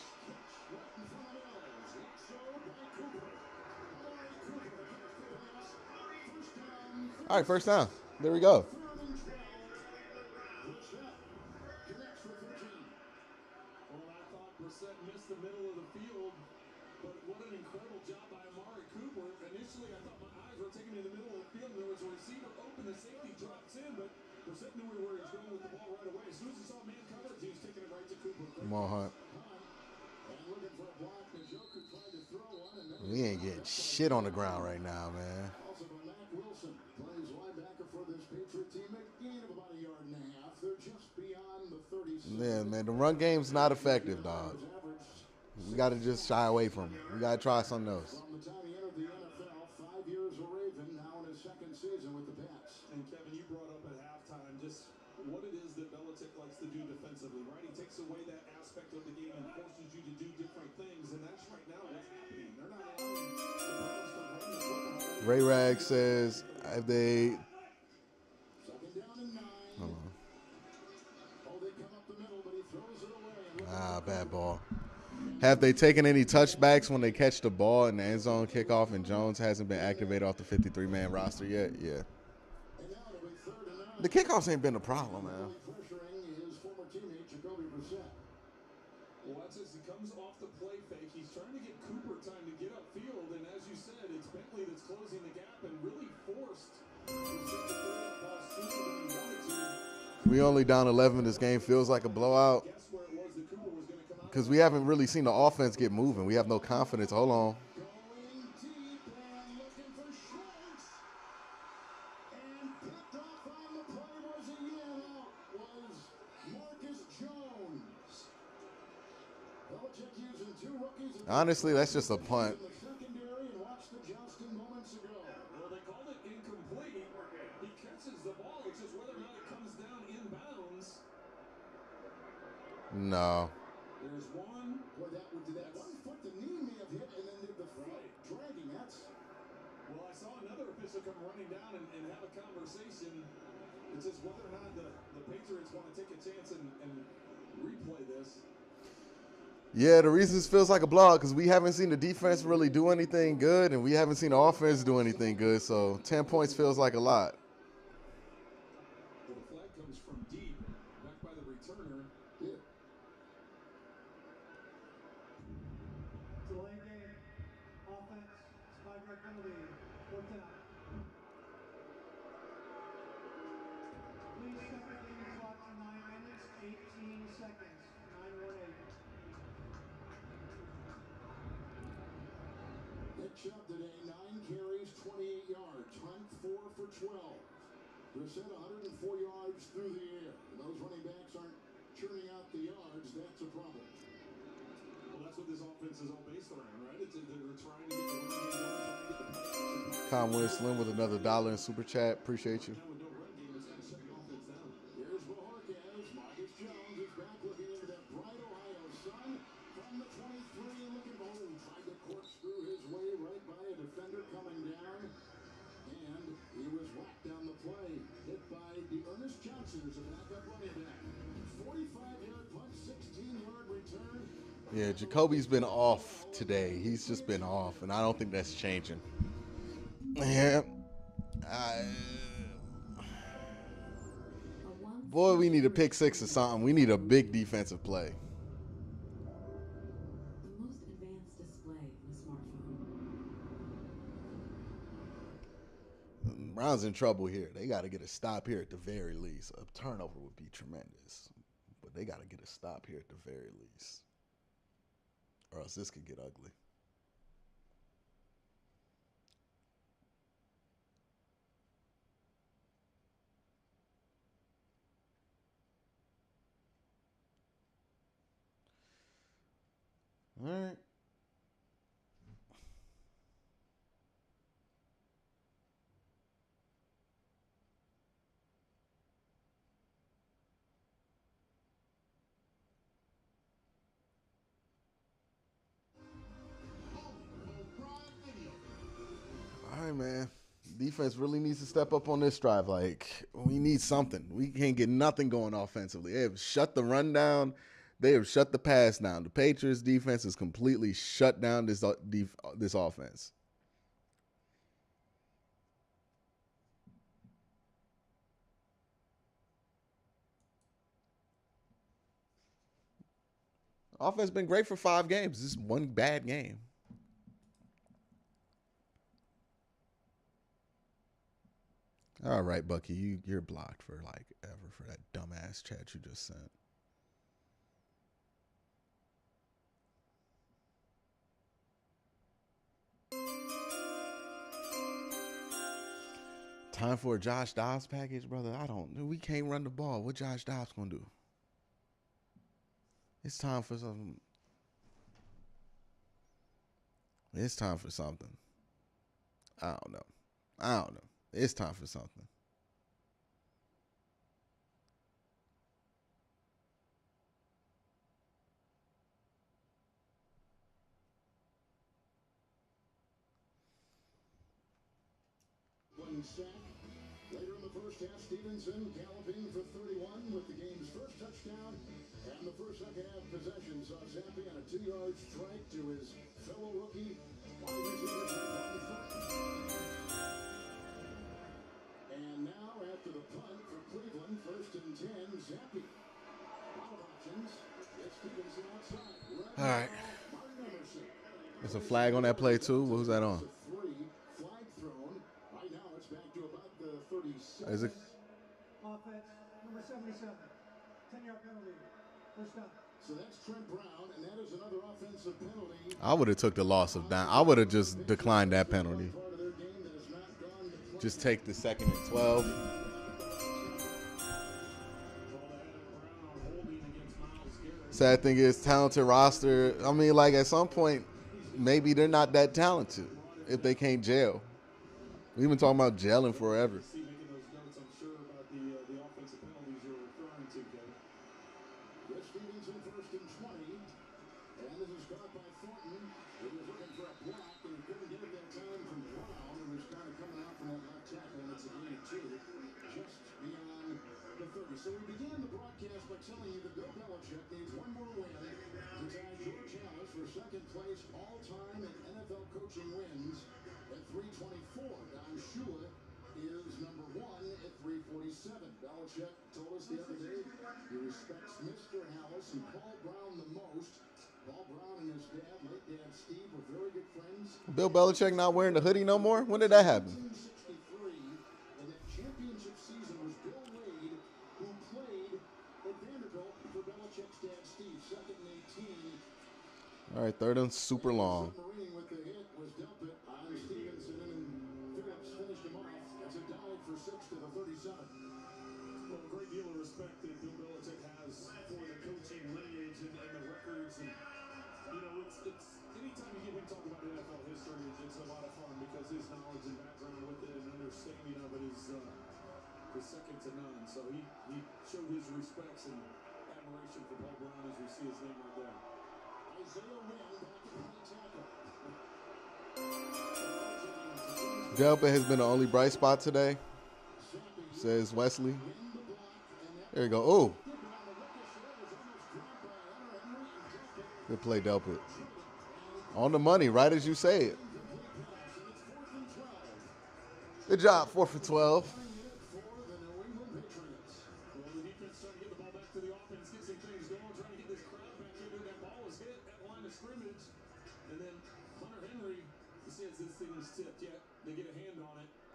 All right, first down. There we go. Well, I thought Brissett missed the middle of the field, but what an incredible job by Amari Cooper. Initially, I thought my eyes were taken in the middle of the field, and there was a receiver open. The safety drops in, but Brissett knew where he was going with the ball right away. As soon as he saw man coverage, he was taking it right to Cooper. Come on, Hunt. We ain't getting shit on the ground right now, man. Also, Mac Wilson plays linebacker for this Patriot team. A gain of about 1.5 yards. They're just beyond the 36. Yeah, man, the run game's not effective, dog. We got to just shy away from it. We got to try something else. From the time he entered the NFL, 5 years a Raven, now in his 2nd season with the Pats. And Kevin, you brought up at halftime just what it is that Belichick likes to do defensively, right? He takes away that aspect of the game and forces you to do different things, and that's right now what's happening. They're not allowing the Browns to run the football. Ray Rag says, have they... Hold on. Ah, bad ball. Have they taken any touchbacks when they catch the ball in the end zone kickoff and Jones hasn't been activated off the 53-man roster yet? Yeah. The kickoffs ain't been a problem, man. Well, that's as he comes off the play fake. He's trying to get Cooper time to get upfield, and as you said, it's Bentley that's closing the gap and really forced Brissett to throw that ball sooner than he wanted to. We only down 11. This game feels like a blowout Guess where it was that Cooper was going to come out? because we haven't really seen the offense get moving. We have no confidence. Hold on. Honestly, that's just a punt. Well, they called it incomplete. He catches the ball. It's just whether or not it comes down inbounds. No. There's one. Boy, that one foot, the knee may have hit, and then the foot dragging. That's. Well, I saw another official come running down and have a conversation. It's just whether or not the Patriots want to take a chance and replay this. Yeah, the reason this feels like a blowout because we haven't seen the defense really do anything good, and we haven't seen the offense do anything good. So 10 points feels like a lot. matchup today, 9 carries, 28 yards. Hunt 4 for 12. Brissett 104 yards through the air. And those running backs aren't churning out the yards. That's a problem. Well, that's what this offense is all based around, right? They're trying to get the run game going, trying to get the pass. Conway Slim with another $1 in super chat. Appreciate you. With no run game, it's going to shut the offense down. Here's Bojorquez. Marcus Jones is back looking into that bright Ohio sun. From the 23, looking tried to corkscrew his way right by a defender coming down. And he was whacked down the play. Hit by Ernest Johnson, who's a backup running back. 45-yard punt, 16-yard return. Yeah, Jacoby's been off today. He's just been off, and I don't think that's changing. Yeah. Boy, we need a pick six or something. We need a big defensive play. The most advanced display in a smartphone. Browns in trouble here. They got to get a stop here at the very least. A turnover would be tremendous, but they got to get a stop here at the very least, or else this could get ugly. All right. All right, man. Defense really needs to step up on this drive. Like, we need something. We can't get nothing going offensively. They have shut the run down. They have shut the pass down. The Patriots defense has completely shut down this offense. Offense been great for 5 games. This is one bad game. All right, Bucky, you're blocked for like ever for that dumbass chat you just sent. Time for a Josh Dobbs package, brother. I don't know. We can't run the ball. What Josh Dobbs gonna do? It's time for something. It's time for something. I don't know. It's time for something. One sack. Later in the first half, Stevenson galloping for 31 with the game's first touchdown. And the first second half possession saw Zampi on a 2-yard strike to his fellow rookie wide receiver Tyquan Thornton. And now after the punt for Cleveland, 1st and 10, Zampi. Out of options. It's Stevenson outside. All right. There's a flag on that play too. What was that on? Flag thrown. Right now it's back to about the 37. Is it? Offense, number 77. 10-yard penalty. First down. So that's Trent Brown, and that is another offensive penalty. I would have took the loss of down. I would have just declined that penalty. Just take the 2nd and 12. Sad thing is, talented roster. I mean, like at some point, maybe they're not that talented if they can't gel. We've been talking about gelling forever. Stevenson 1st and 20. And this is caught by Thornton. He was looking for a block, and he couldn't get it that time from Brown, who was kind of coming out from that left tackle, and it's a gain of 2, just beyond the 30. So we began the broadcast by telling you that Bill Belichick needs one more win to tie George Halas for 2nd place all-time in NFL coaching wins at 324. Don Shula is number 1 at 347. Belichick told us the other day he respects Mr. Halas and Paul Brown the most. Paul Brown and his dad, late dad Steve, were very good friends. Bill Belichick not wearing the hoodie no more? When did that happen? 1963, and that championship season was Bill Wade, who played at Vanderbilt for Belichick's dad Steve. 2nd and 18. All right, 3rd and super long. Submarine with the hit was Delpit. to the 37. Well, a great deal of respect that Bill Belichick has for the coaching lineage and the records. And, you know, it's anytime you get him talk about NFL history, it's a lot of fun because his knowledge and background with it and understanding of it is second to none. So he showed his respects and admiration for Paul Brown as we see his name right there. Isaiah Wynn back to play tackle. Delpit has been the only bright spot today, says Wesley. There you go. Oh. Good play, Delpit. On the money, right as you say it. Good job, 4 for 12.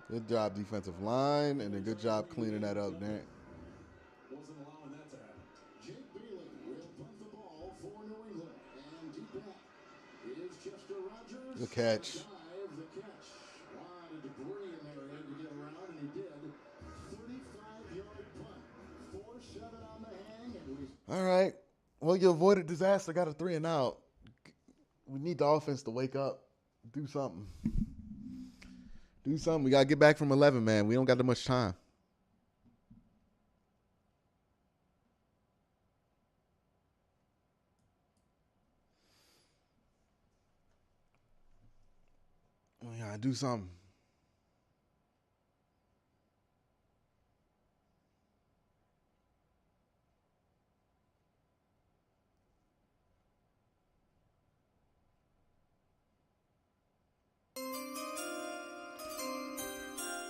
Good job, defensive line, and a good job cleaning that up, Dan. Wasn't allowing that to happen. Jake Bailey will punt the ball for New England. And deep back is Chester Rogers. Good catch. The catch. A lot of debris in there. He had to get around, and he did. 35-yard punt. 4-7 on the hang. And all right. Well, you avoided disaster. Got a 3 and out. We need the offense to wake up. Do something. Do something. We got to get back from 11, man. We don't got that much time. We got to do something.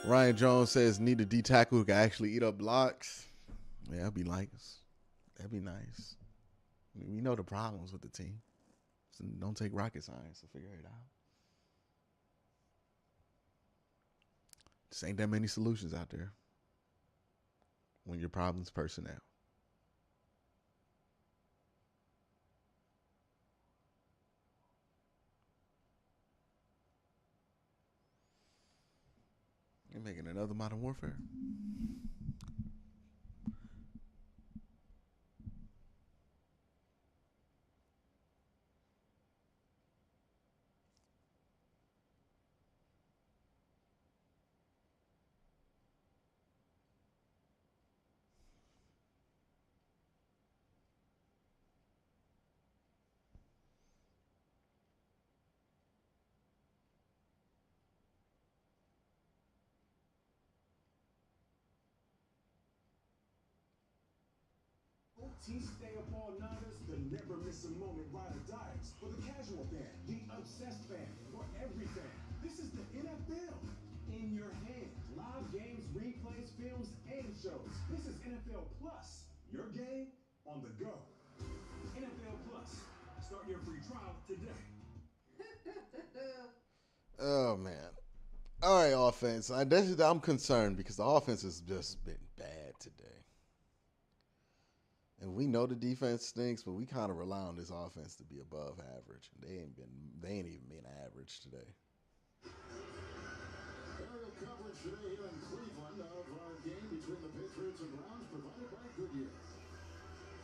Ryan Jones says need a D tackle who can actually eat up blocks. Yeah, that'd be nice. That'd be nice. I mean, we know the problems with the team. So don't take rocket science to figure it out. Just ain't that many solutions out there when your problem's personnel. You're making another Modern Warfare. Stay up all nighters, the never miss a moment ride or diets. For the casual fan, the obsessed fan, for every fan. This is the NFL in your hand. Live games, replays, films, and shows. This is NFL Plus. Your game on the go. NFL Plus. Start your free trial today. Oh, man. All right, offense. I'm concerned because the offense has just been bad today. And we know the defense stinks, but we kind of rely on this offense to be above average. They ain't even been average today. aerial coverage today here in Cleveland of our game between the Patriots and Browns, provided by Goodyear.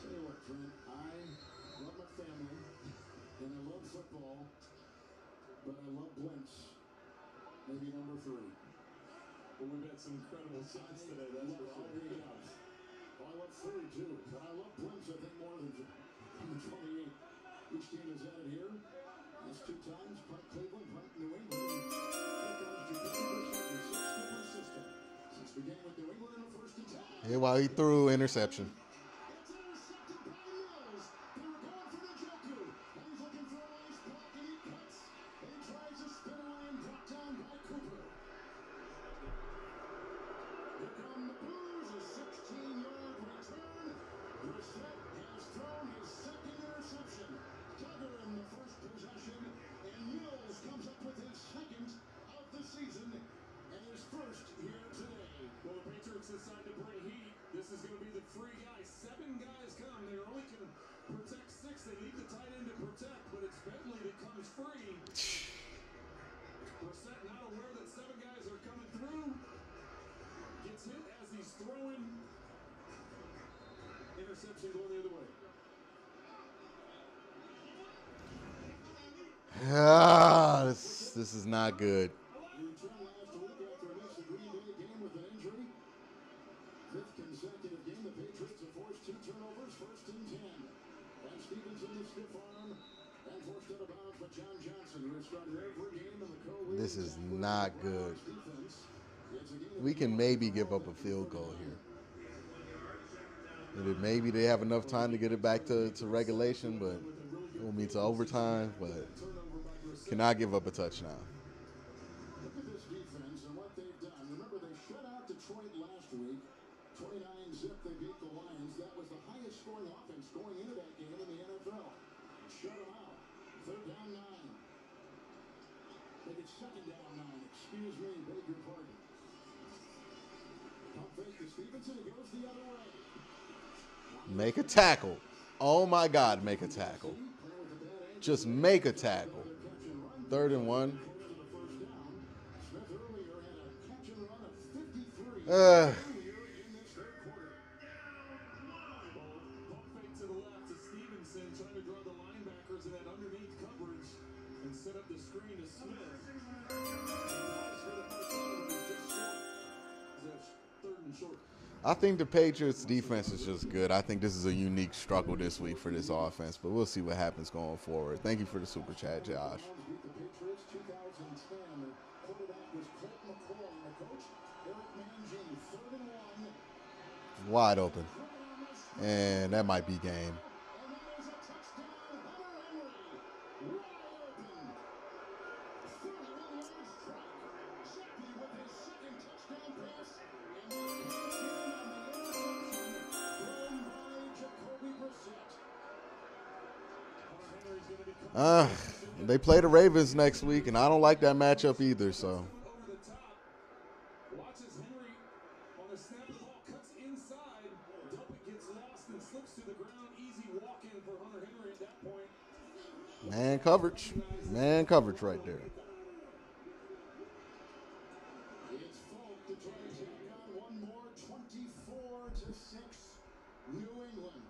Tell you what, friend, I love my family, and I love football, but I love blimps. Maybe number 3. But we've had some incredible shots today, that's for sure. I love Philly too, but I love blimps, I think, more than the 28. Each team has had it here. Last 2 times, punt Cleveland, punt New England. Here comes Japan versus 6 different system. Since beginning with New England in the first attack. Yeah, while he threw interception. It's intercepted by Mills. They were going for the Joku. And he's looking for a nice block, and he cuts. And he tries to spin away and brought down by Cooper. Here come the Blues, a 16-yard return. Brissett has thrown his second interception. Tugger in the first possession, and Mills comes up with his second of the season and his first here today. Well, the Patriots decide to bring heat. This is going to be the free guy. 7 guys come. They're only going to protect 6. They need the tight end to protect, but it's Bentley that comes free. Brissett not aware that 7 guys are coming through. Gets gets hit as he's throwing. Interception going the other way. This is not good. He returned last week after he missed the Green Bay game with an injury. Fifth consecutive game, the Patriots have forced 2 turnovers, first and 10. And Stevenson, the stiff arm, and forced out of bounds by John Johnson, who has started every game in the co-league. This is not good. We can maybe give up a field goal here. And maybe they have enough time to get it back to regulation, but it will mean to overtime, but cannot give up a touchdown. Look at this defense and what they've done. Remember, they shut out Detroit last week. 29-zip, they beat the Lions. That was the highest scoring offense going into that game in the NFL. Shut them out. Third down 9. Make it second down 9. Excuse me, beg your pardon. Pump fake to Stevenson. It goes the other way. Make a tackle. Oh, my God, make a tackle. Just make a tackle. 3rd and 1. I think the Patriots defense is just good. I think this is a unique struggle this week for this offense, but we'll see what happens going forward. Thank you for the super chat, Josh. Wide open. And that might be game. They play the Ravens next week, and I don't like that matchup either, so. Watches Henry on the snap, the ball cuts inside. Delpit gets lost and slips to the ground. Easy walk in for Hunter Henry at that point. Man coverage. Man coverage right there. It's Folk to try to take on one more. 24-6. New England.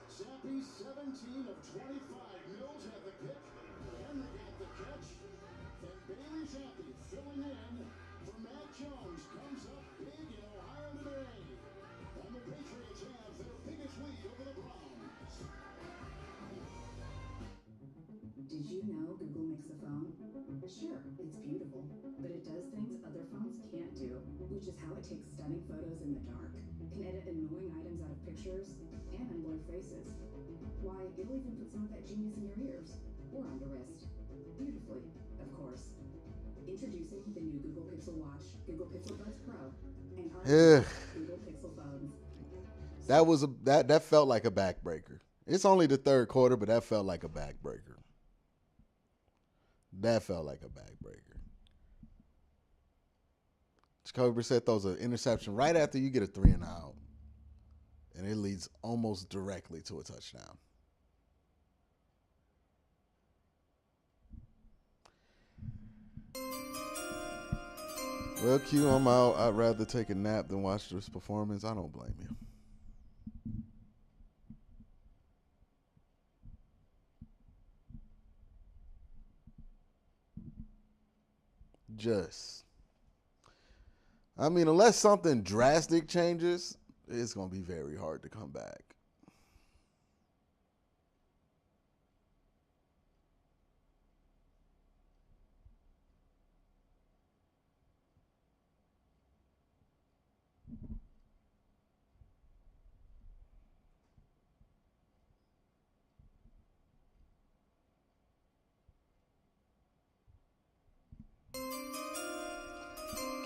Zappy 17 of 25. Mills had the pick. Henry got the catch. And Bailey Zappy filling in for Matt Jones. Comes up big in Ohio today. And the Patriots have their biggest lead over the Browns. Did you know Google makes a phone? Sure, it's beautiful, but it does things other phones can't do, which is how it takes stunning photos in the dark, can edit annoying items out of pictures, and unblur faces. Why, it'll even put some of that genius in your ears, or on your wrist. Beautifully, of course. Introducing the new Google Pixel Watch, Google Pixel Buds Pro, and our Google Pixel phones. That felt like a backbreaker. It's only the 3rd quarter, but that felt like a backbreaker. That felt like a backbreaker. Jacoby Brissett throws an interception right after you get a 3 and out. And it leads almost directly to a touchdown. Well, Q, I'm out. I'd rather take a nap than watch this performance. I don't blame you. I mean, unless something drastic changes, it's going to be very hard to come back.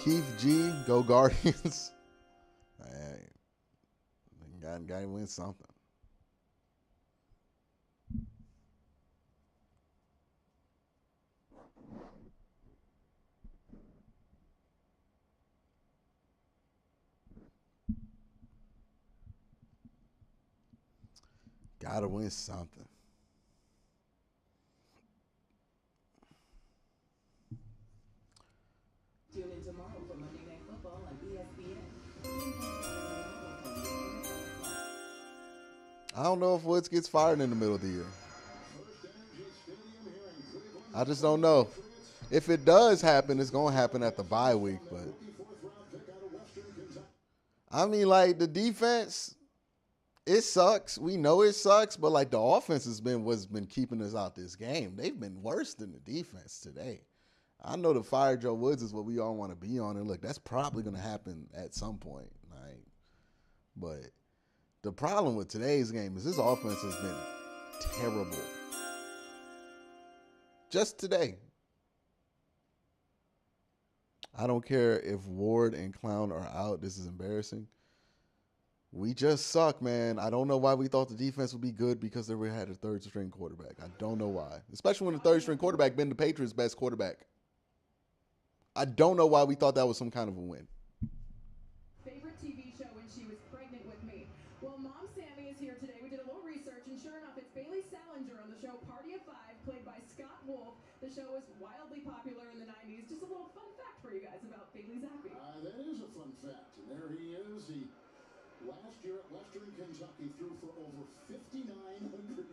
Keith G, go Guardians. Hey, got to win something. Got to win something. Tune in tomorrow for Monday Night Football on ESPN. I don't know if Woods gets fired in the middle of the year. I just don't know. If it does happen, it's going to happen at the bye week. But I mean, like, the defense, it sucks. We know it sucks, but like the offense has been what's been keeping us out this game. They've been worse than the defense today. I know the fire Joe Woods is what we all want to be on, and look, that's probably going to happen at some point. Right? But the problem with today's game is this offense has been terrible. Just today. I don't care if Ward and Clown are out. This is embarrassing. We just suck, man. I don't know why we thought the defense would be good because they had a third-string quarterback. I don't know why. Especially when the third-string quarterback been the Patriots' best quarterback. I don't know why we thought that was some kind of a win. Favorite TV show when she was pregnant with me. Well, Mom Sammy is here today. We did a little research, and sure enough, it's Bailey Salinger on the show Party of Five, played by Scott Wolf. The show was wildly popular in the 90s. Just a little fun fact for you guys about Bailey Zappi. That is a fun fact. And there he is. He last year at Western Kentucky threw for over 5,900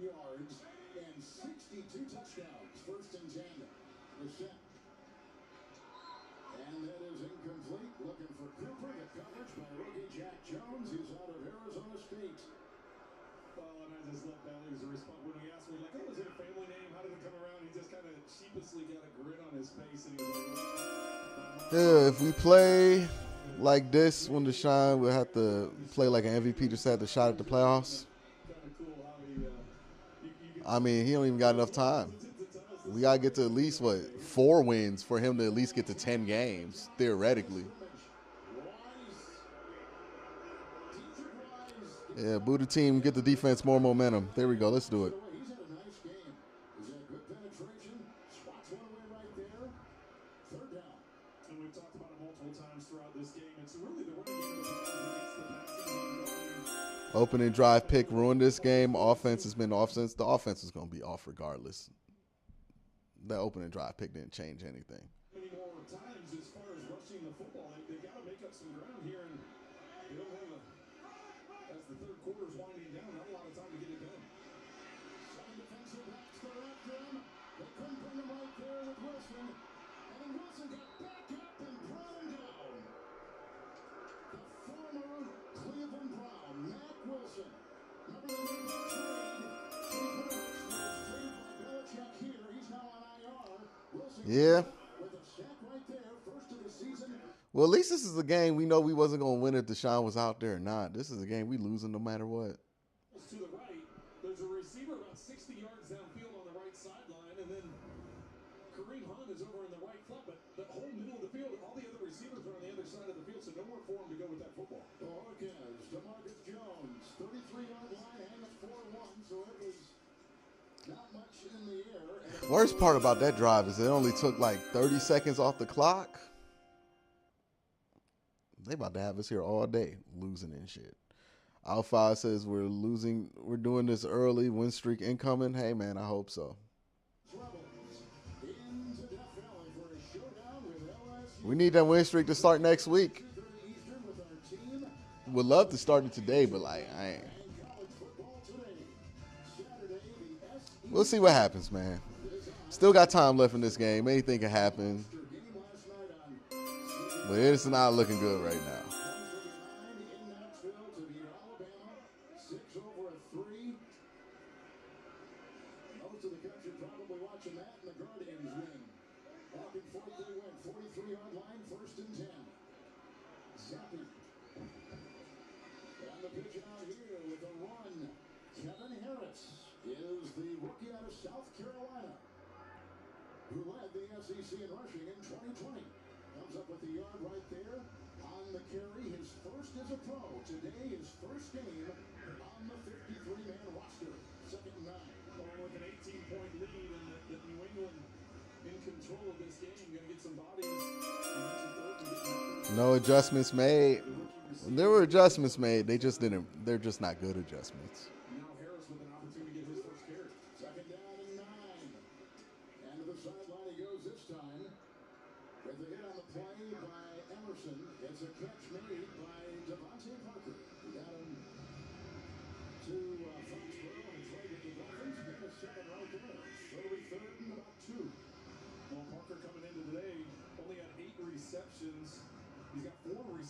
yards and 62 touchdowns. First and 10. The set. And that is incomplete. Looking for Cooper. The coverage by rookie Jack Jones. He's out of Arizona State. Well, and I just love Bailey's response when we asked him, like, oh, is it a family name? How did it come around? He just kind of sheepishly got a grin on his face, and he was like, Yeah, if we play like this when Deshaun would have to play like an MVP just had the shot at the playoffs. I mean, he don't even got enough time. We got to get to at least, 4 wins for him to at least get to 10 games, theoretically. Yeah, boo the team, get the defense more momentum. There we go. Let's do it. He's had a nice game. He's had good penetration. Swats one away right there. Third down. and we've talked about it multiple times throughout this game. It's really the running game of the Browns that gets the passing game going. Opening drive pick ruined this game. Offense has been off since. The offense is going to be off regardless. The opening drive pick didn't change anything. Many more times as far as rushing the football, they've got to make up some ground here, and they don't have as the third quarter is winding down, not a lot of time to get it done. Seven defensive backs go after him. They couldn't bring him right there with Wilson. And Wilson got back up and brought him down. The former Cleveland Brown, Matt Wilson. Remember the name of trade? Traded by Belichick here. He's now on IR. Wilson Yeah. with a sack right there, first of the season. Well, at least this is a game we know we wasn't going to win if Deshaun was out there or not. This is a game we losing no matter what. To the right, there's a receiver about 60 yards downfield on the right sideline, and then Kareem Hunt is over in the right flat, but the whole middle of the field, all the other receivers are on the other side of the field, so nowhere for him to go with that football. Hawkins, DeMarcus Jones, 33-yard line, and a 4-1, so it was not much in the air. Worst part about that drive is it only took like 30 seconds off the clock. They about to have us here all day losing and shit. Alpha says we're losing. We're doing this early. Win streak incoming. Hey, man, I hope so. We need that win streak to start next week. Would love to start it today, but like I ain't. We'll see what happens, man. Still got time left in this game. Anything can happen. But it's not looking good right now. Most of the country probably watching that in the Guardians win. Walking forth they win. 43-yard line, first and 10. Zappi. And the pitch out here with a run. Kevin Harris is the rookie out of South Carolina who led the SEC in rushing in 2020. Comes up with the yard right there on the carry. His first as a pro. Today, his first game on the 53-man roster. Second and 9. Along with an 18-point lead, and that New England in control of this game, going to get some bodies. No adjustments made. There were adjustments made. They just didn't. They're just not good adjustments. Now Harris with an opportunity to get his first carry. Second down and 9. And to the sideline he goes this time. With a hit on the play by Emerson. It's a catch made by Devontae Parker. He got him to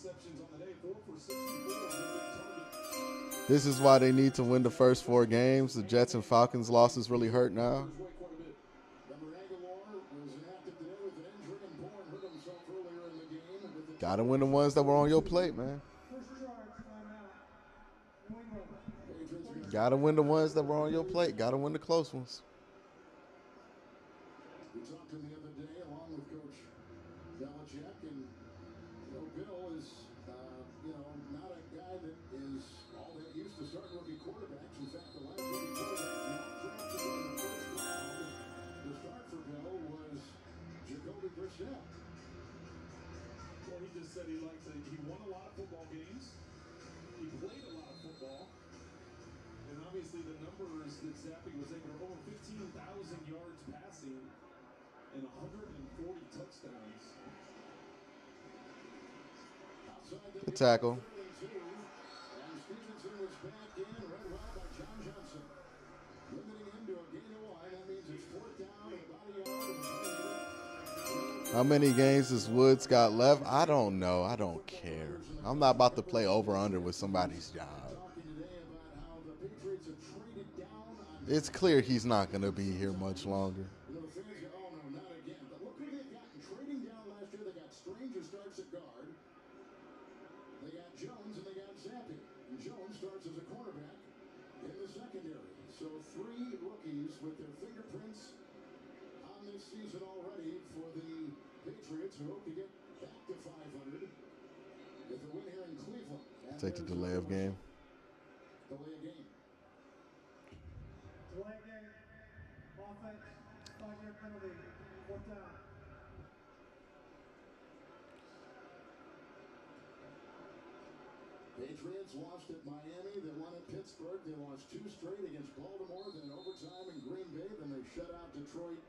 receptions on the day, 4 for 64. This is why they need to win the first 4 games. The Jets and Falcons losses really hurt now. Got to win the ones that were on your plate, man. Got to win the ones that were on your plate. Got to win the close ones. We talked to him the other day along with Coach Belichick, and Bill is, not a guy that is all that used to start rookie quarterbacks. In fact, the last rookie quarterback not drafted in the first round to start for Bill was Jacoby Brissett. Well, he just said he won a lot of football games. He played a lot of football. And obviously the numbers that Zappy was able to over 15,000 yards passing and 140 touchdowns. Good tackle. And Stevenson was back in, red route by John Johnson. Limiting him to a gain of 1. That means it's 4th down and about a yard. How many games has Woods got left? I don't know. I don't care. I'm not about to play over-under with somebody's job. It's clear he's not going to be here much longer. The fans go, oh no, not again. But look who they've gotten. Trading down last year, they got Strange, who starts at guard. They got Jones and they got Zappy. And Jones starts as a cornerback in the secondary. So 3 rookies with their fingerprints on this season already for the Patriots, who hope to get back to 500 with a win here in Cleveland. Take the delay of game. Delay of game. Delay game. Offense. 5-yard penalty. 4th down. Patriots lost at Miami. They won at Pittsburgh. They lost 2 straight against Baltimore. Then in overtime in Green Bay. Then they shut out Detroit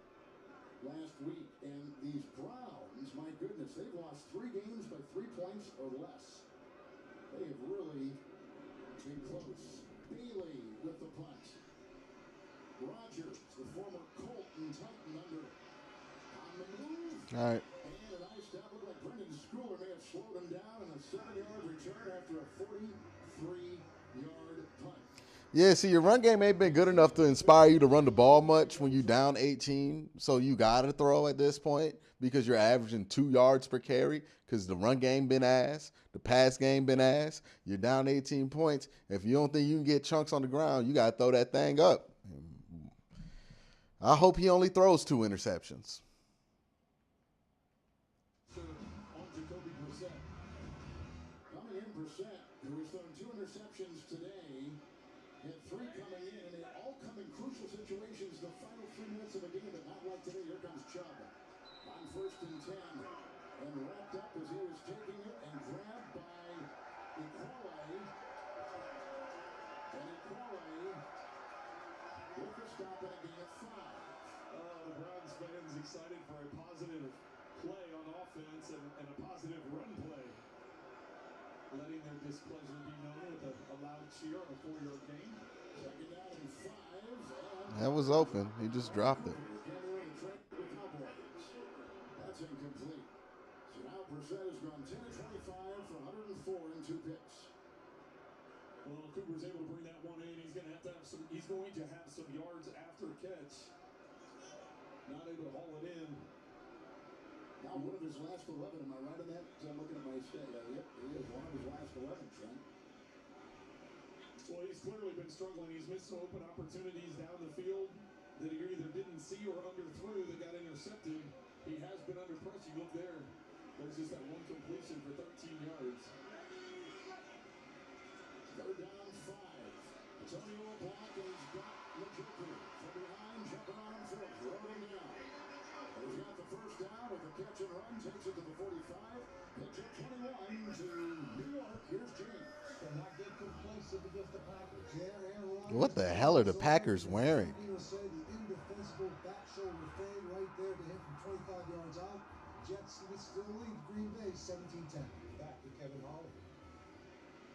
last week. And these Browns, my goodness, they've lost 3 games by 3 points or less. They have really been close. Bailey with the punt. Rodgers, the former Colt and Titan under on the move. All right. And a nice stop. Looked like Brendan Schooler may have slowed him down, and a 7-yard return after a 43-yard punt. Yeah, see, your run game ain't been good enough to inspire you to run the ball much when you down 18. So you got to throw at this point because you're averaging 2 yards per carry because the run game been ass, the pass game been ass. You're down 18 points. If you don't think you can get chunks on the ground, you got to throw that thing up. I hope he only throws 2 interceptions. On Jacoby Brissett. Coming in, Brissett, who has thrown 2 interceptions today, had 3 coming in, and they all come in crucial situations the final 3 minutes of a game, but not like today. Here comes Chubb on 1st and 10, and wrapped up as he was taking it and grabbed by Equale. And Equale with the stop and a gain of 5. The Browns fans excited for a positive play on offense and a positive run play. Letting their displeasure be known with a loud cheer on a 4-yard gain. 2nd down and 5. That was open. He just dropped it. That's incomplete. So now Brissett has gone 10 of 25 for 104 and 2 picks. Well, Cooper's able to bring that one in. He's going to have some. He's going to have some yards after catch. Not able to haul it in. Now one of his last 11. Am I right on that? I'm looking at my stat. Yep, he is one of his last 11, Trent. Well, he's clearly been struggling. He's missed some open opportunities down the field that he either didn't see or underthrew that got intercepted. He has been under pressure. You look there. There's just that one completion for 13 yards. 3rd down, 5. Antonio Black and he's got Njoku from behind, jumping on him, Phillips, rolling down. And he's got the 1st down with a catch and run, takes it to the 45, picks up 21 to New York. Here's James. They're not get complacent against the Packers. What the hell are the Packers wearing? The indefensible back shoulder fade right there to him from 25 yards out. Jets still lead Green Bay 17-10. Back to Kevin Holland.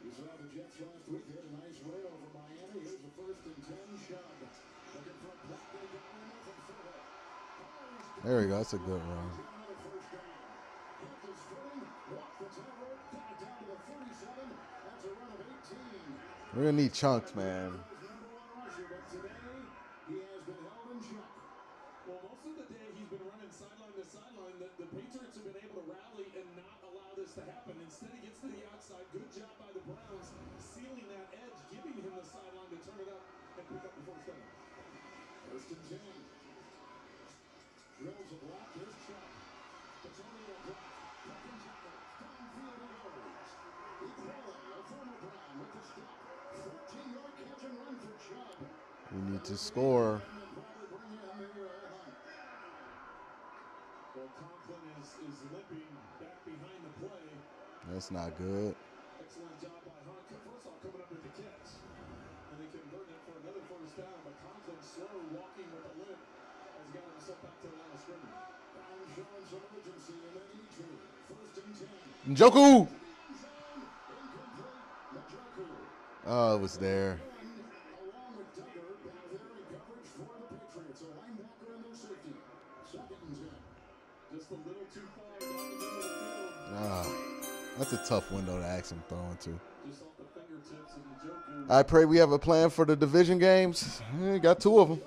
We saw the Jets last week. They had a nice win over Miami. Here's the 1st and 10 shot. Looking for a block. They got him up and through it. There we go. That's a good run. Kept his footing. Walked the 10 rope. Got it down We're gonna need chunks, man. Well, most of the day he's been running sideline to sideline. The Patriots have been able to rally and not allow this to happen. Instead, he gets to the outside. Good job by the Browns, sealing that edge, giving him the sideline to turn it up and pick up the first down. First and 10. Drills a block. Here's Chubb. It's only a block. Second tackle. Downfield he goes. Equality, a former Brown with the step. 14-yard catch and run for Chubb. We need to score. Well, Conklin is limping back behind the play. That's not good. Excellent job by Hunt. First off, coming up with the catch. And they convert it for another first down. But Conklin, slow walking with a limp, has got himself back to the line of scrimmage. Brown showing some urgency, and they need to. First and 10. Njoku! Oh, it was there. Along with Duggar, back there in coverage for the Patriots. A linebacker and their safety. Second and 10. Just a little too far down the middle of the field. Ah, that's a tough window to ask him throwing to. Just off the fingertips of Njoku. I pray we have a plan for the division games. We got 2 of them.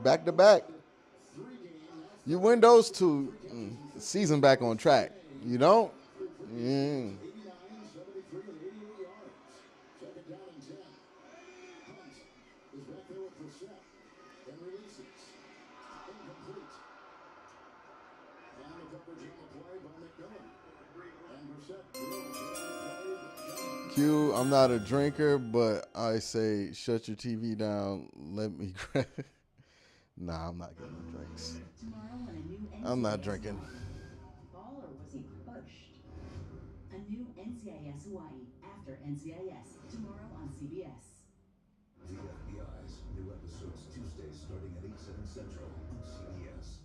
Back to back. You win those 2, season back on track. You don't? Yeah. Q, I'm not a drinker, but I say shut your TV down. Let me grab it. Nah, I'm not getting no drinks. I'm not drinking. Ball or was he pushed? A new NCIS Hawaii after NCIS tomorrow on CBS. The FBI's new episodes Tuesdays starting at 8/7 Central on CBS.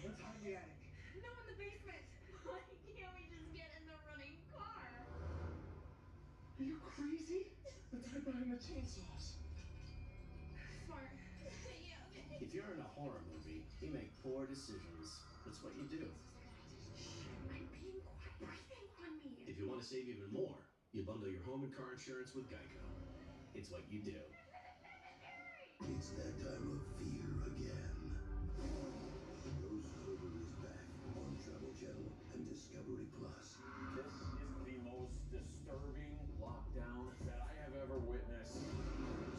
Let's hide the attic. No, in the basement. Why can't we just get in the running car? Are you crazy? Let's hide behind the chainsaws. Smart. Yeah. If you're in a horror movie, you make poor decisions. That's what you do. I'm being quiet. Breathing on me. If you want to save even more, you bundle your home and car insurance with Geico. It's what you do. It's that time of fear again. Ghost Tober is back on Travel Channel and Discovery Plus. This is the most disturbing lockdown that I have ever witnessed.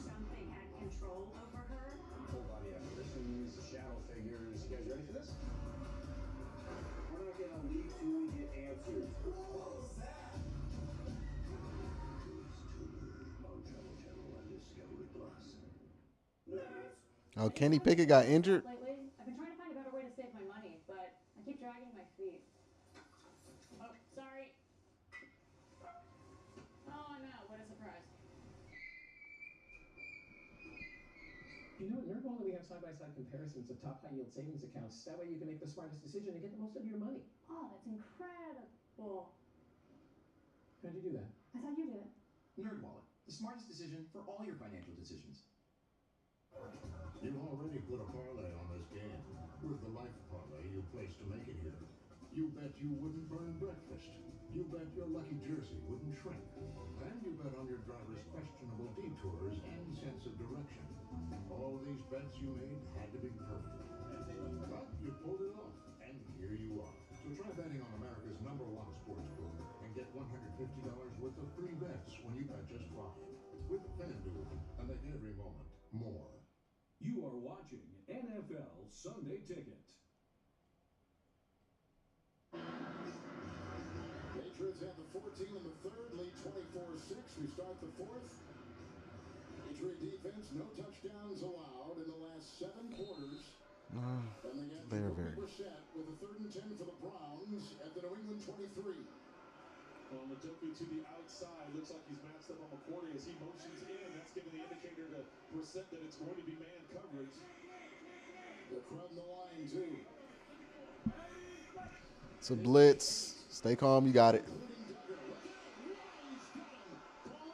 Something had control over her. Full body apparitions, shadow figures. You guys ready for this? We're not gonna leave till we get answers. What was that? Ghost Tober on Travel Channel and Discovery Plus. Oh, Kenny Pickett got injured? Lately, I've been trying to find a better way to save my money, but I keep dragging my feet. Oh, sorry. Oh, no, what a surprise. You know, at NerdWallet, we have side-by-side comparisons of top high-yield savings accounts. That way you can make the smartest decision and get the most out of your money. Oh, that's incredible. How'd you do that? I thought you did it. NerdWallet, the smartest decision for all your financial decisions. You already put a parlay on this game with the life parlay you placed to make it here. You bet you wouldn't burn breakfast. You bet your lucky jersey wouldn't shrink. And you bet on your driver's questionable detours and sense of direction. All these bets you made had to be perfect. But you pulled it off, and here you are. So try betting on America's #1 sportsbook and get $150 worth of free bets when you bet just 5. With FanDuel, and make every moment more. You are watching NFL Sunday Ticket. Patriots have the 14 in the third, lead 24-6. We start the fourth. Patriot defense, no touchdowns allowed in the last 7 quarters. They're very. We're set with a 3rd and 10 for the Browns at the New England 23. Well, Njoku to the outside. Looks like he's matched up on McCourty as he motions in. That's giving the indicator to Brissett that it's going to be man coverage. They're crowding the line, too. It's a blitz. Stay calm. You got it. Ball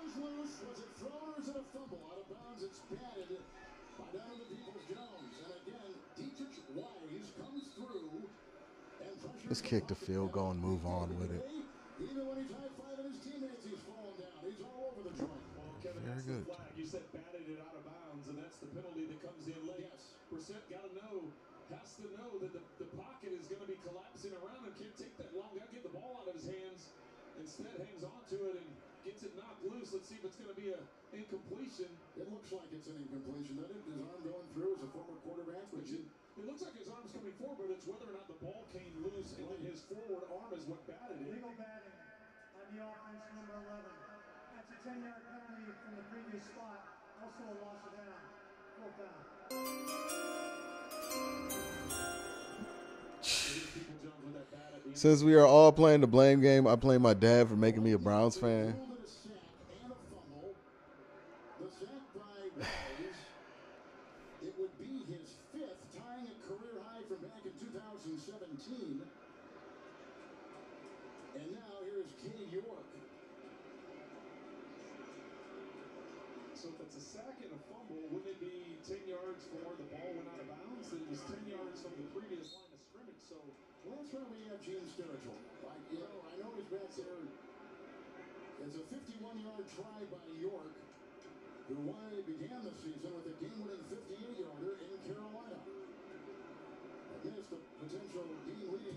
is loose. Was it thrown or is it a fumble? Out of bounds. It's batted by Donovan Peoples-Jones. And again, Dietrich Wise comes through and pressures. Let's kick the field goal and move on with it. Even when he's high fiving his teammates, he's falling down. He's all over the joint. Well, Kevin, that's the flag. You said batted it out of bounds, and that's the penalty that comes in late. Yes. Brissett has to know that the pocket is going to be collapsing around and can't take that long. Got to get the ball out of his hands. Instead, hangs on to it and gets it knocked loose. Let's see if it's going to be an incompletion. It looks like it's an incompletion, doesn't it? His arm going through as a former quarterback. It looks like his arm's coming forward, but it's whether or not the ball came loose, and then his forward arm is what batted it. Legal batting on the offense, number 11. That's a 10-yard penalty from the previous spot. Also a loss of down. Fourth down. Since we are all playing the blame game, I blame my dad for making me a Browns fan. The sack by Myles, it would be his 5th, tying a career high from back in 2017. And now here's Kenny York. So if it's a sack and a fumble, wouldn't it be 10 yards from where the ball went out of bounds? It was 10 yards from the previous line of scrimmage. So Well, that's why we have Gene's territory. I noticed back there, it's a 51-yard try by York, who began the season with a game-winning 58-yarder in Carolina. I missed the potential game-leading.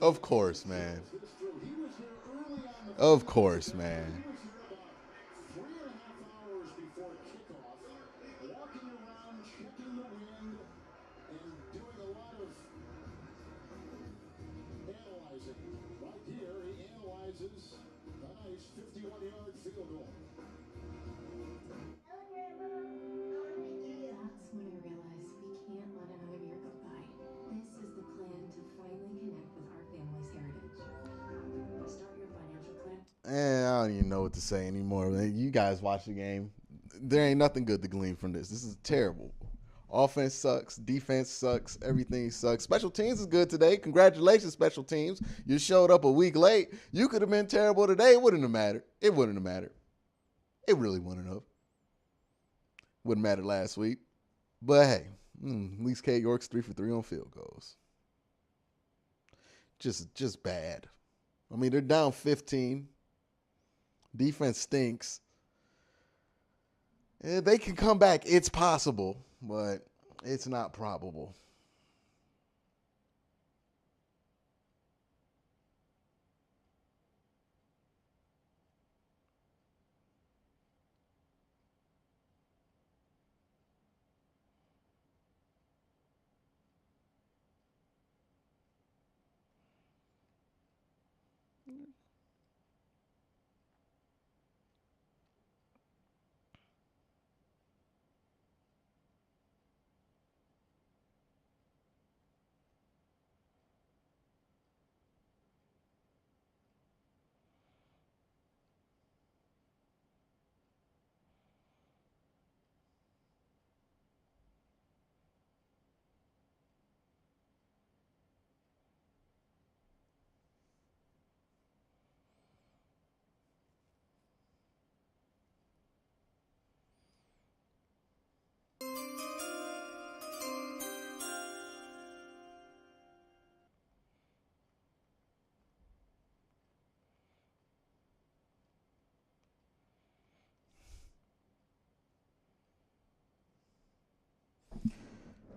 Of course, man. Of course, man. He was there early on the 3.5 hours before kickoff, walking around, checking the wind, and doing a lot of analyzing. Right here, he analyzes a nice 51-yard field goal. That's when I realized we can't let another year go by. This is the plan to finally connect with our family's heritage. Start your financial plan. I don't even know what to say anymore. You guys watch the game. There ain't nothing good to glean from this. This is terrible. Offense sucks. Defense sucks. Everything sucks. Special teams is good today. Congratulations, special teams. You showed up a week late. You could have been terrible today. It wouldn't have mattered. It wouldn't have mattered. It really wouldn't have. Wouldn't matter last week. But hey, at least K. York's 3 for 3 on field goals. Just bad. I mean, they're down 15. Defense stinks. They can come back. It's possible, but it's not probable.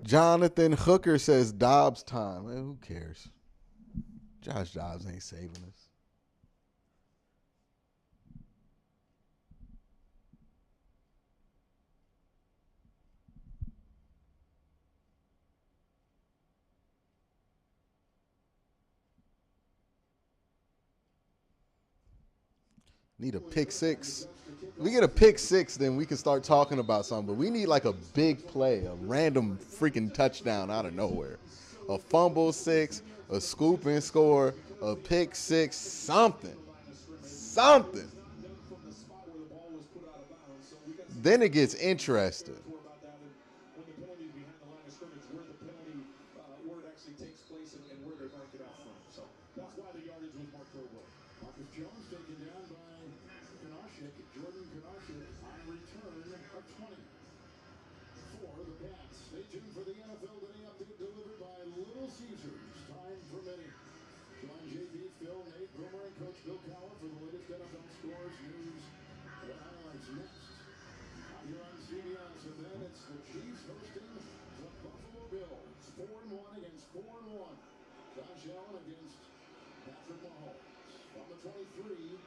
Jonathan Hooker says Dobbs time. Man, who cares? Josh Dobbs ain't saving us. Need a pick six. If we get a pick six, then we can start talking about something. But we need like a big play, a random freaking touchdown out of nowhere. A fumble six, a scoop and score, a pick six, something. Something. Then it gets interesting. Jones taken down by Jordan Kanashik on return of 20 for the Pats. Stay tuned for the NFL Today update delivered by Little Caesars. Time for 23.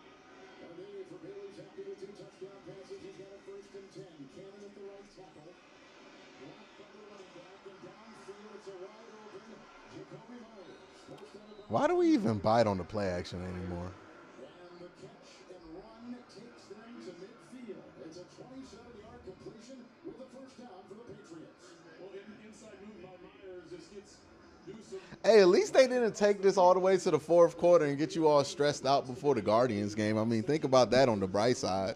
Day for Bailey's after the 2 touchdown passes. He's got a 1st and 10. Cannon at the right tackle. Blocked by the running back, and downfield it's a wide open Jacoby Myers. Why do we even bite on the play action anymore? And the catch and run takes them to midfield. It's a 27-yard completion with a 1st down for the Patriots. Well, inside move by Myers just gets Newsome. Hey, at least they didn't take this all the way to the 4th quarter and get you all stressed out before the Guardians game. I mean, think about that on the bright side.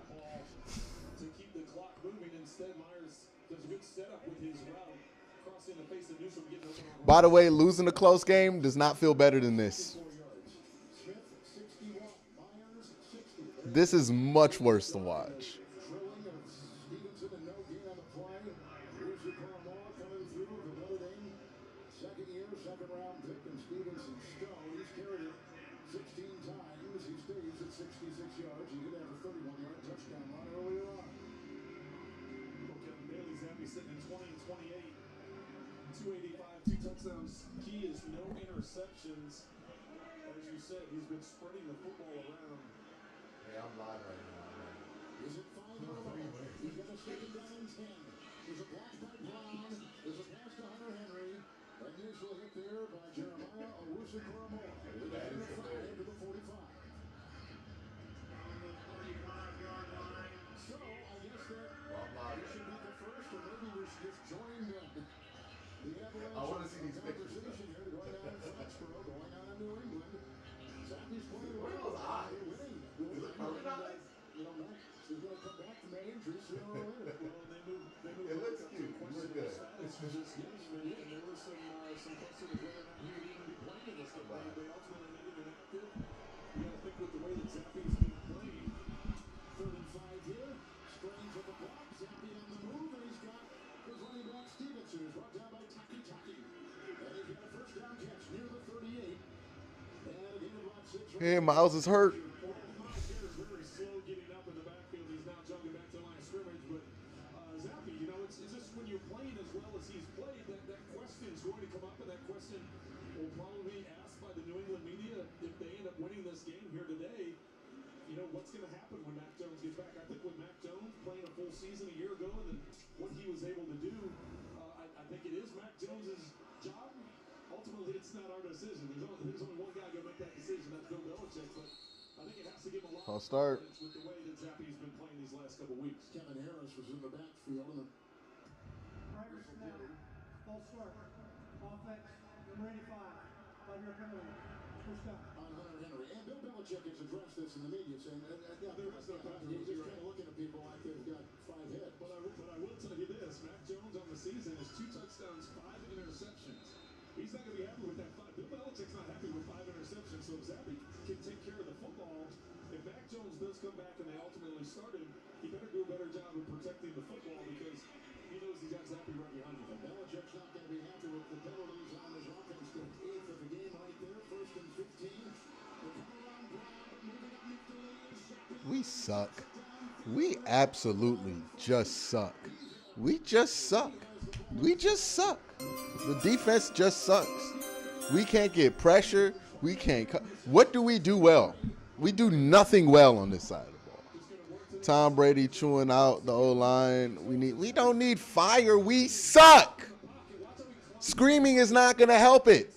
To keep the clock moving, instead Myers does a good setup with his route, crossing the face of Newsome, getting open on By the way, losing a close game does not feel better than this. Smith 61, Myers 60. This is much worse to watch. Drilling of Stevenson and no gain on the play. Lucy Carmore coming through the Notre Dame. 2nd year, 2nd round pick, and Stevenson Stone. He's carried it 16 times. He stays at 66 yards. He did have a 31-yard touchdown run earlier on. Okay, Bailey's happy sitting in 20 and 28. 285, 2 touchdowns. Key is no interceptions. As you said, he's been spreading the football around. Hey, I'm live right now, man. Is it 5 He's got a 2nd down and 10. There's a block by Brown. There's a pass to Hunter Henry. Initial hit there by Jeremiah Owusu-Koramoah. With a 5 to the 45. So, I guess that this should be the first, or maybe we should just join the avalanche. I want to see these pictures. Conversation here going on in Foxborough, going on in New England. Zappy's playing Where are those eyes? They're winning. Is it permanent eyes? You know, Max is going to come back from that injury sooner or later. Well, they moved It looks cute. You look good. It's just yesterday, and there was some questions of whether or not he would even be playing in this game. They ultimately made him inactive. You got to think with the way that Zappy's been playing. 3rd and 5 here. Strange at the block. Zappy on the move, and he's got his running back Stevenson, who's brought down by Taki. And he's got a 1st down catch near the 38. And again, about 6. Hey, Myles is hurt. Myles Garrett's very slow getting up in the backfield. He's now jogging back to the line of scrimmage. But Zappy, you know, it's just when you're playing as well as he's played, that question's going to come up, and that question will probably be asked by the New England media if they end up winning this game here today. You know, what's going to happen when Mac Jones gets back? I think with Mac Jones playing a full season a year ago and then what he was able to do, I think it is Mac Jones's job. Ultimately, it's not our decision. There's only one guy going to make that decision. That's Bill Belichick. But I think it has to give him a lot I'll of start. confidence with the way that Zappy's been playing these last couple weeks. Kevin Harris was in the backfield. And Driver snap. False start. Offense. Number 85. 5-yard penalty. 1st down. on Hunter Henry. And Bill Belichick has addressed this in the media, saying, there was no controversy. he's just kind of looking at people like they've got 5 heads. But I will tell you this, Mac Jones on the season is 2 touchdowns, 5 interceptions. He's not going to be happy with that 5. Bill Belichick's not happy with 5 interceptions, so if Zappy can take care of the football, if Mac Jones does come back and they ultimately start him, he better do a better job of protecting the football because he knows he's got Zappy right behind him. And Belichick's not going to be happy with the penalties on his offense. The 8th of the game right there, 1st and 15. They come around Brown, moving up midfield. We suck. We absolutely just suck. We just suck. We just suck. The defense just sucks. We can't get pressure. We can't. What do we do well? We do nothing well on this side of the ball. Tom Brady chewing out the O-line. We don't need fire. We suck. Screaming is not going to help it.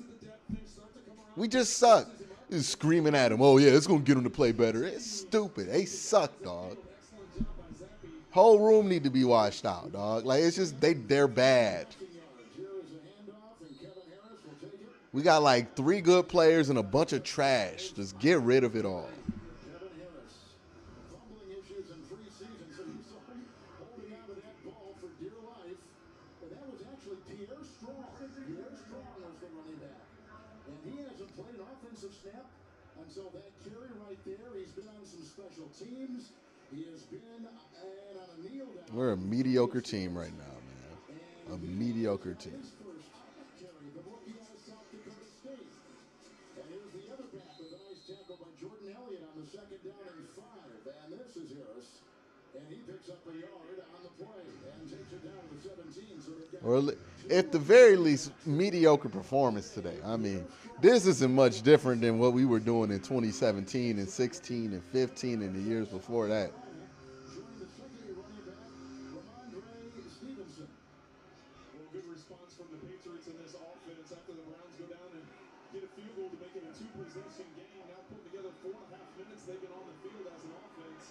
We just suck. Just screaming at him. Oh, yeah, it's going to get him to play better. It's stupid. They suck, dog. Whole room need to be washed out, dog. Like, it's just, they're bad. We got like 3 good players and a bunch of trash. Just get rid of it all. Kevin Harris, fumbling issues in preseason, so he's holding on to that ball for dear life. And that was actually Pierre Strong. Pierre Strong was the running back. And he hasn't played an offensive snap until that carry right there. He's been on some special teams. He has been on a kneel down. We're a mediocre team right now, man. A mediocre team. Tackle by Jordan Elliott on the 2nd down and 5. And this is Harris And he picks up a yard on the play and takes it down to the 17. So they've got Or at the very least, mediocre performance today. I mean, this isn't much different than what we were doing in 2017 and 16 and 15 and the years before that. joining the second running back, Ramondre Stevenson. Well, good response from the Patriots in this offense after the Browns go down and get a field goal to make it a two-possession game. Now putting together 4.5 minutes they've been on the field as an offense,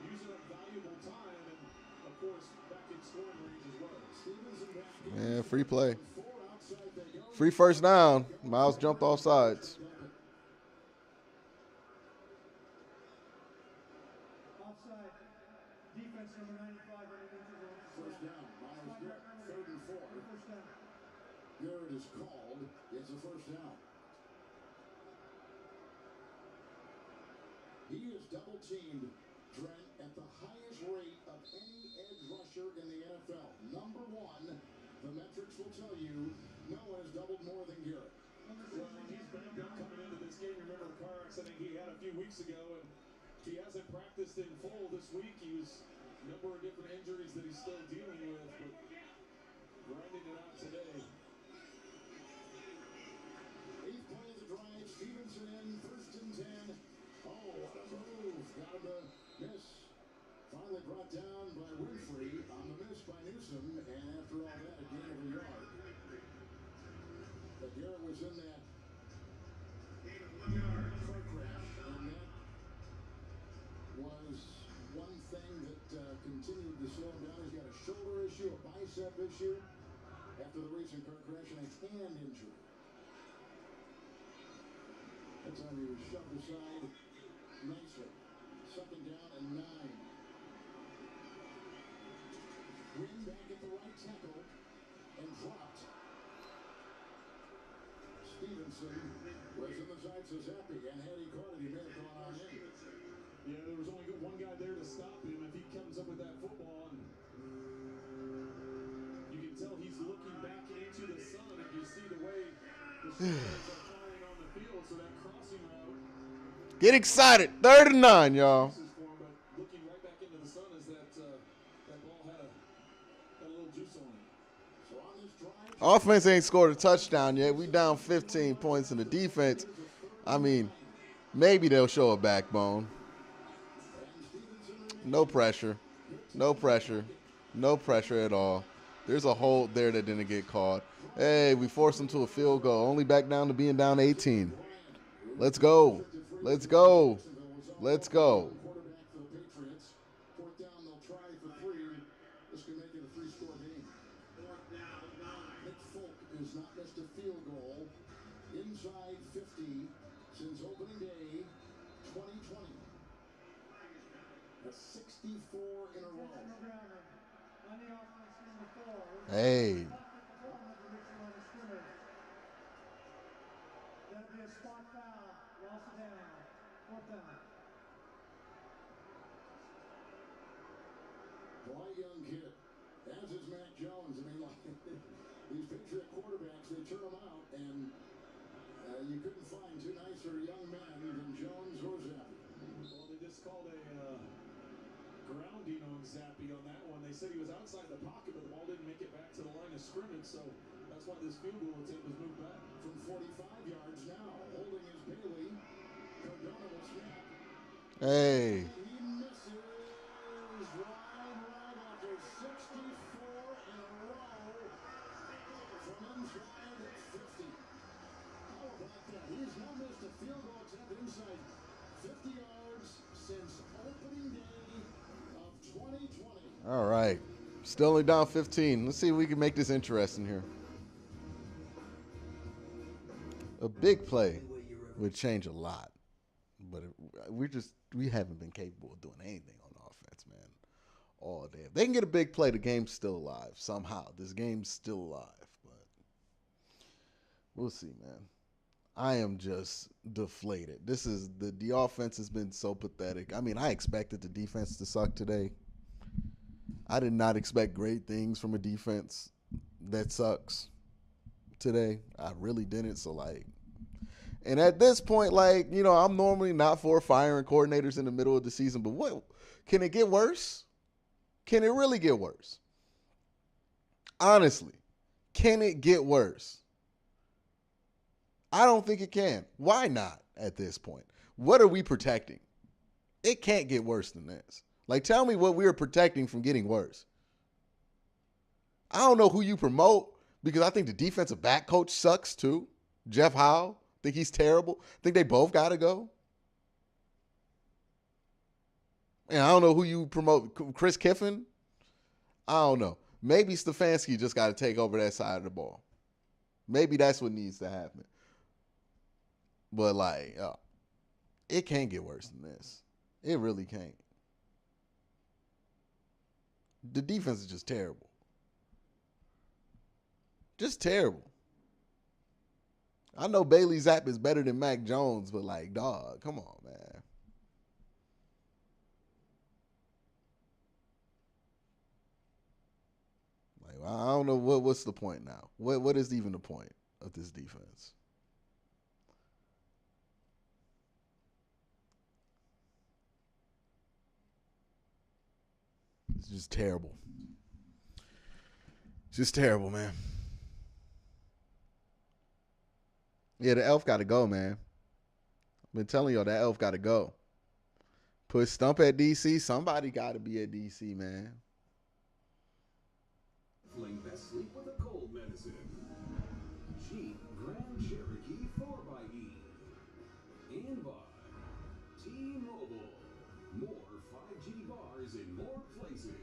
using up valuable time, and of course back in scoring range as well. Man, free play. Free first down. Myles jumped off sides. Offside. Defense number 95 underneath the line. First down. Myles Garrett, 3rd and 4. First down. Garrett is called. It's a first down. He is double teamed, Trent, at the highest rate of any edge rusher in the NFL. Number 1, the metrics will tell you no one has doubled more than Garrett. Well, he's banged up coming into this game. Remember the car accident he had a few weeks ago, and he hasn't practiced in full this week. He was a number of different injuries that he's still dealing with, but grinding it out today. 8th play of the drive. Stevenson in, 1st and 10. Oh, what a move. Got him to miss. Finally brought down by Winfrey on the miss by Newsom, and after all that, a gain of a yard. But Garrett was in that car crash, and that was one thing that continued to slow him down. He's got a shoulder issue, a bicep issue after the recent car crash, and a hand injury. That time he was shoved aside nicely. 2nd down and 9. Win back at the right tackle and dropped. Stevenson was in the sights of Zappi, and had he caught it, he may have gone on in. Yeah, there was only one guy there to stop him. If he comes up with that football, and you can tell he's looking back into the sun, and you see the way the Steelers are flying on the field, so that crossing route. Get excited. 3rd and 9, y'all. But looking right back into the sun as that ball had a little juice on it. So on this drive, Offense ain't scored a touchdown yet. We down 15 points in the defense. I mean, maybe they'll show a backbone. No pressure. No pressure. No pressure at all. There's a hold there that didn't get caught. Hey, we forced them to a field goal. Only back down to being down 18. Let's go. Let's go. Let's go. quarterback for the Patriots. 4th down, they'll try for 3. This can make it a 3-score game. Nick Folk has not missed a field goal inside 50 since opening day 2020. That's 64 in a row. On the offense, number 4. Hey. That'll be a spot foul. Loss of down. 4th down. Polite young kid, as is Mac Jones. I mean, like, these Patriot quarterbacks, they turn them out, and you couldn't find 2 nicer young men than Jones or Zappi. Well, they just called a grounding on Zappi on that one. They said he was outside the pocket, but the ball didn't make it back to the line of scrimmage, so that's why this field goal attempt was moved back. From 45 yards now, holding his Bailey. Cardona will snap. Hey. He misses right after 64 in a row from inside 50. How about that? He's now missed a field goal attempt inside 50 yards since opening day of 2020. All right. Still only down 15. Let's see if we can make this interesting here. A big play would change a lot. But we haven't been capable of doing anything on offense, man, all day. If they can get a big play, the game's still alive somehow. This game's still alive, but we'll see, man. I am just deflated. The offense has been so pathetic. I mean, I expected the defense to suck today. I did not expect great things from a defense that sucks today. I really didn't. So, And at this point, like, you know, I'm normally not for firing coordinators in the middle of the season, but what, can it get worse? Can it really get worse? Honestly, can it get worse? I don't think it can. Why not at this point? What are we protecting? It can't get worse than this. Like, tell me what we are protecting from getting worse. I don't know who you promote because I think the defensive back coach sucks too. Jeff Howe. I think he's terrible. I think they both got to go. And I don't know who you promote. Chris Kiffin? I don't know. Maybe Stefanski just got to take over that side of the ball. Maybe that's what needs to happen. But, like, it can't get worse than this. It really can't. The defense is just terrible. Just terrible. I know Bailey Zapp is better than Mac Jones, but, like, dog, come on, man. Like, I don't know what's the point now. What is even the point of this defense? It's just terrible. Just terrible, man. Yeah, the elf got to go, man. I've been telling y'all that elf got to go. Put Stump at DC. Somebody got to be at DC, man. Best sleep with a cold medicine. Jeep Grand Cherokee 4xe. And by T-Mobile. More 5G bars in more places.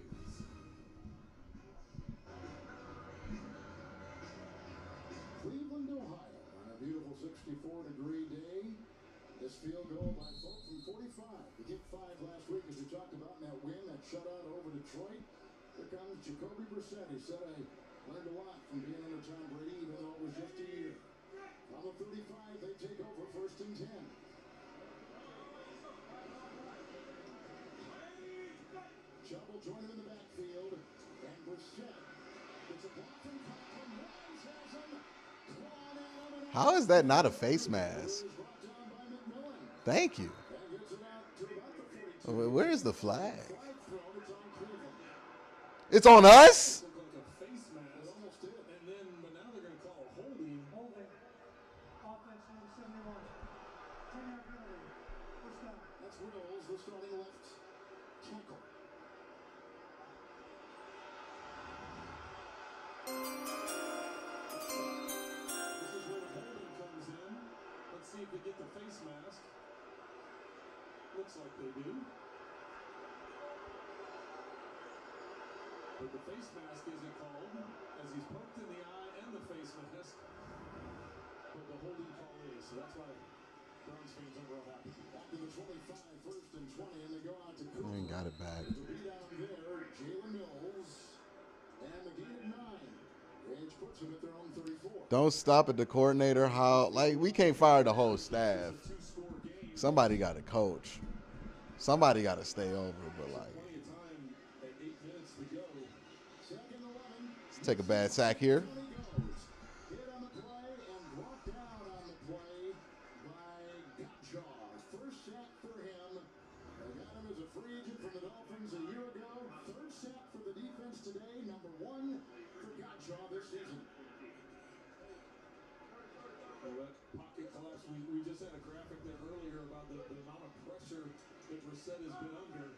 Cleveland, Ohio, on a beautiful 64-degree day. This field goal by Folk from 45. He kicked 5 last week, as we talked about, in that win, that shutout over Detroit. Here comes Jacoby Brissett. He said, I learned a lot from being under Tom Brady, even though it was just a year. On the 35, they take over, 1st and 10. Chubb will join him in the backfield. And Brissett gets a block from Conklin. Wise has him. How is that not a face mask? Thank you. Where is the flag? It's on us? That's Wills, the starting left tackle. See if they get the face mask. Looks like they do. But the face mask isn't called, as he's poked in the eye and the face mask. But the holding call is, so that's why Browns fans are real happy. After the 25, 1st and 20, and they go out to I ain't got it back. To be down there, Jalen Mills and McGee at 9. Gage puts him at their own 34. Don't stop at the coordinator. How, like, we can't fire the whole staff. Somebody got to coach. Somebody got to stay over, but, like, let's take a bad sack here. We just had a graphic there earlier about the amount of pressure that Brissett has been under.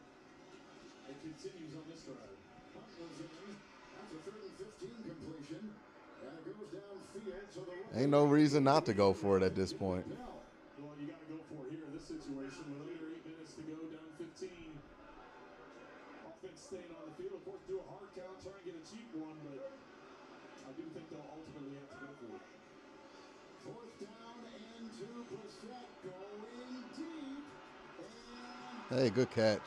It continues on this drive. Hunt was in. That's a 3rd and 15 completion. And it goes downfield to the right. Ain't no reason not to go for it at this point. Well, you got to go for it here in this situation with under 8 minutes to go, down 15. Offense staying on the field. Of course, do a hard count, try and get a cheap one, but I do think they'll ultimately have to go for it. 4th down and 2. Brissett going deep. Hey, good catch.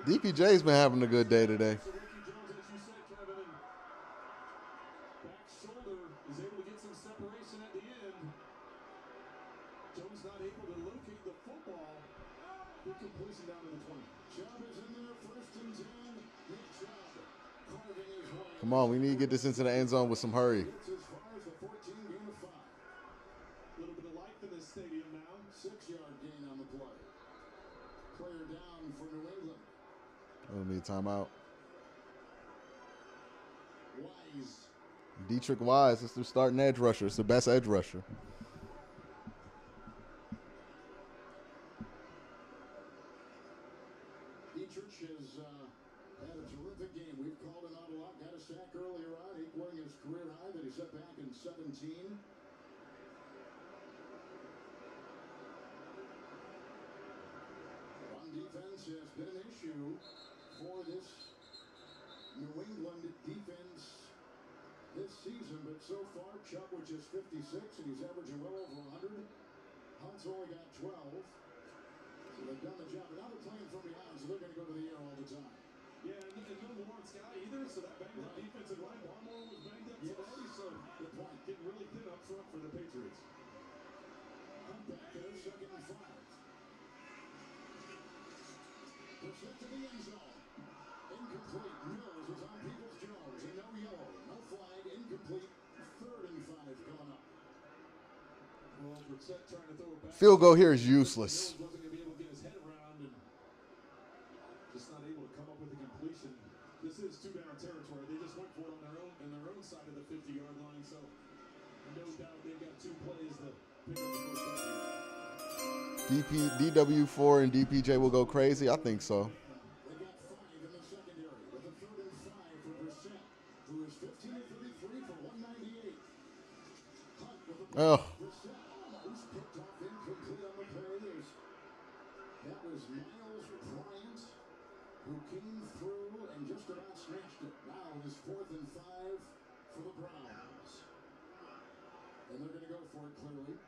DPJ's been having a good day today. Back shoulder is able to get some separation at the end. Jones not able to locate the football. Big completion down to the 20. Chubb is in there, 1st and 10. Nick Chubb carving his way. Come on, we need to get this into the end zone with some hurry. Gets as far as the 14, gain of 5. A little bit of life in this stadium now. 6-yard gain on the play. Player down for New England. We'll need timeout. Wise. Dietrich Wise, it's their starting edge rusher. It's the best edge rusher. Dietrich has had a terrific game. We've called him out a lot. Got a sack earlier on, equaling his career high that he set back in 17. Run defense has been an issue for this New England defense this season, but so far, Chubb, which is 56, and he's averaging well over 100. Hunt's only got 12. So they've done the job. And now they're playing from behind, so they're going to go to the air all the time. Yeah, and no Lawrence guy either, so that banged up defensive line. Barmore was banged up today, so good point. Getting really thin up front for the Patriots. Hunt back there, 2nd and 5. Brissett to the end zone. Incomplete. Mills is on Peoples-Jones, and no yellow. No flag. Incomplete. 3rd and 5 coming up. Well, Brissett trying to throw it back. Field goal here is useless. Mills wasn't going to be able to get his head around and just not able to come up with a completion. This is 2-down territory. They just went for it on their own side of the 50-yard line, so no doubt they've got 2 plays to pick up the first down. DW4 and DPJ will go crazy. I think so. They got 5 in the secondary with a 3rd and 5 for Brissett, who is 15 of 33 for 198. Hunt with a Oh. Brissett almost picked off, incomplete on the play. That was Myles Garrett, who came through and just about snatched it. Now it is 4th and 5 for the Browns. And they're going to go for it clearly.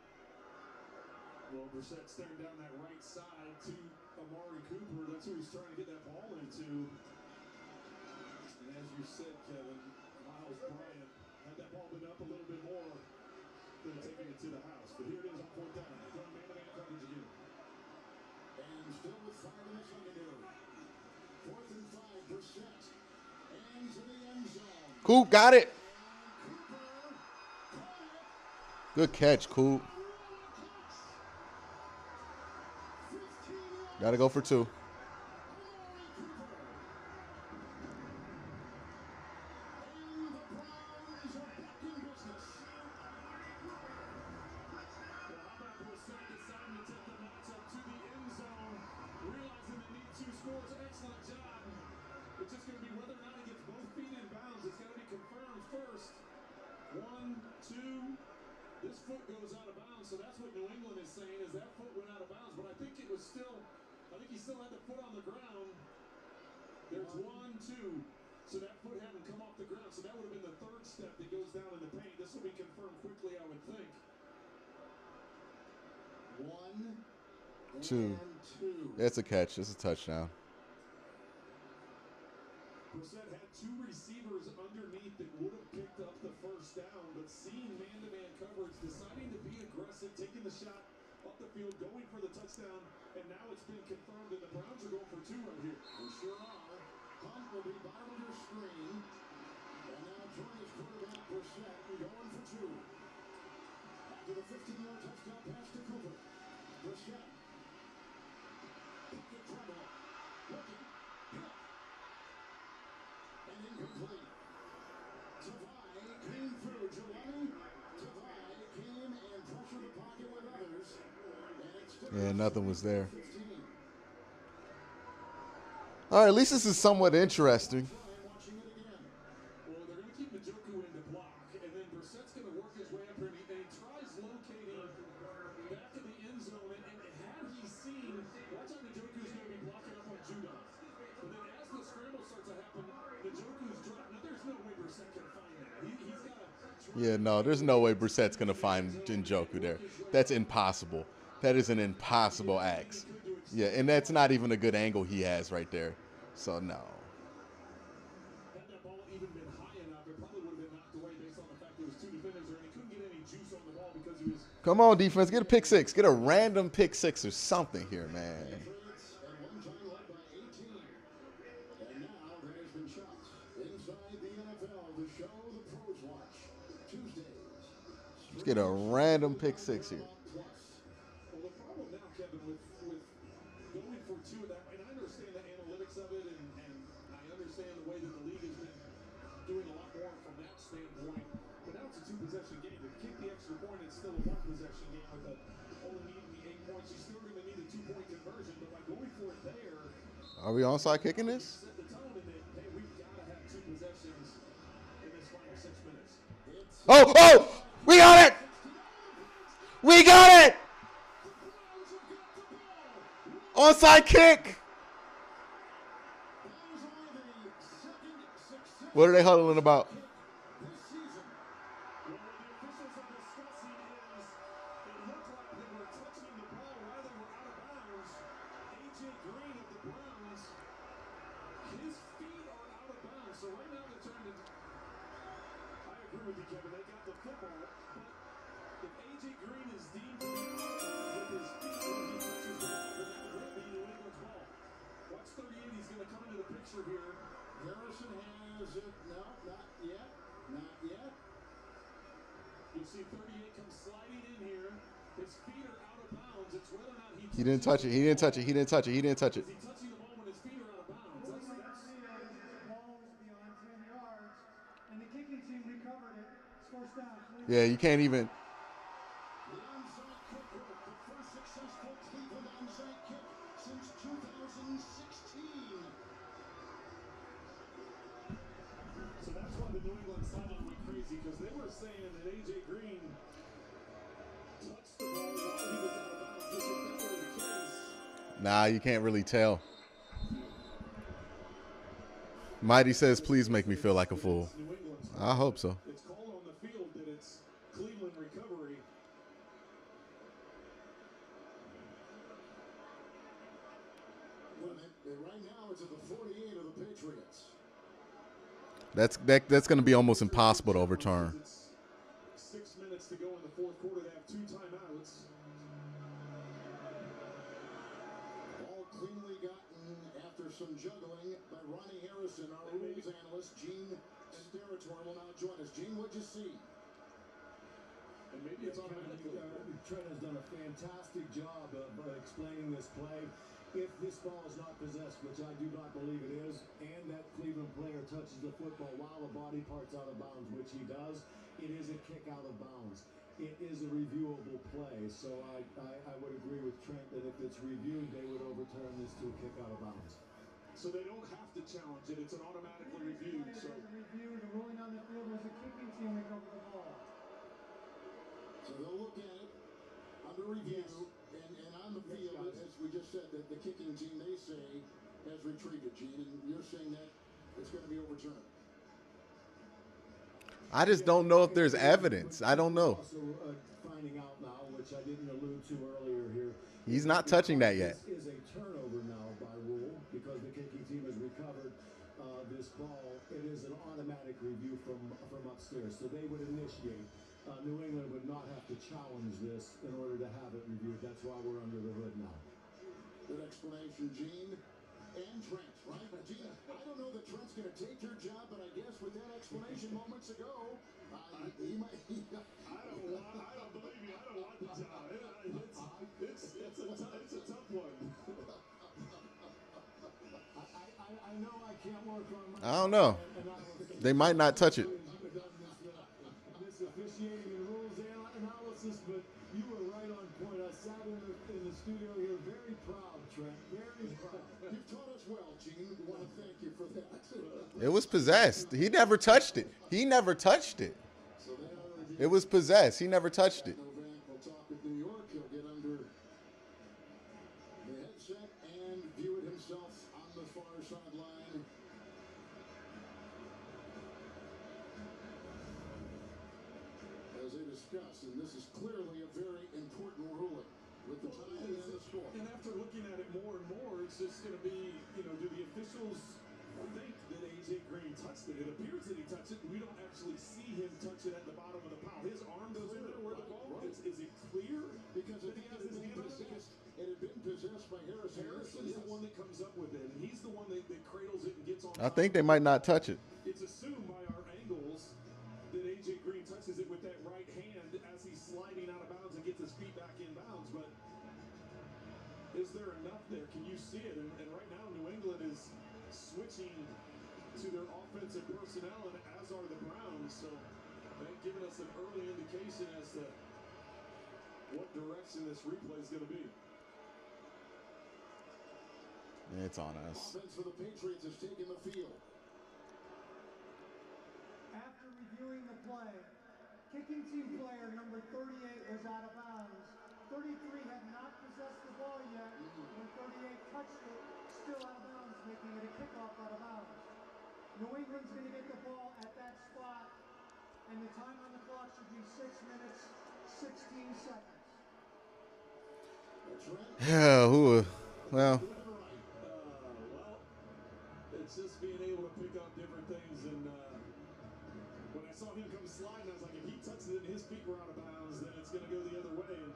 Well, Brissett staring down that right side to Amari Cooper. That's who he's trying to get that ball into. And as you said, Kevin, Myles Garrett, had that ball been up a little bit more, could have taken it to the house. But here it is on 4th down. Throwing man-to-man coverage again. And still with 5 in the secondary. 4th and 5, Brissett. And to the end zone. Coop got it. Good catch, Coop. Got to go for 2. This foot goes out of bounds, so that's what New England is saying, is that foot went out of bounds, but I think it was still, I think he still had the foot on the ground. There's 1, 2, so that foot hadn't come off the ground, so that would have been the 3rd step that goes down in the paint. This will be confirmed quickly, I would think. 1 2. That's a catch. That's a touchdown. Brissett had 2 receivers underneath that would have picked up the first down, but seeing man-to-man coverage, deciding to be aggressive, taking the shot up the field, going for the touchdown, and now it's been confirmed, and the Browns are going for 2 right here. They sure are. Hunt will be bottom of your screen. And now throwing his quarterback, Brissett, going for 2. After the 15-yard touchdown pass to Cooper. Brissett. Pocket trouble. Looking. Hit. And incomplete. Tavai came through. Jelani. Tavai came and pressured the pocket with others. And it's still Yeah, nothing was there. 15. All right, at least this is somewhat interesting. Well, they're going to keep Njoku in the block, and then Brissett's going to work his way up here, and he tries locating back in the end zone, and had he seen, watch out, Njoku's going to be blocking up on Judon. But then as the scramble starts to happen, Njoku's dropped. Now, there's no way Brissett can find that. He's got to... Yeah, no, there's no way Brissett's going to find Njoku there. That's impossible. That is an impossible axe. Yeah, and that's not even a good angle he has right there. So, no. Had that ball even been high enough, it probably would have been knocked away based on the fact there was 2 defenders there, and he couldn't get any juice on the ball because he was Come on, defense. Get a pick six. Get a random pick six or something here, man. Patriots at one time led by 18. And now there's been shots inside the NFL to show the pros watch. Tuesdays. Let's get a random pick six here. Well, the problem now, Kevin, with going for two of that, and I understand the analytics of it, and I understand the way that the league has been doing a lot more from that standpoint. But now it's a two-possession game. If you kick the extra point, it's still a one-possession game with only needing the 8 points. You're still going to need a 2-point conversion, but by going for it there, Are we onside kicking this? set the tone in that, hey, we've got to have 2 possessions in this final 6 minutes. Oh, oh! We got it! We got it! Onside kick! What are they huddling about? Here. Harrison has it. No, not yet. Not yet. You'll see 38 come sliding in here. His feet are out of bounds. It's whether or not He didn't touch it. He didn't touch it. He didn't touch it. He didn't touch it. is he touching the ball when his feet are out of bounds. The ball was beyond 10 yards, and the kicking team recovered it. It's first down. Yeah, you can't even. The onside kick work. The first successful Cleveland onside kick since 2016. So that's why the New England sideline went crazy, because they were saying that A.J. Green touched the ball while he was out of bounds, which if that were the case. Nah, you can't really tell. Mighty says, please make me feel like a fool. I hope so. It's called on the field that it's Cleveland recovery. Well, right now it's at the 48 of the Patriots. That's going to be almost impossible to overturn. It's 6 minutes to go in the fourth quarter. They have 2 timeouts. Ball cleanly gotten after some juggling by Ronnie Harrison, our rules analyst. Gene Steratore will now join us. Gene, what'd you see? And maybe it's automatically. Trent has done a fantastic job of explaining this play. If this ball is not possessed, which I do not believe it is, and that Cleveland player touches the football while the body part's out of bounds, which he does, it is a kick out of bounds. It is a reviewable play, so I would agree with Trent that if it's reviewed, they would overturn this to a kick out of bounds. So they don't have to challenge it. It's an automatically reviewed. So the ruling on the field was the kicking team recovered the ball. So they'll look at it under review, and on the field, as we just said, that the kicking team, they say, has retrieved it, Gene, and you're saying that it's going to be overturned. I just don't know if there's evidence. I don't know. Also, finding out now, which I didn't allude to earlier here. He's not touching that yet. This is a turnover now by rule because the kicking team has recovered this ball. It is an automatic review from upstairs, so they would initiate. New England would not have to challenge this in order to have it reviewed. That's why we're under the hood now. Good explanation, Gene. And Trent, right? Gene, I don't know that Trent's going to take your job, but I guess with that explanation moments ago, he might. I don't believe me. I don't want the job. It's a tough one. I know I can't work on. I don't know. They might not touch it. This officiating and rules analysis, but you were right on point. I sat in the studio here, very proud, Trent. Very proud. You've taught us well, Gene. We want to thank you for that. It was possessed. He never touched it. He never touched it. It was possessed. He never touched it. We'll talk with New York. He'll get under the headset and view it himself on the far sideline. As they discussed, and this is clearly a very important ruling with the time and the score. And after looking at it more and more, it's just going to be, do the officials think that A.J. Green touched it. It appears that he touched it. We don't actually see him touch it at the bottom of the pile. His arm goes in there where the ball is. Is it clear? Because that he has his hand on it? it had been possessed by Harrison. Harrison's the one that comes up with it, and he's the one that cradles it and gets on. I think they might not touch it. It's assumed by our angles that A.J. Green touches it with that right hand as he's sliding out of bounds and gets his feet back in bounds, but is there enough there? Can you see it? And right now, New England is switching to their offensive personnel, and as are the Browns, so they've given us an early indication as to what direction this replay is going to be. It's on us. Offense for the Patriots has taken the field. After reviewing the play, kicking team player number 38 was out of bounds. 33 had not possessed the ball yet. When 38 touched it, still out of bounds, making it a kickoff out of bounds. New England's going to get the ball at that spot, and the time on the clock should be 6 minutes, 16 seconds. Yeah, well. Well, it's just being able to pick up different things. And when I saw him come sliding, I was like, if he touches it and his feet were out of bounds, then it's going to go the other way. And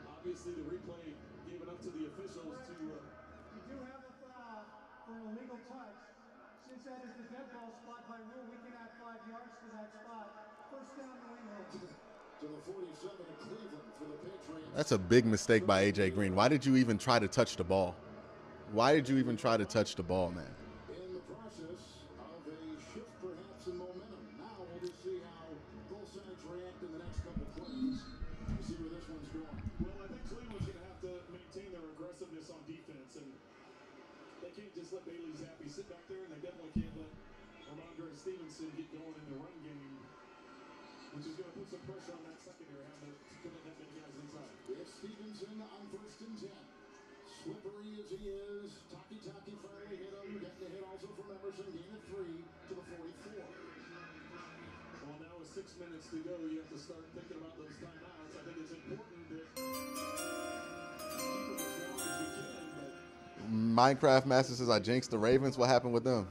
obviously, the replay gave it up to the officials to. We do have a foul for an illegal touch. Since that is the dead ball spot by rule, we can add 5 yards to that spot. First down, New England. To the 47 of Cleveland for the Patriots. That's a big mistake by A.J. Green. Why did you even try to touch the ball? Why did you even try to touch the ball, man? In the process of a shift perhaps in momentum. Now we'll just see how both sides react in the next couple of plays to see where this one's going. Well, I think Cleveland's going to have to maintain their aggressiveness on defense, and they can't just let Bailey Zappi sit back there, and they definitely can't let Ramondre Stevenson get going in the run game, which is going to put some pressure on that secondary, having to commit that many guys inside. It's Stevenson on 1st and 10. Slippery as he is, Taki finally hit him. Getting the hit also from Emerson. Gain of 3 to the 44. Well, now with 6 minutes to go, you have to start thinking about those timeouts. I think it's important that keep them as long as you can. But Minecraft Master says I jinxed the Ravens. What happened with them?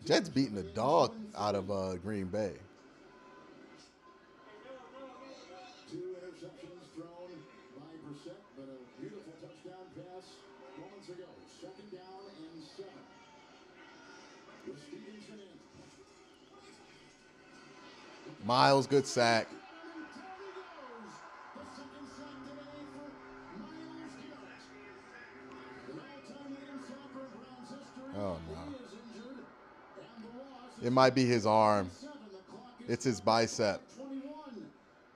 Jets beating the dog out of Green Bay. 2 interceptions thrown by Brissett, but a beautiful touchdown pass moments ago. 2nd down and 7. With Stevenson in. Myles, good sack. The second sack today for Myles Garrett. The all-time leading sacker in Browns history. Oh, no. He is injured, and the loss is It might be his arm. 7. The clock is It's his bicep. 21.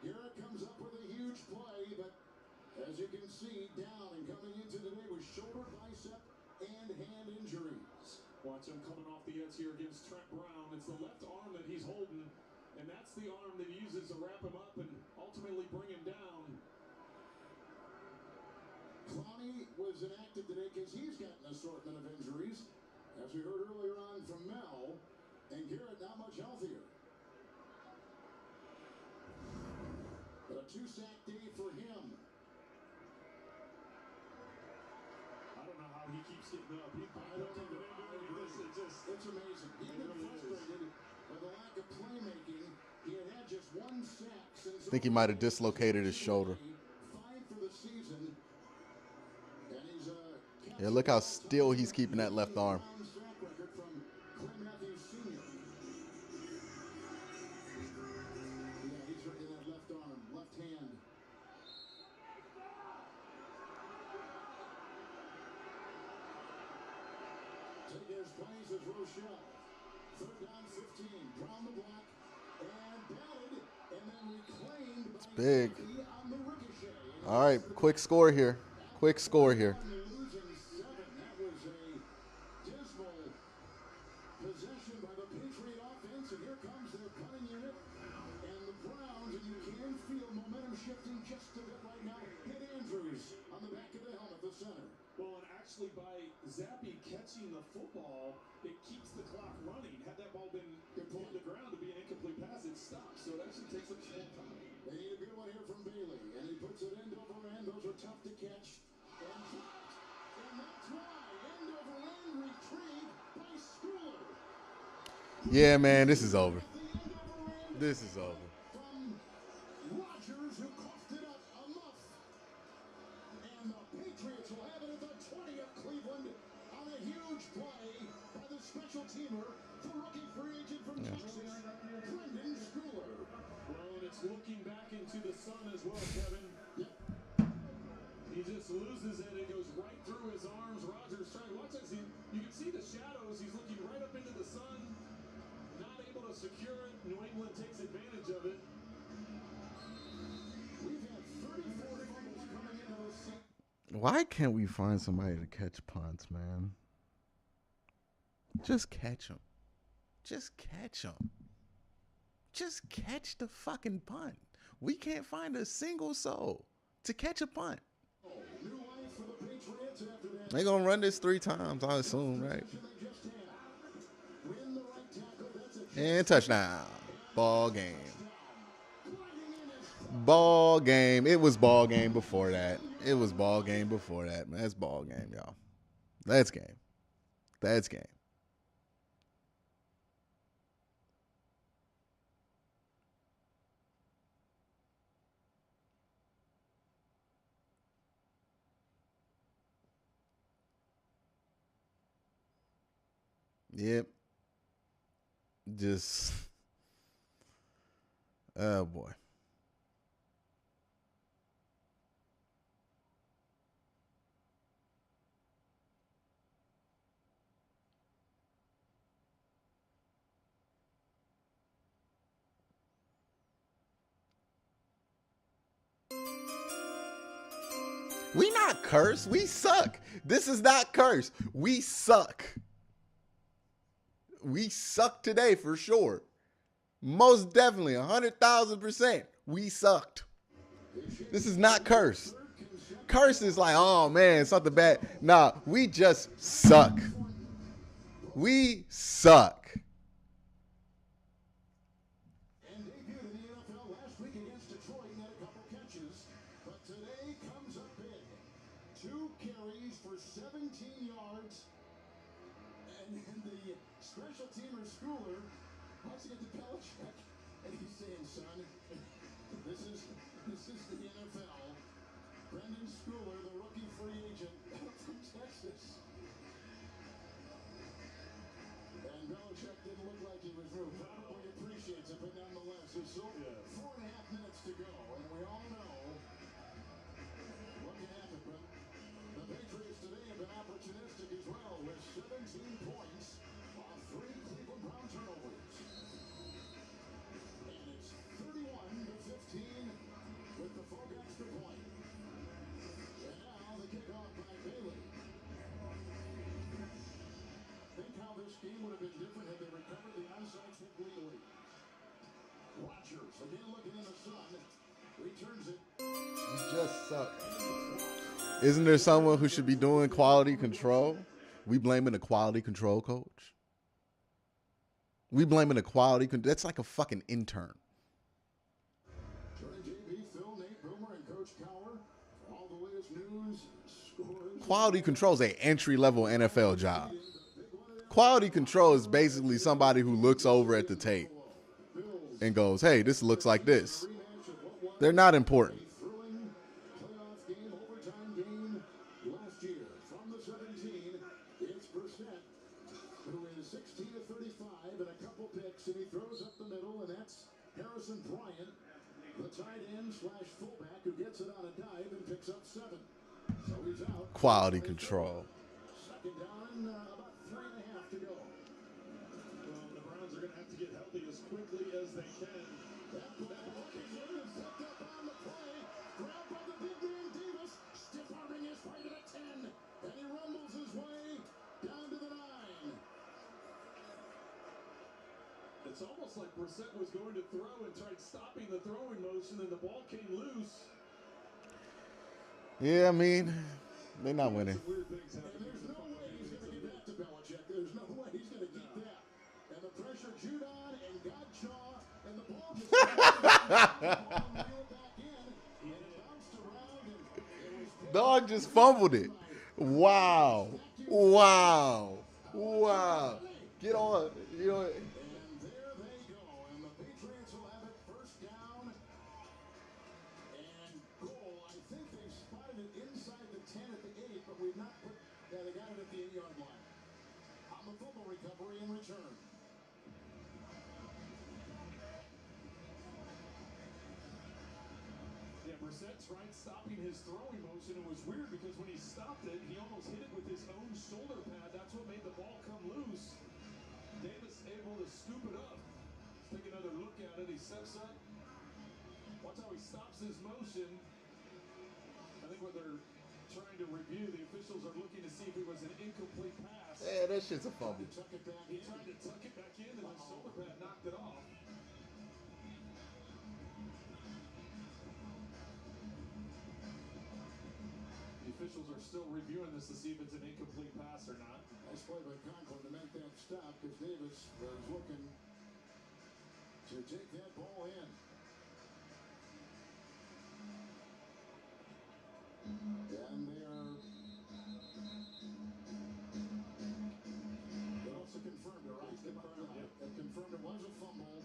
Garrett comes up with a huge play, but as you can see, down and coming into today with shoulder, bicep, and hand injuries. watch him coming off the edge here against Trent Brown. It's the left arm that he's holding, and that's the arm that he uses to wrap him up and ultimately bring him down. Clowney was inactive today because he's got an assortment of injuries, as we heard earlier on from Mel, and Garrett not much healthier. But a 2-sack day for him. I don't know how he keeps getting up. It's amazing. He's been frustrated by the lack of playmaking. He had just 1 sack since. I think he might have dislocated his shoulder. 5 for the season. And he's Yeah, look how still he's keeping that left arm. sack record from Clay Matthews Sr. Yeah, he's hurting that left arm, left hand. Taking his plays is Rochelle. 3rd down, 15. Brown the block and batted and then reclaimed by Big. Zappi on the ricochet. All right, quick score here. Quick score here. Losing 7. That was a dismal possession by the Patriot offense, and here comes their punting unit and the Browns, and you can feel momentum shifting just a bit right now. Hit Andrews on the back of the helmet, the center. Well, and actually by Zappi catching the football, it keeps the clock running. Had that ball been on the ground to be an incomplete pass, it stops. So it actually takes up some more time. They need a good one here from Bailey, and he puts it end over end. Those are tough to catch. And that's why end over end return. Yeah, man, this is over. This is over. Rodgers, who coughed it up enough. And the Patriots will have it at the 20 of Cleveland on a huge play by the special teamer, the rookie free agent from Texas, Brendan Schooler. Well, and it's looking back into the sun as well, Kevin. He just loses it. It goes right through his arms. Rodgers trying to watch as you can see the shadows. He's looking right up into the sun. Not able to secure it. New England takes advantage of it. We've had 34 fumbles coming into those six. Why can't we find somebody to catch punts, man? Just catch them. Just catch them. Just catch the fucking punt. We can't find a single soul to catch a punt. New life for the Patriots after that. They're going to run this 3 times, I assume, right? Win the right tackle. That's a And touchdown. Ball game. Ball game. It was ball game before that. It was ball game before that, man. That's ball game, y'all. That's game. That's game. Yep. Just, oh boy. We not cursed. We suck. This is not cursed. We suck. We suck today for sure. Most definitely, 100,000%. We sucked. This is not curse. Curse is like, oh man, something bad. Nah, we just suck. We suck. And debuted in the NFL last week against Detroit and had a couple catches. But today comes up big. 2 carries for 17 yards. And the special teamer Schooler wants to get to Belichick. And he's saying, son, this is the NFL. Brendan Schooler, the rookie free agent from Texas. And Belichick didn't look like he was moved. Probably appreciates it, but nonetheless, there's still 4.5 minutes to go, and we all know what can happen. But the Patriots today have been opportunistic as well, with 17 points off 3 Cleveland Brown turnovers. And it's 31-15 with the Folk extra point. And now the kickoff by Bailey. Think how this game would have been different had they recovered the onside kick legally. Rodgers, again looking in the sun, returns it. You just suck. Isn't there someone who should be doing quality control? We blaming the quality control coach? We blaming the quality control. That's like a fucking intern. Joining JB, Phil, Nate, Boomer, and Coach Cower for all the latest news, scores. Quality control is an entry-level NFL job. Quality control is basically somebody who looks over at the tape and goes, hey, this looks like this. They're not important. Thrilling playoff game, overtime game last year. From the 17, it's Brissett, who is 16 of 35 and a couple picks, and he throws up the middle, and that's Harrison Bryant, the tight end slash fullback, who gets it on a dive and picks up 7. So he's out. Quality control. Second down, about 3.5 to go. Well, the Browns are going to have to get healthy as quickly as they can. That ball is picked up on the play. Grabbed by the big man Davis. Stiff arming his way to the 10. And he rumbles his way down to the 9. It's almost like Brissett was going to throw and tried stopping the throwing motion, and the ball came loose. Yeah, I mean, they're not winning. Weird things happen. And there's no way he's going to give that to Belichick. There's no way he's going to keep that. And the pressure Judon and Godshaw, and the ball just reeled back in, and it bounced around, and it was Dog just fumbled it. Wow. Wow. Wow. Get on. You know, it at the 8-yard line. On the fumble recovery and return. Yeah, Brissett tried stopping his throwing motion. It was weird because when he stopped it, he almost hit it with his own shoulder pad. That's what made the ball come loose. Davis able to scoop it up. Let's take another look at it. He steps up. Watch how he stops his motion. I think what they're trying to review, the officials are looking to see if it was an incomplete pass. Yeah, that shit's a fumble. He tried to tuck it back in, and the shoulder pad knocked it off. The officials are still reviewing this to see if it's an incomplete pass or not. Nice play by Conklin to make that stop because Davis was looking to take that ball in. And they also confirmed it, right? It confirmed it was a fumble.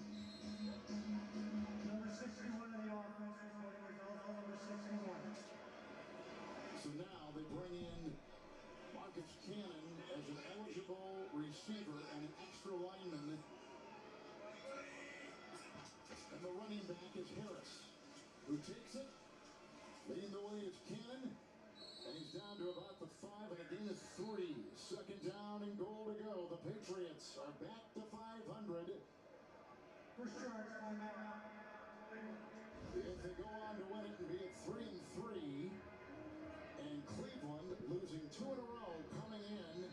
Number 61 of the offense reporting was also number 61. So now they bring in Marcus Cannon as an eligible receiver and an extra lineman. And the running back is Harris, who takes it. Leading the way is Cannon. And he's down to about the 5 and a gain of 3. Second down and goal to go. The Patriots are back to 500. First charge, timeout. If they go on to win it and be at 3-3, and Cleveland losing 2 in a row coming in,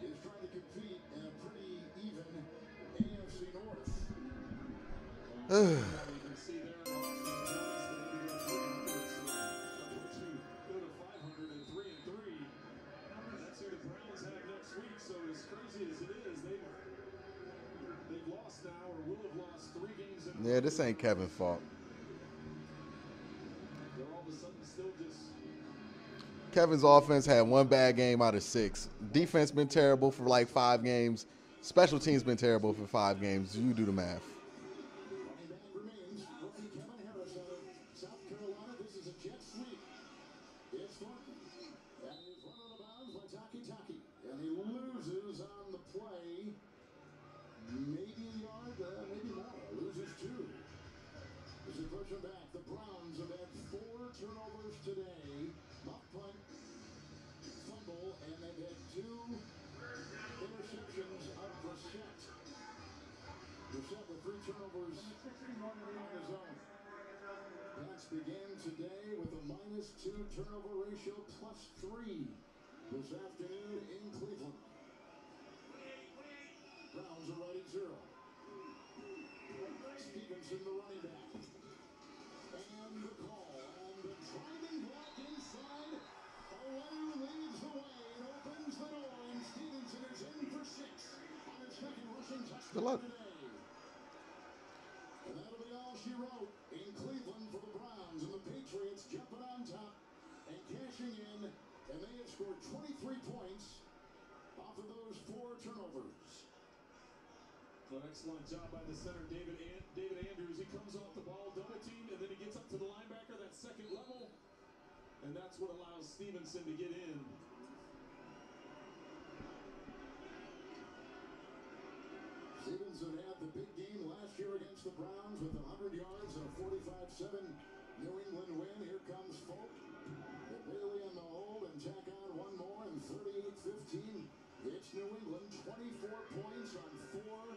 is trying to compete in a pretty even AFC North. You can see there in Austin Giants, they go to 500 and 3-3. That's who the Browns have next week. So as crazy as it is, they've lost now or will have lost 3 games in a row. Yeah, this ain't Kevin's fault. They're all of a sudden still just. Kevin's offense had 1 bad game out of 6. Defense been terrible for like 5 games. Special teams been terrible for 5 games. You do the math. Running back remains rookie Kevin Harris out of South Carolina. This is a jet sweep. It's Thornton. And he's run out of bounds by Taki. And he loses on the play. Maybe a yard, maybe more. Loses 2. As they push him back, the Browns have had 4 turnovers today. Muff punt, fumble, and they've had 2 interceptions of Brissett. Brissett with 3 turnovers on his own. Pats began today with a -2 turnover ratio +3 this afternoon in Cleveland. Browns are riding 0. Stevenson, the running back. And the call on the driving block inside. Away leads the way and opens the door. And Stevenson is in for 6 on his second rushing touchdown today. And that'll be all she wrote in Cleveland for the Browns. And the Patriots jumping on top and cashing in. And they have scored 23 points off of those 4 turnovers. An excellent job by the center, David Andrews. He comes off the ball, double teamed, and then he gets up to the linebacker, that second level. And that's what allows Stevenson to get in. Stevenson had the big game last year against the Browns with 100 yards and a 45-7 New England win. Here comes Folk. And Bailey on the hold and tack on 1 more and 38-15. It's New England, 24 points on 4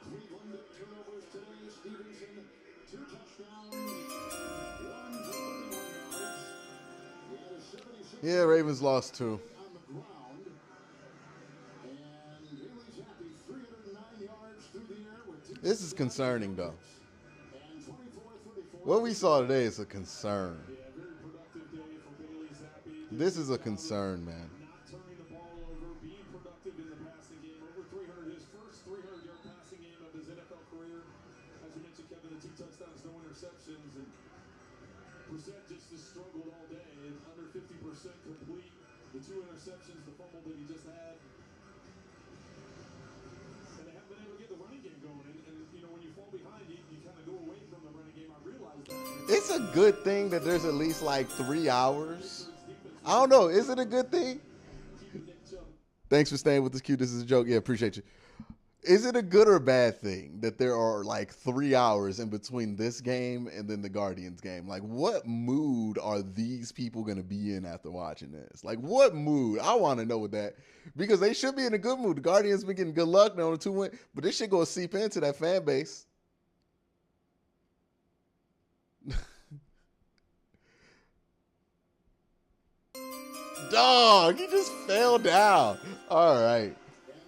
Cleveland turnovers today. Stevenson, 2 touchdowns, 1 for 31 yards. He had a 76 Yeah, Ravens lost 2. on the ground. And Bailey's happy, 309 yards through the air with 2. This is concerning, though. And 24-34. What we saw today is a concern. Yeah, very productive day for Bailey Zappi. This is a concern, man. Not turning the ball over, being productive in the passing game. Over 300, his first 300-yard passing game of his NFL career. As you mentioned, Kevin, the 2 touchdowns, no interceptions. And Brissett just struggled all day. And under 50% complete. The 2 interceptions, the fumble that he just had. And they haven't been able to get the running game going. And you know, when you fall behind, you kind of go away from the running game. I realize that. It's a good thing that there's at least like 3 hours I don't know. Is it a good thing? Thanks for staying with this, Q. This is a joke. Yeah, appreciate you. Is it a good or bad thing that there are like 3 hours in between this game and then the Guardians game? Like, what mood are these people going to be in after watching this? Like, what mood? I want to know what that, because they should be in a good mood. The Guardians been getting good luck. They're on a 2-win, but this shit going to seep into that fan base. Dog, he just fell down. All right. And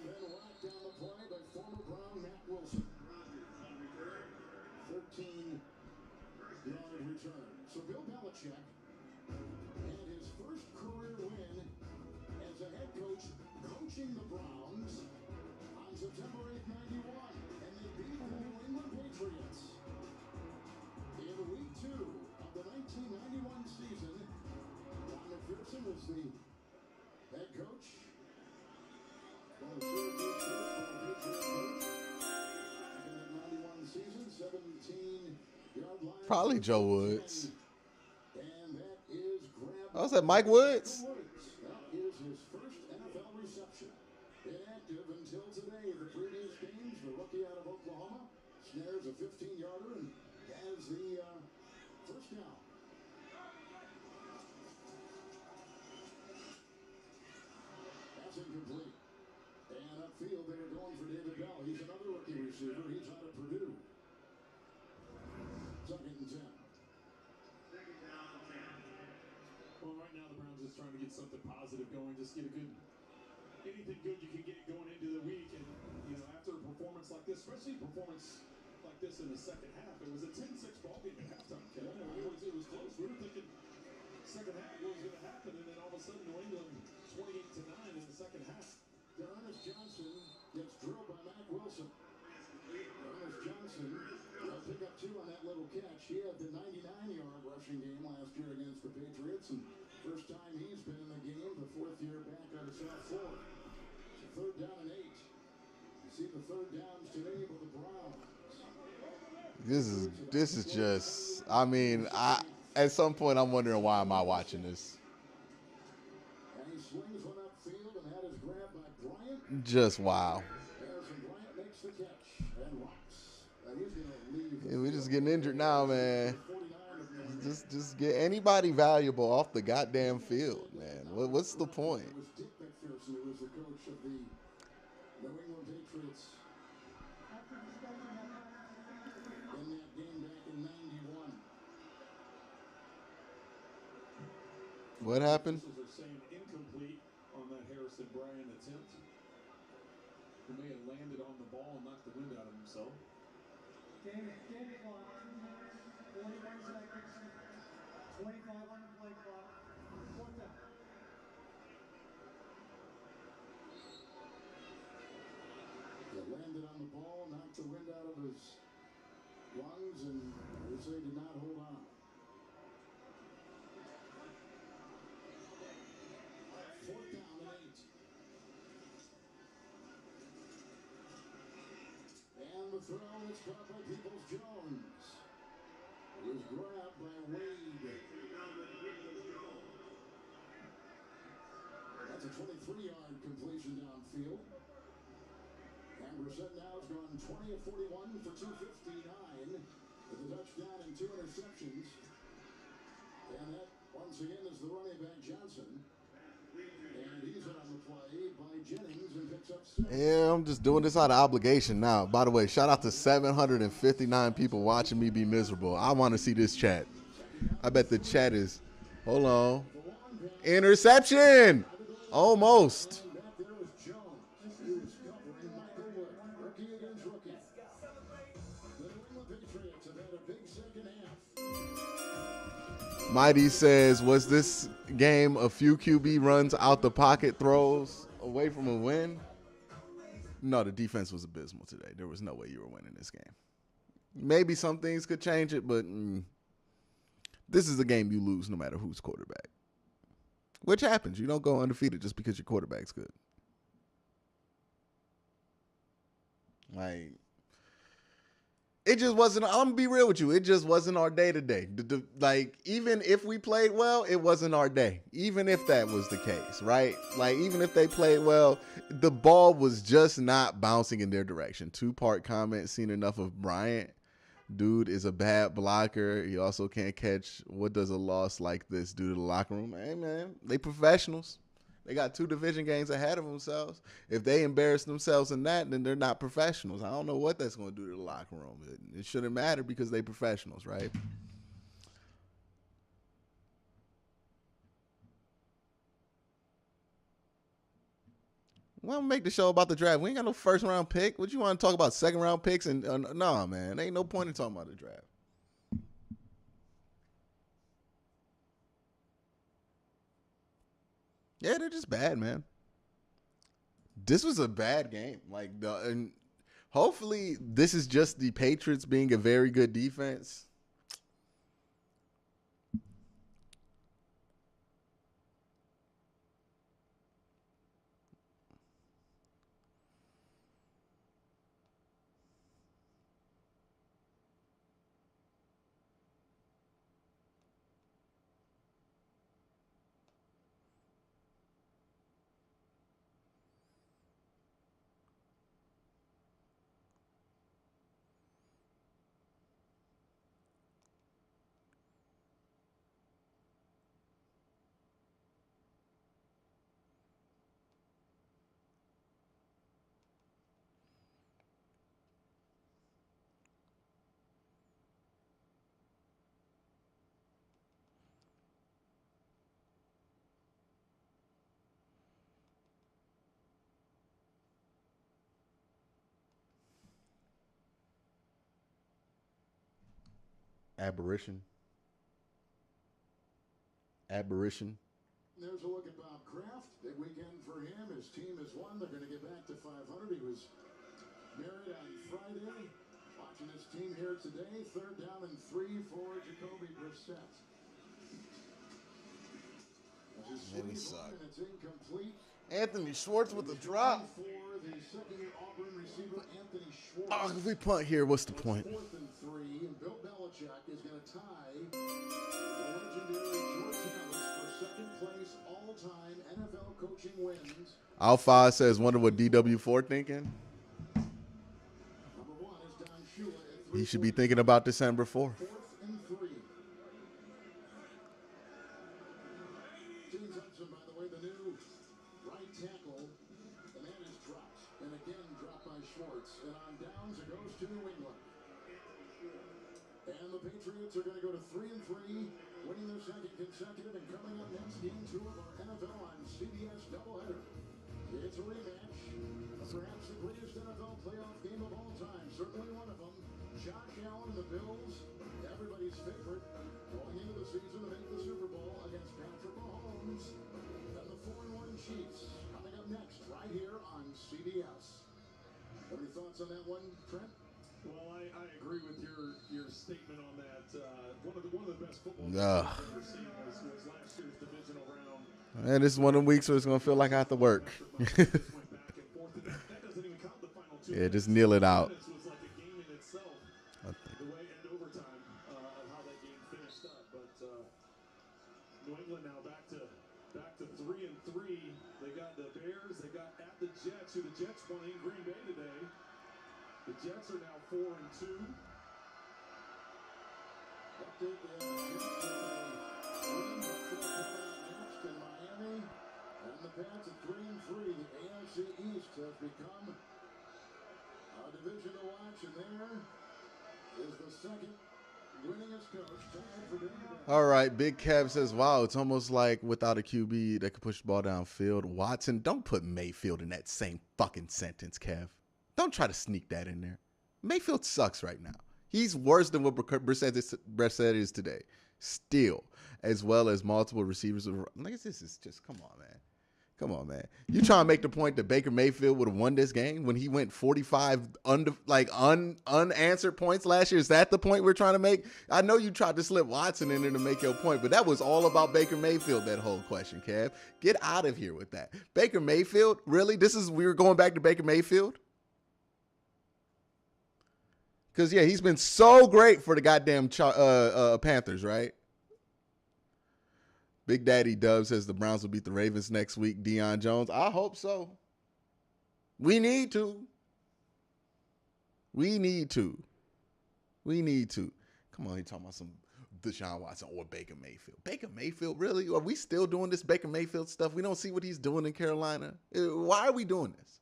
then locked down the play by former Brown Matt Wilson. 13-yard return. So Bill Belichick had his first career win as a head coach coaching the Browns on September 8th, 91. And they beat the New England Patriots. In week 2 of the 1991 season, Don McPherson was the head coach. One of the Patriots coach. In that 91 season, 17-yard line. Probably Joe Woods. And that is grabbed. Oh, is that Mike Woods? That is his first NFL reception. Inactive until today. The previous games, the rookie out of Oklahoma snares a 15-yarder and has the first down. That's incomplete. And upfield, they were going for David Bell. He's another rookie receiver. He's out of Purdue. 2nd and 10. Well, right now the Browns just trying to get something positive going, just get a good, anything good you can get going into the week. And, you know, after a performance like this, especially a performance like this in the second half, it was a 10-6 ball game at halftime, Kevin. It was close. We were thinking second half what was going to happen, and then all of a sudden New England 28-9 in the second half. Ernest Johnson gets drilled by Mac Wilson. Ernest Johnson will pick up 2 on that little catch. He had the 99-yard rushing game last year against the Patriots, and first time he's been in the game, the 4th year back out of South Florida. So 3rd down and 8. You see the 3rd downs today for the Browns. This is just, I mean, at some point I'm wondering, why am I watching this? And he swings one upfield, and that is grabbed by Bryant. Just wow. Harrison Bryant makes the catch and walks. And he's going to leave. Yeah, we're just getting injured now, man. Just get anybody valuable off the goddamn field, man. What's the point? It was Dick McPherson who was the coach of the New England Patriots in that game back in 91. What happened? Officials are saying incomplete on that Harrison Bryant attempt. He may have landed on the ball and knocked the wind out of himself. Game clock, 2 minutes, 41 seconds, 25 on the play clock, 4th down. He landed on the ball, knocked the wind out of his lungs, and they say did not hold on. 4th down and 8. And the throw is caught by Peoples-Jones. It was grabbed by Wade. That's a 23-yard completion downfield. And Brissett now has gone 20 of 41 for 259 with a touchdown and 2 interceptions. And that, once again, is the running back Johnson. And he's on the play by Jennings and picks up 6. Yeah, I'm just doing this out of obligation now. By the way, shout out to 759 people watching me be miserable. I want to see this chat. I bet the chat is, hold on. Interception! Almost. There was Jones. He was covering Michael Wood. Rookie against rookie. The New England Patriots have had a big second half. Mighty says, was this game a few QB runs out the pocket throws away from a win? No, the defense was abysmal today. There was no way you were winning this game. Maybe some things could change it, but this is a game you lose no matter who's quarterback. Which happens. You don't go undefeated just because your quarterback's good. Like, It just wasn't. I'm gonna be real with you. It just wasn't our day today. Like, even if we played well, it wasn't our day. Even if that was the case, right? Like, even if they played well, the ball was just not bouncing in their direction. 2-part comment. Seen enough of Bryant. Dude is a bad blocker. He also can't catch. What does a loss like this do to the locker room? Hey, man, they professionals. They got 2 division games ahead of themselves. If they embarrass themselves in that, then they're not professionals. I don't know what that's going to do to the locker room. It shouldn't matter because they professionals, right? We don't make the show about the draft. We ain't got no first round pick. What you want to talk about? Second round picks? And nah, man, ain't no point in talking about the draft. Yeah, they're just bad, man. This was a bad game. And hopefully this is just the Patriots being a very good defense. Aberration. There's a look at Bob Kraft. Big weekend for him. His team has won. They're going to get back to 500. He was married on Friday. Watching his team here today. 3rd down and 3 for Jacoby Brissett. Man, he sucked. And it's incomplete. Anthony Schwartz with the drop. For the second-year Auburn receiver, Anthony Schwartz. Oh, if we punt here, what's the point? 4th and 3, and Bill Belichick is going to tie the legendary George Halas for second place all-time NFL coaching wins. Alpha says, wonder what DW4 thinking. Number 1 is Don Shula at 3. He should be thinking about December 4th. 4th and 3. James Hudson, by the way, the new right tackle, and that is dropped. And again, dropped by Schwartz. And on downs, it goes to New England. And the Patriots are going to go to 3 and 3, winning their second consecutive. And coming up next, game 2 of our NFL on CBS doubleheader. It's a rematch of perhaps the greatest NFL playoff game of all time. Certainly one of them. Josh Allen and the Bills, everybody's favorite, going into the season to make the Super Bowl against Patrick Mahomes and the 4-1 Chiefs. Coming up next, right here on CBS. Any thoughts on that one, Trent? Well, I agree with your statement on that. One of the best football games I've ever seen was last year's divisional round. And this is one of the weeks where it's going to feel like I have to work. Yeah, just kneel it out. It was like a game in itself. The way and overtime of how that game finished up. But New England now back to 3 and 3. They got the Bears. They got at the Jets, who the Jets won in Green Bay today. The Jets are now 4 and 2. Update the Jets win next in Miami. And the Pats at 3 and 3. The AFC East has become a division to watch, and there is the second winningest coach tied for Denver. All right, Big Kev says, wow, it's almost like without a QB that could push the ball downfield. Watson, don't put Mayfield in that same fucking sentence, Kev. Don't try to sneak that in there. Mayfield sucks right now. He's worse than what Brissett is today. Still, as well as multiple receivers. Like, this is just, come on, man. Come on, man. You trying to make the point that Baker Mayfield would have won this game when he went 45 unanswered points last year? Is that the point we're trying to make? I know you tried to slip Watson in there to make your point, but that was all about Baker Mayfield, that whole question, Kev. Get out of here with that. Baker Mayfield? Really? We were going back to Baker Mayfield? Because, yeah, he's been so great for the goddamn Panthers, right? Big Daddy Dub says the Browns will beat the Ravens next week. Deion Jones, I hope so. We need to. We need to. Come on, you're talking about some Deshaun Watson or Baker Mayfield. Baker Mayfield, really? Are we still doing this Baker Mayfield stuff? We don't see what he's doing in Carolina. Why are we doing this?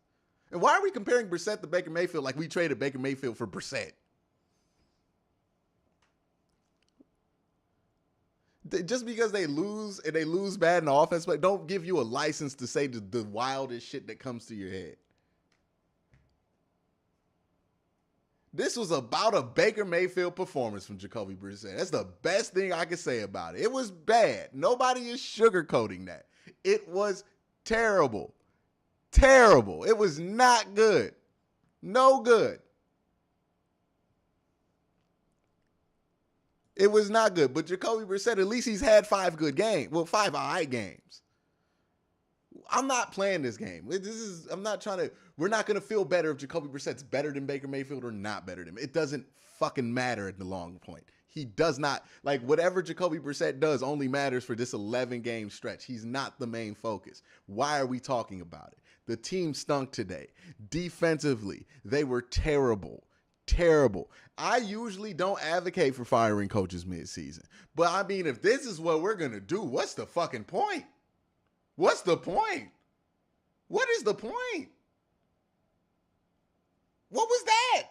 And why are we comparing Brissett to Baker Mayfield like we traded Baker Mayfield for Brissett? Just because they lose and they lose bad in the offense, but don't give you a license to say the wildest shit that comes to your head. This was about a Baker Mayfield performance from Jacoby Brissett. That's the best thing I can say about it. It was bad. Nobody is sugarcoating that. It was terrible. Terrible. It was not good. No good. It was not good. But Jacoby Brissett, at least he's had 5 good games. Well, 5 all right games. I'm not playing this game. We're not going to feel better if Jacoby Brissett's better than Baker Mayfield or not better than him. It doesn't fucking matter at the long point. He does not, whatever Jacoby Brissett does only matters for this 11-game stretch. He's not the main focus. Why are we talking about it? The team stunk today. Defensively, they were terrible. Terrible. I usually don't advocate for firing coaches mid-season. But, I mean, if this is what we're going to do, what's the fucking point? What's the point? What is the point? What was that?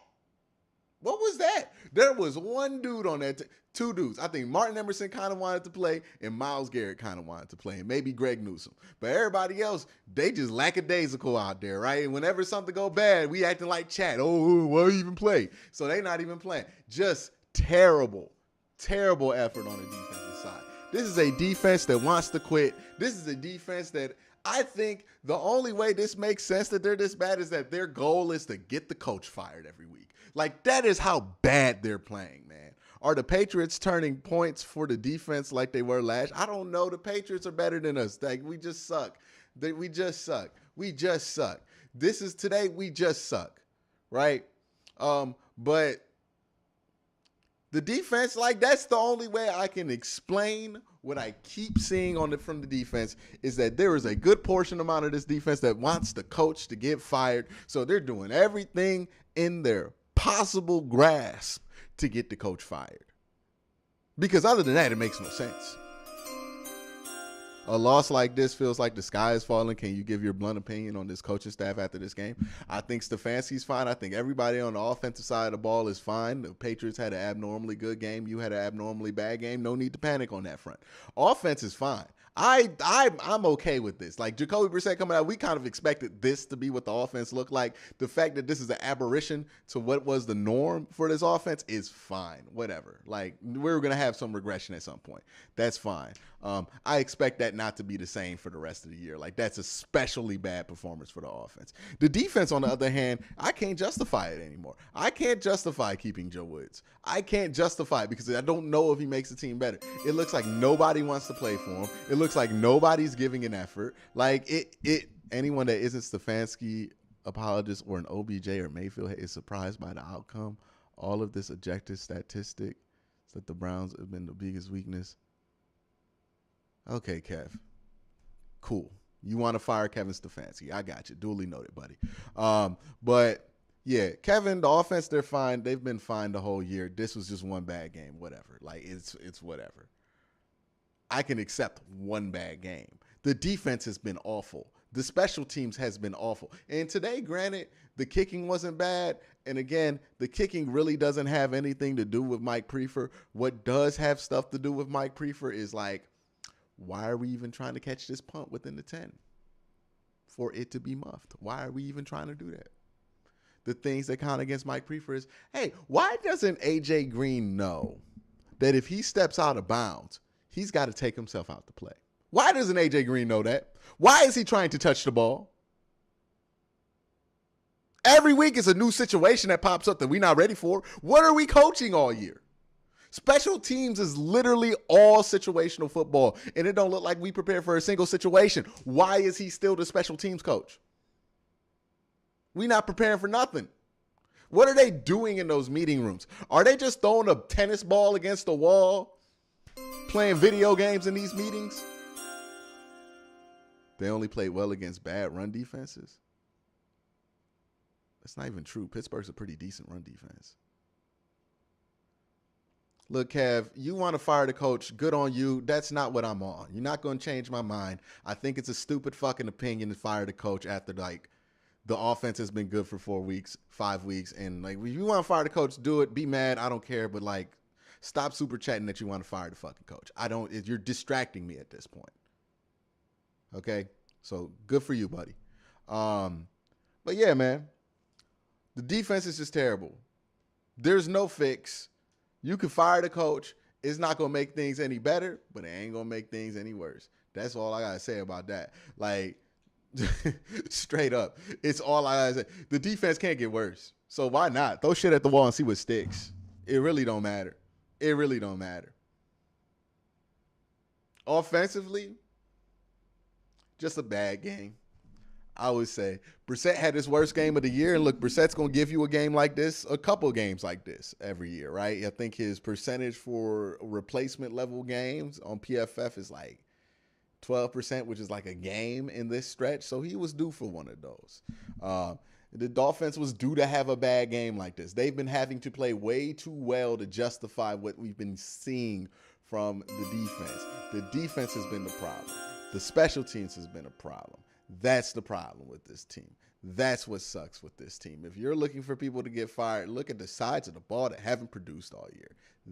What was that? There was one dude on that, 2 dudes. I think Martin Emerson kind of wanted to play and Myles Garrett kind of wanted to play and maybe Greg Newsome. But everybody else, they just lackadaisical out there, right? And whenever something go bad, we acting like chat. Oh, why even play? So they not even playing. Just terrible, terrible effort on the defensive side. This is a defense that wants to quit. This is a defense that I think the only way this makes sense that they're this bad is that their goal is to get the coach fired every week. That is how bad they're playing, man. Are the Patriots turning points for the defense like they were last? I don't know. The Patriots are better than us. We just suck. We just suck. We just suck. This is today. We just suck, right? But the defense, that's the only way I can explain what I keep seeing from the defense is that there is a good portion amount of this defense that wants the coach to get fired. So they're doing everything in their possible grasp to get the coach fired. Because other than that, it makes no sense. A loss like this feels like the sky is falling. Can you give your blunt opinion on this coaching staff after this game? I think Stefanski's fine. I think everybody on the offensive side of the ball is fine. The Patriots had an abnormally good game. You had an abnormally bad game. No need to panic on that front. Offense is fine. I'm okay with this. Jacoby Brissett coming out, we kind of expected this to be what the offense looked like. The fact that this is an aberration to what was the norm for this offense is fine. Whatever. We're going to have some regression at some point. That's fine. I expect that not to be the same for the rest of the year. That's especially bad performance for the offense. The defense, on the other hand, I can't justify it anymore. I can't justify keeping Joe Woods. I can't justify it because I don't know if he makes the team better. It looks like nobody wants to play for him. It looks like nobody's giving an effort. Anyone that isn't Stefanski apologist or an OBJ or Mayfield is surprised by the outcome. All of this objective statistic is that the Browns have been the biggest weakness. Okay, Kev. Cool. You want to fire Kevin Stefanski. I got you. Duly noted, buddy. But, yeah, Kevin, the offense, they're fine. They've been fine the whole year. This was just one bad game. Whatever. It's whatever. I can accept one bad game. The defense has been awful. The special teams has been awful. And today, granted, the kicking wasn't bad. And again, the kicking really doesn't have anything to do with Mike Prefer. What does have stuff to do with Mike Prefer is why are we even trying to catch this punt within the 10 for it to be muffed? Why are we even trying to do that? The things that count against Mike Prefer is, hey, why doesn't A.J. Green know that if he steps out of bounds, he's got to take himself out to play? Why doesn't A.J. Green know that? Why is he trying to touch the ball? Every week is a new situation that pops up that we're not ready for. What are we coaching all year? Special teams is literally all situational football, and it don't look like we prepare for a single situation. Why is he still the special teams coach? We not preparing for nothing. What are they doing in those meeting rooms? Are they just throwing a tennis ball against the wall, playing video games in these meetings? They only played well against bad run defenses. That's not even true. Pittsburgh's a pretty decent run defense. Look, Kev, you want to fire the coach. Good on you. That's not what I'm on. You're not going to change my mind. I think it's a stupid fucking opinion to fire the coach after, like, the offense has been good for 4 weeks, 5 weeks. And, like, if you want to fire the coach, do it. Be mad. I don't care. But, like, stop super chatting that you want to fire the fucking coach. You're distracting me at this point. Okay? So, good for you, buddy. But, yeah, man. The defense is just terrible. There's no fix. You can fire the coach. It's not going to make things any better, but it ain't going to make things any worse. That's all I got to say about that. Like, straight up. It's all I got to say. The defense can't get worse. So why not? Throw shit at the wall and see what sticks. It really don't matter. It really don't matter. Offensively, just a bad game. I would say Brissett had his worst game of the year. And look, Brissett's going to give you a game like this, a couple games like this every year, right? I think his percentage for replacement level games on PFF is like 12%, which is like a game in this stretch. So he was due for one of those. The Dolphins was due to have a bad game like this. They've been having to play way too well to justify what we've been seeing from the defense. The defense has been the problem. The special teams has been a problem. That's the problem with this team. That's what sucks with this team. If you're looking for people to get fired, look at the sides of the ball that haven't produced all year.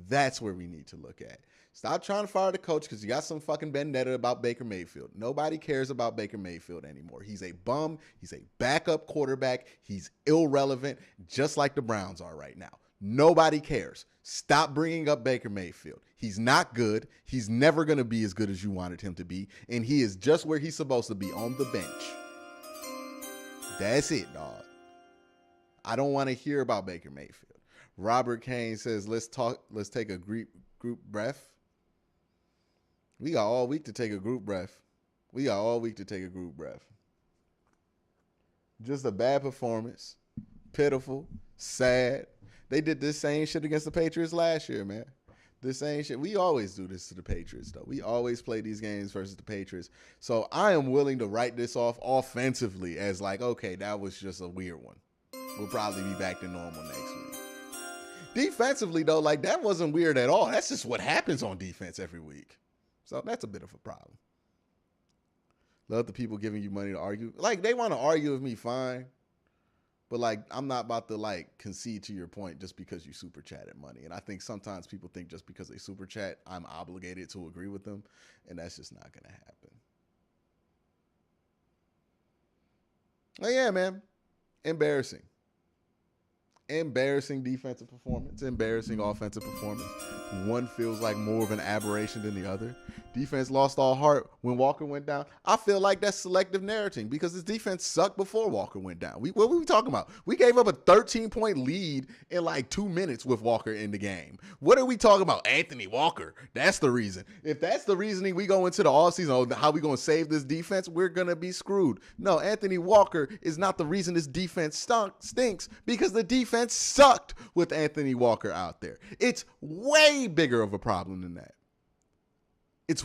That's where we need to look at. Stop trying to fire the coach because you got some fucking vendetta about Baker Mayfield. Nobody cares about Baker Mayfield anymore. He's a bum. He's a backup quarterback. He's irrelevant, just like the Browns are right now. Nobody cares. Stop bringing up Baker Mayfield. He's not good. He's never going to be as good as you wanted him to be. And he is just where he's supposed to be, on the bench. That's it, dog. I don't want to hear about Baker Mayfield. Robert Kane says, let's take a group breath. We got all week to take a group breath. Just a bad performance. Pitiful. Sad. They did this same shit against the Patriots last year, man. This same shit. We always do this to the Patriots, though. We always play these games versus the Patriots. So I am willing to write this off offensively as like, okay, that was just a weird one. We'll probably be back to normal next week. Defensively, though, like, that wasn't weird at all. That's just what happens on defense every week. So that's a bit of a problem. Love the people giving you money to argue. Like, they want to argue with me, fine. But, like, I'm not about to, like, concede to your point just because you super chatted money. And I think sometimes people think just because they super chat, I'm obligated to agree with them. And that's just not going to happen. Oh, yeah, man. Embarrassing. Embarrassing defensive performance, embarrassing offensive performance. One feels like more of an aberration than the other. Defense lost all heart when Walker went down. I feel like that's selective narrating because this defense sucked before Walker went down. What were we talking about? We gave up a 13-point lead in like 2 minutes with Walker in the game. What are we talking about? Anthony Walker. That's the reason. If that's the reasoning we go into the offseason, how we going to save this defense, we're going to be screwed. No, Anthony Walker is not the reason this defense stinks because the defense sucked with Anthony Walker out there. It's way bigger of a problem than that. It's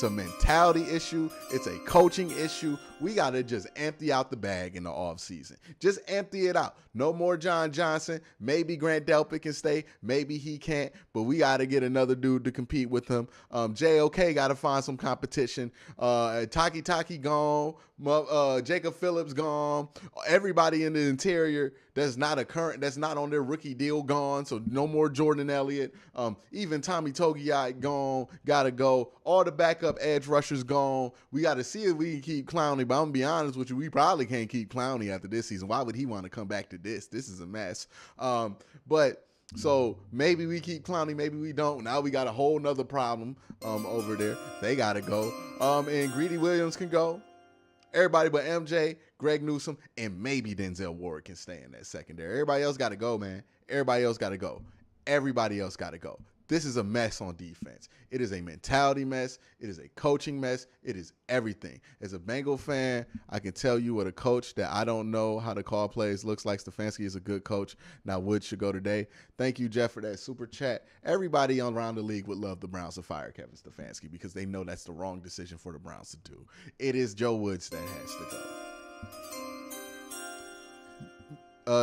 a mentality issue. It's a coaching issue. We got to just empty out the bag in the offseason. Just empty it out. No more John Johnson. Maybe Grant Delpit can stay. Maybe he can't. But we got to get another dude to compete with him. JOK got to find some competition. Taki gone. Jacob Phillips gone. Everybody in the interior that's not on their rookie deal gone. So no more Jordan Elliott. Even Tommy Togiai gone. Got to go. All the backup edge rushers gone. We got to see if we can keep Clowney. But I'm going to be honest with you, we probably can't keep Clowney after this season. Why would he want to come back to this? This is a mess. So maybe we keep Clowney, maybe we don't. Now we got a whole nother problem over there. They got to go. And Greedy Williams can go. Everybody but MJ, Greg Newsome, and maybe Denzel Ward can stay in that secondary. Everybody else got to go, man. Everybody else got to go. This is a mess on defense. It is a mentality mess. It is a coaching mess. It is everything. As a Bengal fan, I can tell you what a coach that I don't know how to call plays looks like. Stefanski is a good coach. Now, Woods should go today. Thank you, Jeff, for that super chat. Everybody around the league would love the Browns to fire Kevin Stefanski because they know that's the wrong decision for the Browns to do. It is Joe Woods that has to go.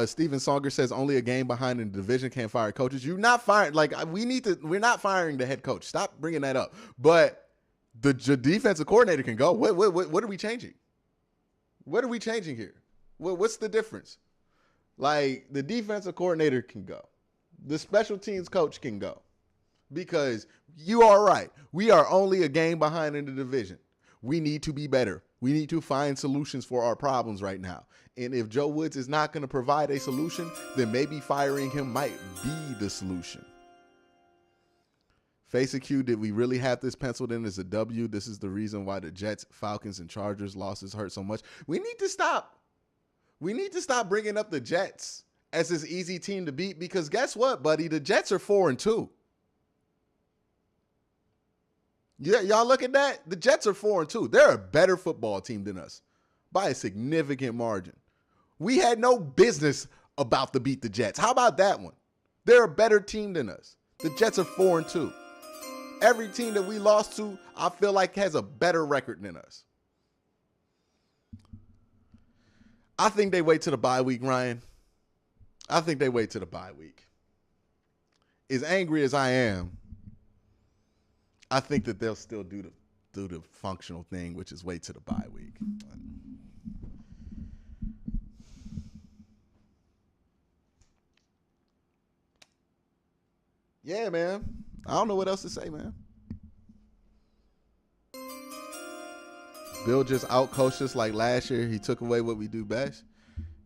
Steven Songer says only a game behind in the division can't fire coaches. You're not firing. Like, we're not firing the head coach. Stop bringing that up. But the defensive coordinator can go. What are we changing? What are we changing here? What's the difference? Like, the defensive coordinator can go. The special teams coach can go. Because you are right. We are only a game behind in the division. We need to be better. We need to find solutions for our problems right now. And if Joe Woods is not going to provide a solution, then maybe firing him might be the solution. Face a Q, did we really have this penciled in as a W? This is the reason why the Jets, Falcons, and Chargers losses hurt so much. We need to stop. We need to stop bringing up the Jets as this easy team to beat because guess what, buddy? The Jets are 4-2. Yeah, y'all look at that. The Jets are 4-2. They're a better football team than us by a significant margin. We had no business about to beat the Jets. How about that one? They're a better team than us. The Jets are 4-2. Every team that we lost to, I feel like has a better record than us. I think they wait till the bye week, Ryan. I think they wait till the bye week. As angry as I am, I think that they'll still do the functional thing, which is wait till the bye week. Yeah, man. I don't know what else to say, man. Bill just outcoached us like last year. He took away what we do best.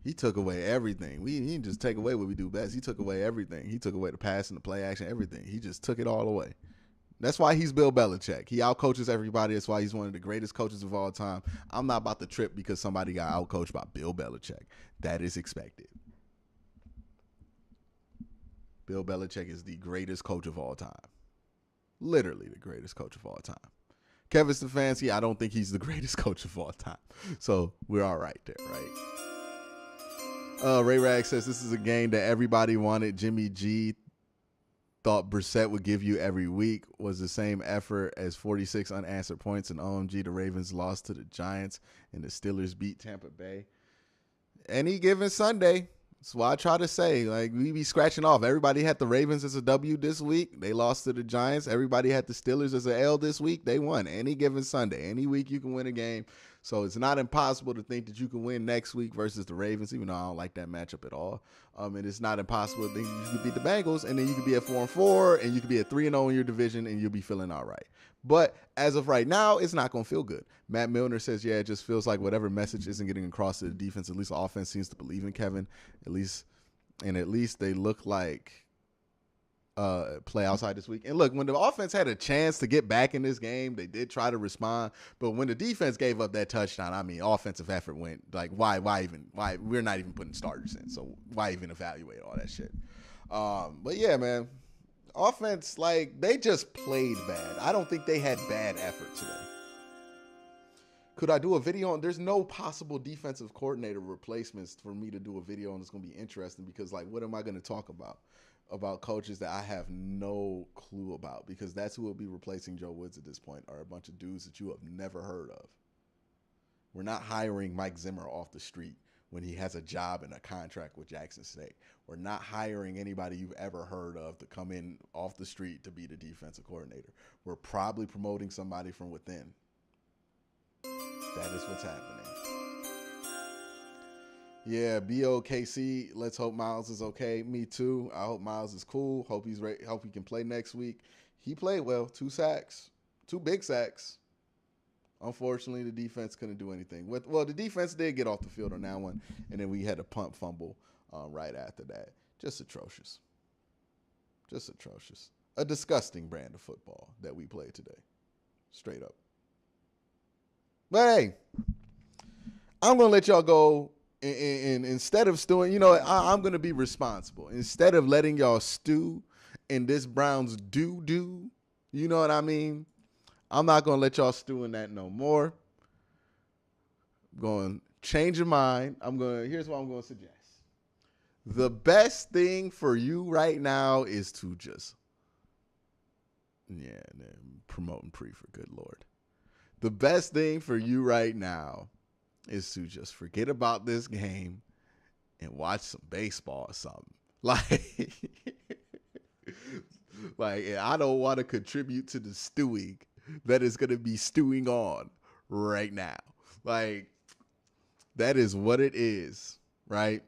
He took away everything. He didn't just take away what we do best. He took away everything. He took away the pass and the play action, everything. He just took it all away. That's why he's Bill Belichick. He outcoaches everybody. That's why he's one of the greatest coaches of all time. I'm not about to trip because somebody got outcoached by Bill Belichick. That is expected. Bill Belichick is the greatest coach of all time. Literally the greatest coach of all time. Kevin Stefanski, I don't think he's the greatest coach of all time. So we're all right there, right? Ray Rag says this is a game that everybody wanted. Jimmy G thought Brissett would give you every week. Was the same effort as 46 unanswered points. And OMG, the Ravens lost to the Giants and the Steelers beat Tampa Bay. Any given Sunday. That's why I try to say, like, we be scratching off. Everybody had the Ravens as a W this week. They lost to the Giants. Everybody had the Steelers as an L this week. They won. Any given Sunday. Any week you can win a game. So it's not impossible to think that you can win next week versus the Ravens, even though I don't like that matchup at all. And it's not impossible to think you could beat the Bengals, and then you could be at 4-4, and you could be at 3-0 in your division, and you'll be feeling all right. But as of right now, it's not going to feel good. Matt Milner says, yeah, it just feels like whatever message isn't getting across to the defense, at least the offense seems to believe in Kevin. At least they look like play outside this week. And look, when the offense had a chance to get back in this game, they did try to respond. But when the defense gave up that touchdown, I mean, offensive effort went like, why we're not even putting starters in. So why even evaluate all that shit? But yeah, man, offense, like, they just played bad. I don't think they had bad effort today. Could I do a video on? There's no possible defensive coordinator replacements for me to do a video on. It's going to be interesting because, like, what am I going to talk about? About coaches that I have no clue about, because that's who will be replacing Joe Woods at this point, are a bunch of dudes that you have never heard of. We're not hiring Mike Zimmer off the street when he has a job and a contract with Jackson State. We're not hiring anybody you've ever heard of to come in off the street to be the defensive coordinator. We're probably promoting somebody from within. That is what's happening. Yeah, BOKC. Let's hope Myles is okay. Me too. I hope Myles is cool. Hope he's ready. Hope he can play next week. He played well. 2 sacks. 2 big sacks. Unfortunately, the defense couldn't do anything. Well, the defense did get off the field on that one, and then we had a punt fumble right after that. Just atrocious. Just atrocious. A disgusting brand of football that we played today. Straight up. But hey, I'm going to let y'all go. And instead of stewing, I'm going to be responsible. Instead of letting y'all stew in this Browns do. You know what I mean? I'm not going to let y'all stew in that no more. I'm going to change your mind. Here's what I'm going to suggest. The best thing for you right now is to just, promoting Prefer, good Lord. The best thing for you right now is to just forget about this game and watch some baseball or something. Like I don't want to contribute to the stewing that is going to be stewing on right now. Like, that is what it is, right?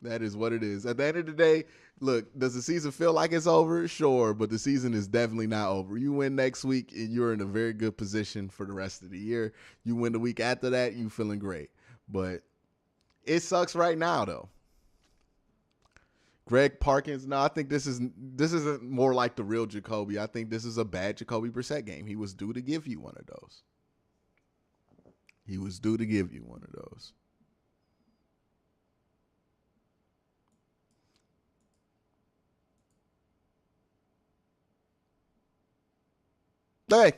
That is what it is. At the end of the day, look, does the season feel like it's over? Sure, but the season is definitely not over. You win next week, and you're in a very good position for the rest of the year. You win the week after that, you feeling great. But it sucks right now, though. Greg Parkins, no, I think this isn't more like the real Jacoby. I think this is a bad Jacoby Brissett game. He was due to give you one of those. Hey,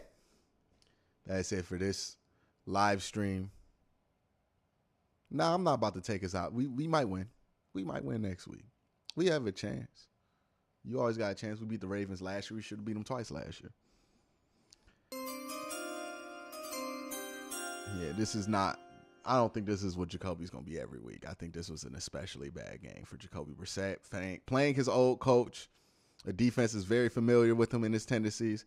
that's it for this live stream. Nah, I'm not about to take us out. We might win. We might win next week. We have a chance. You always got a chance. We beat the Ravens last year. We should have beat them twice last year. Yeah, this is not. I don't think this is what Jacoby's going to be every week. I think this was an especially bad game for Jacoby Brissett. Playing his old coach. The defense is very familiar with him and his tendencies.